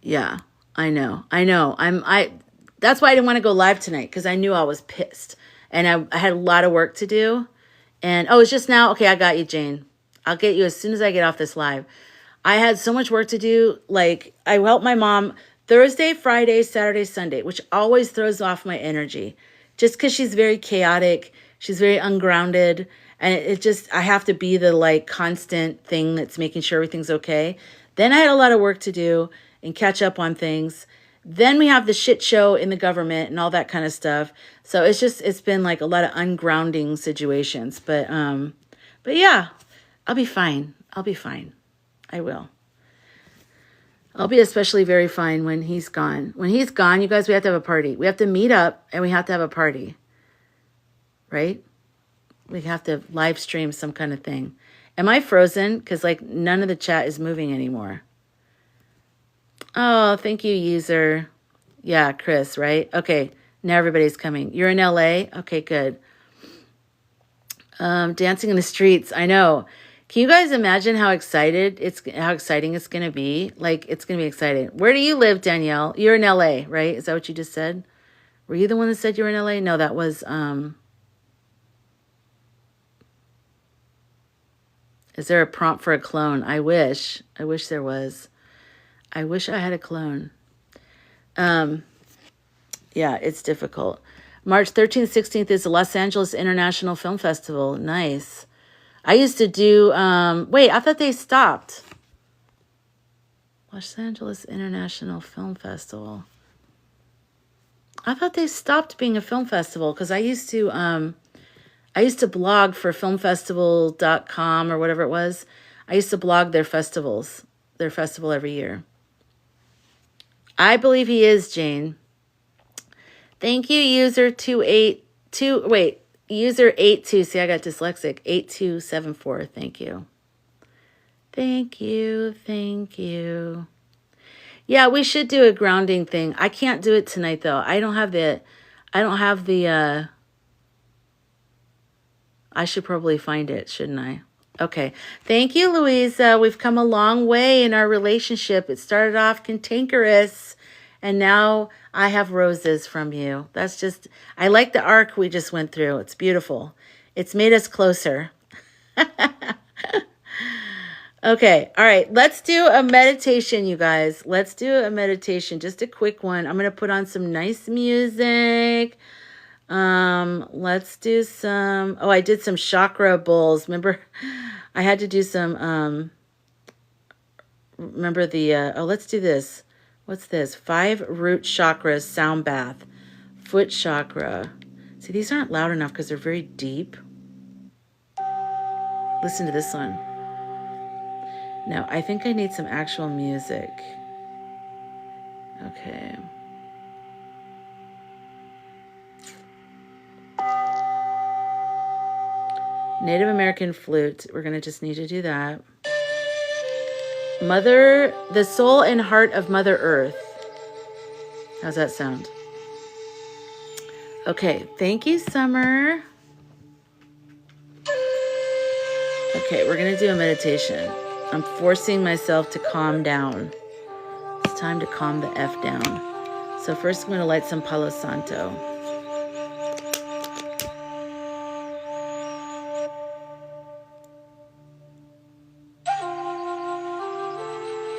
Yeah, I know. That's why I didn't want to go live tonight, because I knew I was pissed. And I had a lot of work to do. And, it's just now? Okay, I got you, Jane. I'll get you as soon as I get off this live. I had so much work to do. Like, I helped my mom Thursday, Friday, Saturday, Sunday, which always throws off my energy. Just because she's very chaotic. She's very ungrounded. And it just, I have to be the, constant thing that's making sure everything's okay. Then I had a lot of work to do and catch up on things. Then we have the shit show in the government and all that kind of stuff. So it's been a lot of ungrounding situations. But yeah, I'll be fine. I will. I'll be especially very fine when he's gone. When he's gone, you guys, we have to have a party. We have to meet up and we have to have a party. Right? We have to live stream some kind of thing. Am I frozen? Because none of the chat is moving anymore. Oh, thank you, user. Yeah, Chris, right? Okay, now everybody's coming. You're in LA? Okay, good. Dancing in the streets. I know. Can you guys imagine how exciting it's going to be? It's going to be exciting. Where do you live, Danielle? You're in LA, right? Is that what you just said? Were you the one that said you were in LA? No, that was, is there a prompt for a clone? I wish there was. I wish I had a clone. Yeah, it's difficult. March 13th, 16th is the Los Angeles International Film Festival. Nice. I used to do, wait, I thought they stopped. Los Angeles International Film Festival. I thought they stopped being a film festival because I used to blog for filmfestival.com or whatever it was. I used to blog their festival every year. I believe he is, Jane. Thank you, user 282. Wait, user 82. See, I got dyslexic. 8274. Thank you. Thank you. Thank you. Yeah, we should do a grounding thing. I can't do it tonight though. I don't have the I should probably find it, shouldn't I? Okay. Thank you, Louisa. We've come a long way in our relationship. It started off cantankerous, and now I have roses from you. That's just, I like the arc we just went through. It's beautiful. It's made us closer. Okay. All right. Let's do a meditation, you guys. Let's do a meditation. Just a quick one. I'm going to put on some nice music. Let's do some, oh, I did some chakra bowls. Remember, I had to do some, remember the, let's do this. What's this? 5 root chakras sound bath. Foot chakra. See, these aren't loud enough because they're very deep. Listen to this one. No, I think I need some actual music. Okay. Native American flute. We're going to just need to do that. Mother, the soul and heart of Mother Earth. How's that sound? Okay. Thank you, Summer. Okay. We're going to do a meditation. I'm forcing myself to calm down. It's time to calm the F down. So first I'm going to light some Palo Santo.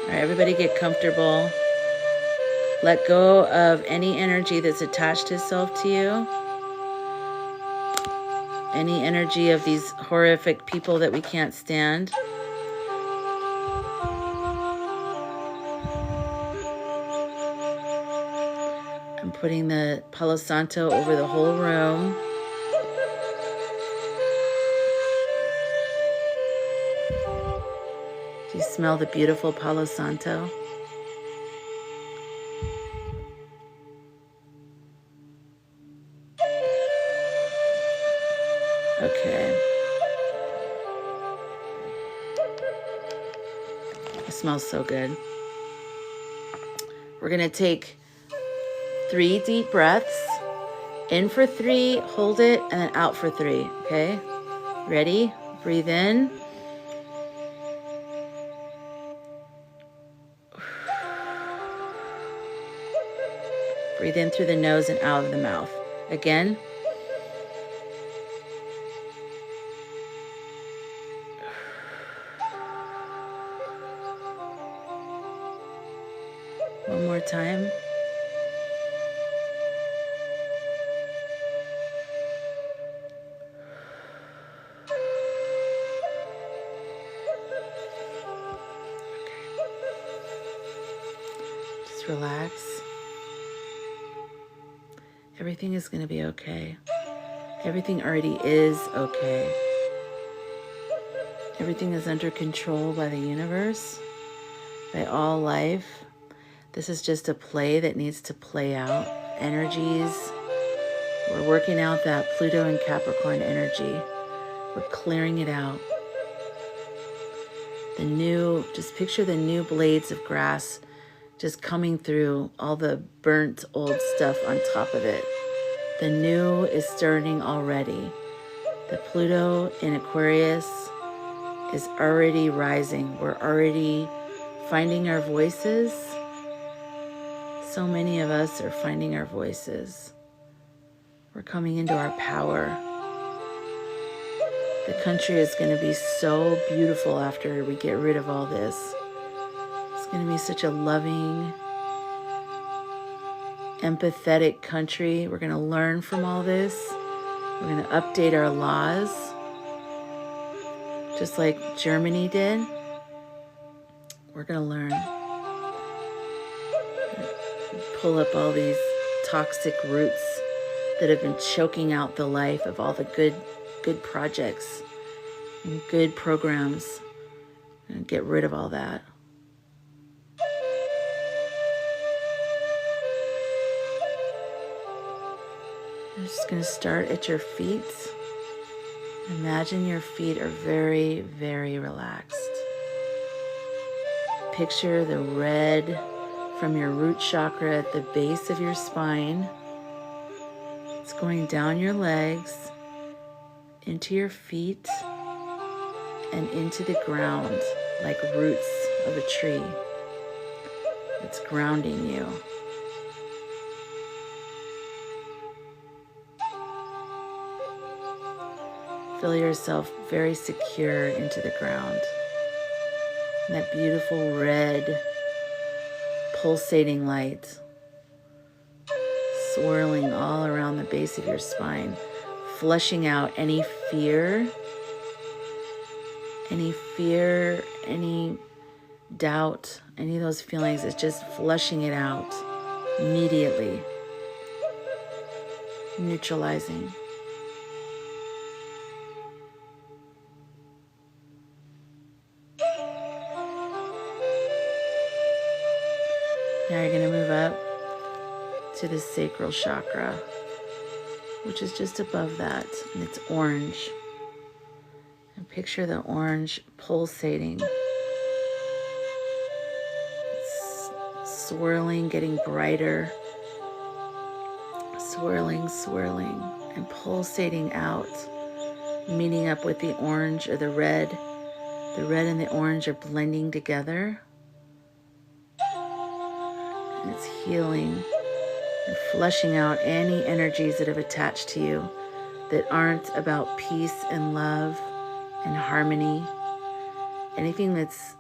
All right, everybody get comfortable. Let go of any energy that's attached itself to you. Any energy of these horrific people that we can't stand. I'm putting the Palo Santo over the whole room. Do you smell the beautiful Palo Santo? Okay. It smells so good. We're going to take 3 deep breaths. In for 3, hold it, and then out for 3. Okay? Ready? Breathe in. Breathe in through the nose and out of the mouth. Again. One more time. Just relax. Everything is going to be okay. Everything already is okay. Everything is under control by the universe, by all life. This is just a play that needs to play out. Energies. We're working out that Pluto and Capricorn energy. We're clearing it out. Just picture the new blades of grass just coming through all the burnt old stuff on top of it. The new is starting already. The Pluto in Aquarius is already rising. We're already finding our voices. So many of us are finding our voices. We're coming into our power. The country is going to be so beautiful after we get rid of all this. It's going to be such a loving, empathetic country. We're going to learn from all this. We're going to update our laws, just like Germany did. We're going to learn. Pull up all these toxic roots that have been choking out the life of all the good projects and good programs, and get rid of all that. I'm just going to start at your feet. Imagine your feet are very, very relaxed. picture the red from your root chakra at the base of your spine. It's going down your legs, into your feet, and into the ground like roots of a tree. It's grounding you. Feel yourself very secure into the ground. And that beautiful red pulsating light swirling all around the base of your spine, flushing out any fear, any doubt, any of those feelings. It's just flushing it out immediately, neutralizing. Now you're going to move up to the sacral chakra, which is just above that, and it's orange. And picture the orange pulsating. It's swirling, getting brighter, swirling, and pulsating out, meeting up with the orange or the red. The red and the orange are blending together. And it's healing and flushing out any energies that have attached to you that aren't about peace and love and harmony. Anything that's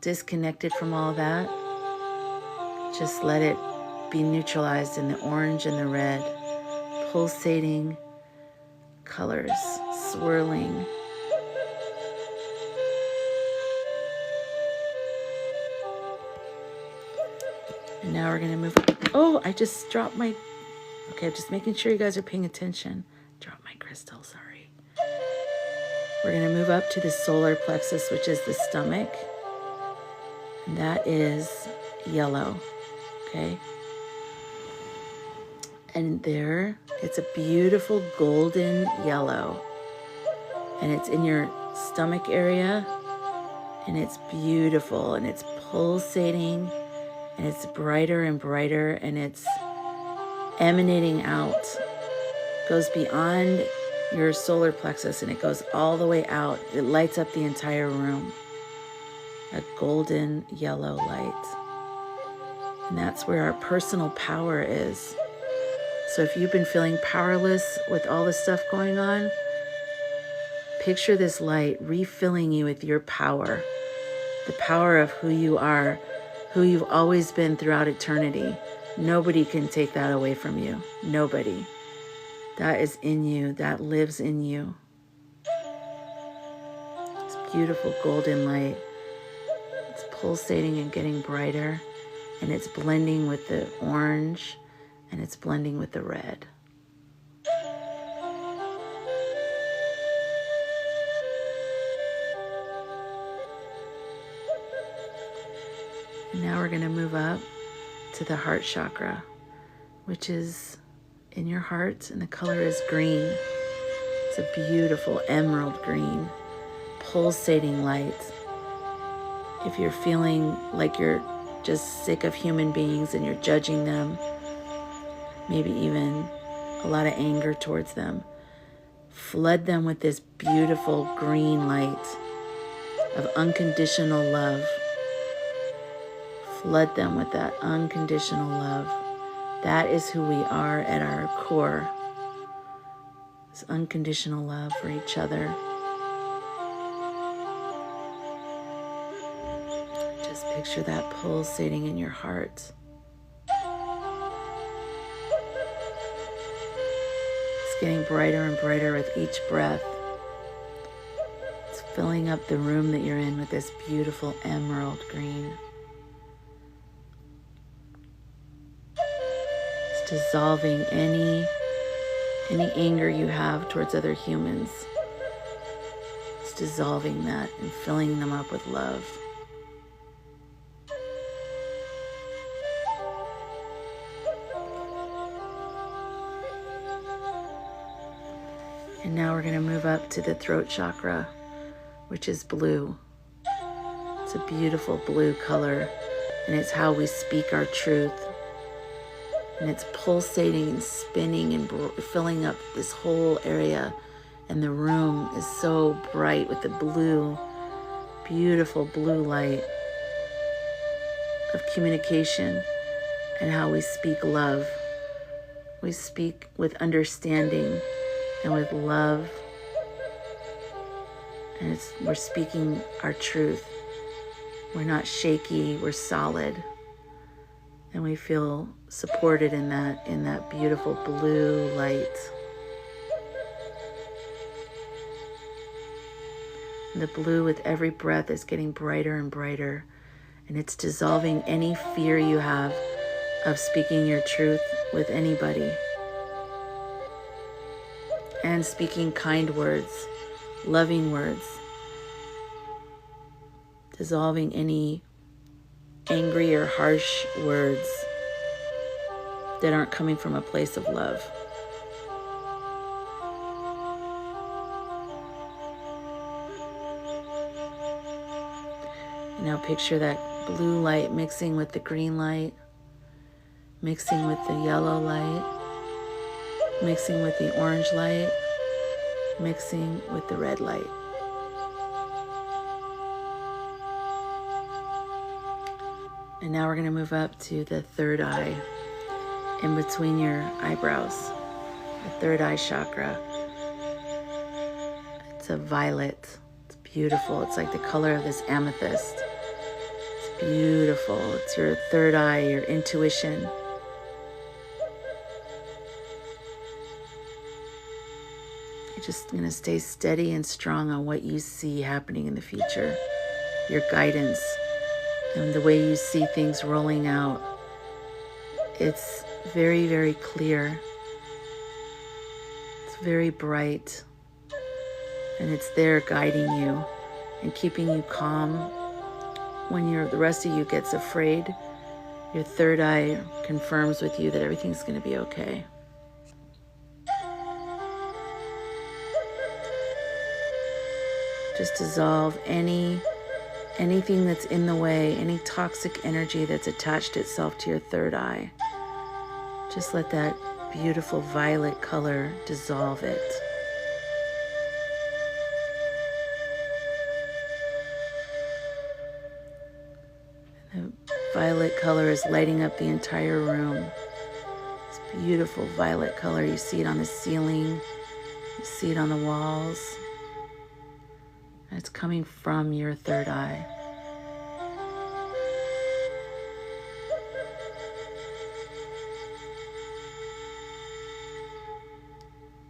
disconnected from all that, just let it be neutralized in the orange and the red, pulsating colors, swirling. And now we're going to move. Oh, I just dropped my... Okay, I'm just making sure you guys are paying attention. Drop my crystal, sorry. We're going to move up to the solar plexus, which is the stomach. And that is yellow, okay? And there, it's a beautiful golden yellow. And it's in your stomach area. And it's beautiful, and it's pulsating. And it's brighter and brighter, and it's emanating out. It goes beyond your solar plexus, and it goes all the way out. It lights up the entire room. A golden yellow light. And that's where our personal power is. So if you've been feeling powerless with all the stuff going on, picture this light refilling you with your power. The power of who you are, who you've always been throughout eternity. Nobody can take that away from you. Nobody. That is in you. That lives in you. This beautiful golden light. It's pulsating and getting brighter. And it's blending with the orange. And it's blending with the red. And now we're going to move up to the heart chakra, which is in your heart, and the color is green. It's a beautiful emerald green, pulsating light. If you're feeling like you're just sick of human beings and you're judging them, maybe even a lot of anger towards them, flood them with this beautiful green light of unconditional love. Flood them with that unconditional love. That is who we are at our core. This unconditional love for each other. Just picture that pulsating in your heart. It's getting brighter and brighter with each breath. It's filling up the room that you're in with this beautiful emerald green. Dissolving any anger you have towards other humans. It's dissolving that and filling them up with love. And now we're going to move up to the throat chakra, which is blue. It's a beautiful blue color, and it's how we speak our truth. And it's pulsating and spinning and filling up this whole area. And the room is so bright with the blue, beautiful blue light of communication and how we speak love. We speak with understanding and with love. And we're speaking our truth. We're not shaky, we're solid. And we feel supported in that beautiful blue light. And the blue with every breath is getting brighter and brighter. And it's dissolving any fear you have of speaking your truth with anybody. And speaking kind words, loving words. Dissolving any angry or harsh words that aren't coming from a place of love. And now picture that blue light mixing with the green light, mixing with the yellow light, mixing with the orange light, mixing with the red light. And now we're going to move up to the third eye, in between your eyebrows, the third eye chakra. It's a violet. It's beautiful. It's like the color of this amethyst. It's beautiful. It's your third eye, your intuition. You're just going to stay steady and strong on what you see happening in the future, your guidance. And the way you see things rolling out, it's very, very clear. It's very bright. And it's there guiding you and keeping you calm. When the rest of you gets afraid, your third eye confirms with you that everything's going to be okay. Just dissolve anything that's in the way, any toxic energy that's attached itself to your third eye. Just let that beautiful violet color dissolve it. And the violet color is lighting up the entire room. It's beautiful violet color. You see it on the ceiling. You see it on the walls. And it's coming from your third eye.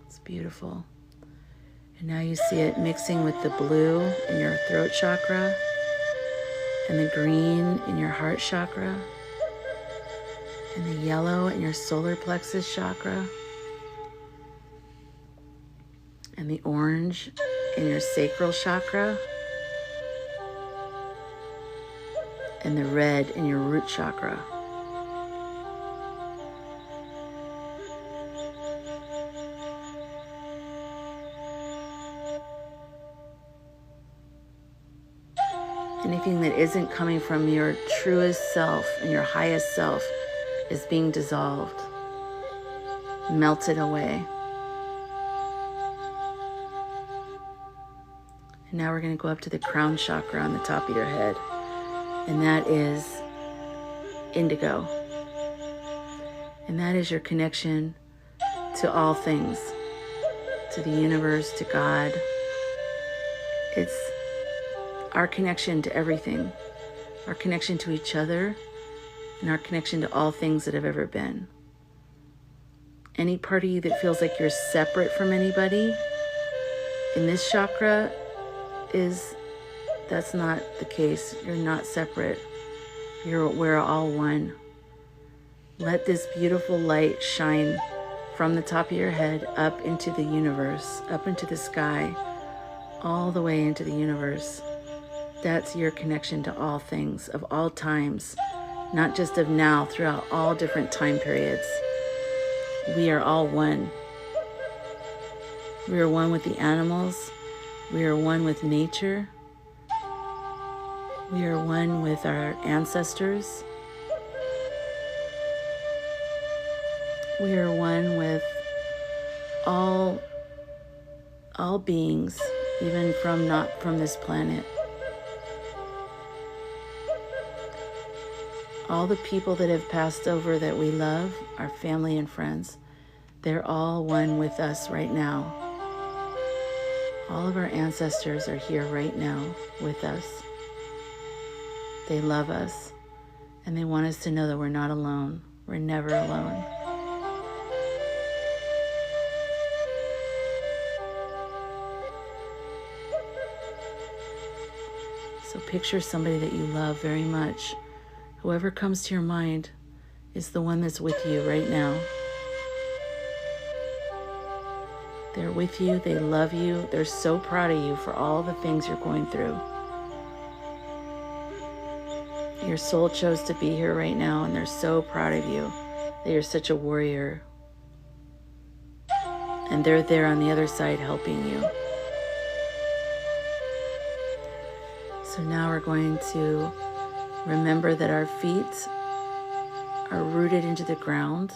It's beautiful. And now you see it mixing with the blue in your throat chakra and the green in your heart chakra and the yellow in your solar plexus chakra and the orange in your sacral chakra, and the red in your root chakra. Anything that isn't coming from your truest self and your highest self is being dissolved, melted away. And now we're going to go up to the crown chakra on the top of your head. And that is indigo. And that is your connection to all things, to the universe, to God. It's our connection to everything, our connection to each other, and our connection to all things that have ever been. Any part of you that feels like you're separate from anybody in this chakra, that's not the case. You're not separate. We're all one. Let this beautiful light shine from the top of your head up into the universe, up into the sky, all the way into the universe. That's your connection to all things of all times, not just of now, throughout all different time periods. We are all one. We are one with the animals. We are one with nature. We are one with our ancestors. We are one with all beings, even from not from this planet. All the people that have passed over that we love, our family and friends, they're all one with us right now. All of our ancestors are here right now with us. They love us, and they want us to know that we're not alone. We're never alone. So picture somebody that you love very much. Whoever comes to your mind is the one that's with you right now. They're with you, they love you, they're so proud of you for all the things you're going through. Your soul chose to be here right now, and they're so proud of you that you're such a warrior. And they're there on the other side helping you. So now we're going to remember that our feet are rooted into the ground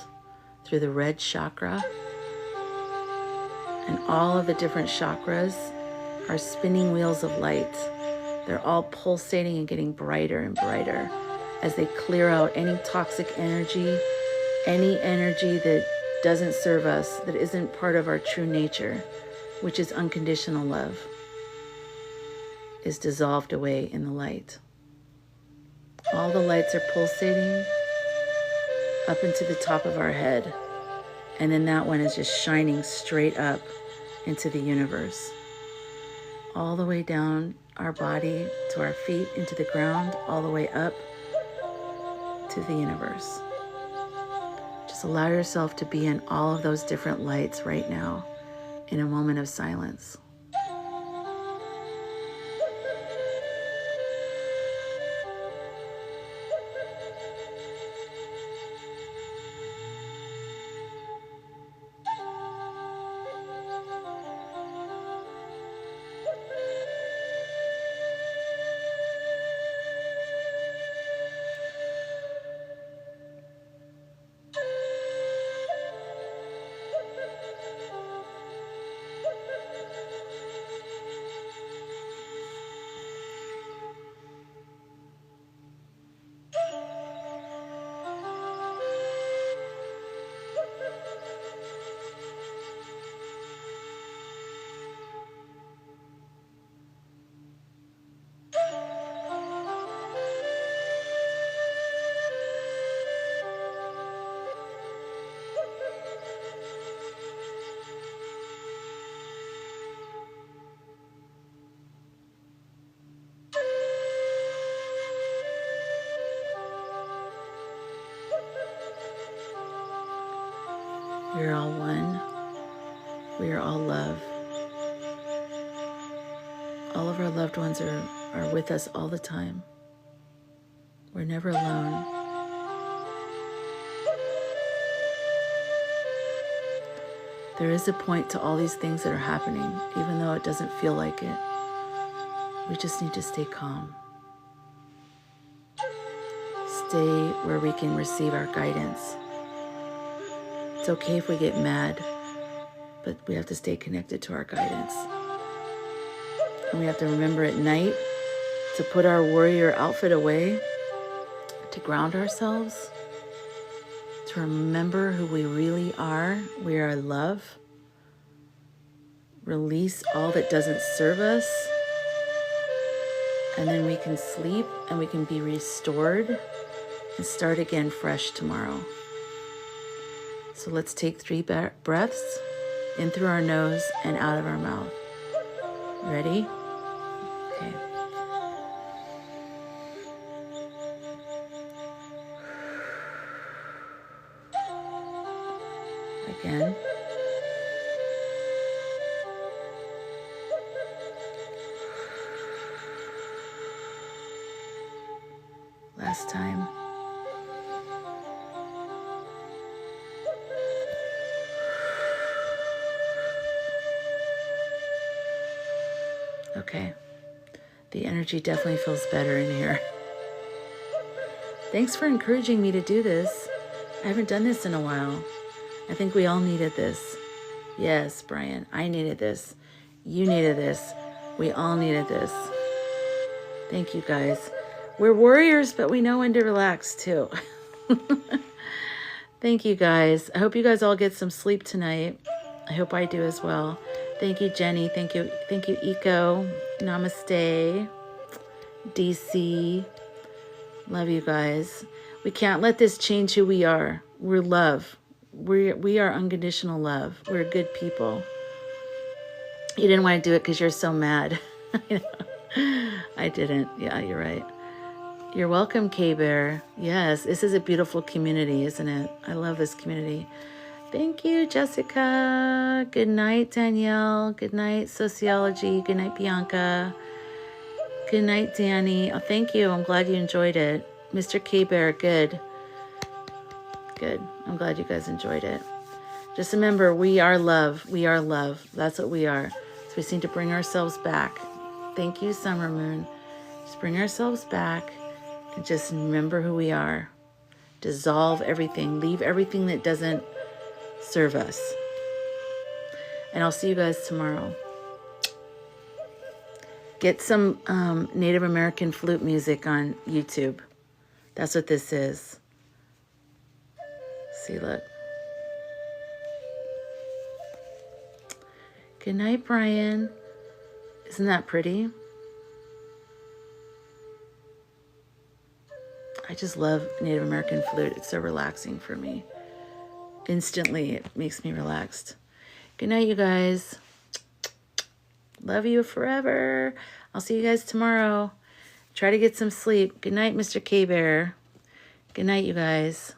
through the red chakra. And all of the different chakras are spinning wheels of light. They're all pulsating and getting brighter and brighter as they clear out any toxic energy, any energy that doesn't serve us, that isn't part of our true nature, which is unconditional love, is dissolved away in the light. All the lights are pulsating up into the top of our head. And then that one is just shining straight up into the universe. All the way down our body to our feet, into the ground, all the way up to the universe. Just allow yourself to be in all of those different lights right now in a moment of silence. We are all one. We are all love. All of our loved ones are with us all the time. We're never alone. There is a point to all these things that are happening, even though it doesn't feel like it. We just need to stay calm. Stay where we can receive our guidance. It's okay if we get mad, but we have to stay connected to our guidance. And we have to remember at night to put our warrior outfit away, to ground ourselves, to remember who we really are. We are love. Release all that doesn't serve us. And then we can sleep and we can be restored and start again fresh tomorrow. So let's take 3 breaths in through our nose and out of our mouth. Ready? Okay. Again. Last time. Okay. The energy definitely feels better in here. Thanks for encouraging me to do this. I haven't done this in a while. I think we all needed this. Yes, Brian, I needed this. You needed this. We all needed this. Thank you, guys. We're warriors, but we know when to relax, too. Thank you, guys. I hope you guys all get some sleep tonight. I hope I do as well. Thank you, Jenny. Thank you, Eco. Namaste. DC. Love you guys. We can't let this change who we are. We're love. We are unconditional love. We're good people. You didn't want to do it because you're so mad. I didn't. Yeah, you're right. You're welcome, K-Bear. Yes, this is a beautiful community, isn't it? I love this community. Thank you, Jessica. Good night, Danielle. Good night, Sociology. Good night, Bianca. Good night, Danny. Oh, thank you. I'm glad you enjoyed it. Mr. K-Bear, good. Good. I'm glad you guys enjoyed it. Just remember, we are love. We are love. That's what we are. So we just need to bring ourselves back. Thank you, Summer Moon. Just bring ourselves back and just remember who we are. Dissolve everything. Leave everything that doesn't serve us. And I'll see you guys tomorrow. Get some Native American flute music on YouTube. That's what this is. See, look. Good night, Brian. Isn't that pretty? I just love Native American flute. It's so relaxing for me. Instantly, it makes me relaxed. Good night, you guys. Love you forever. I'll see you guys tomorrow. Try to get some sleep. Good night, Mr. K-Bear. Good night, you guys.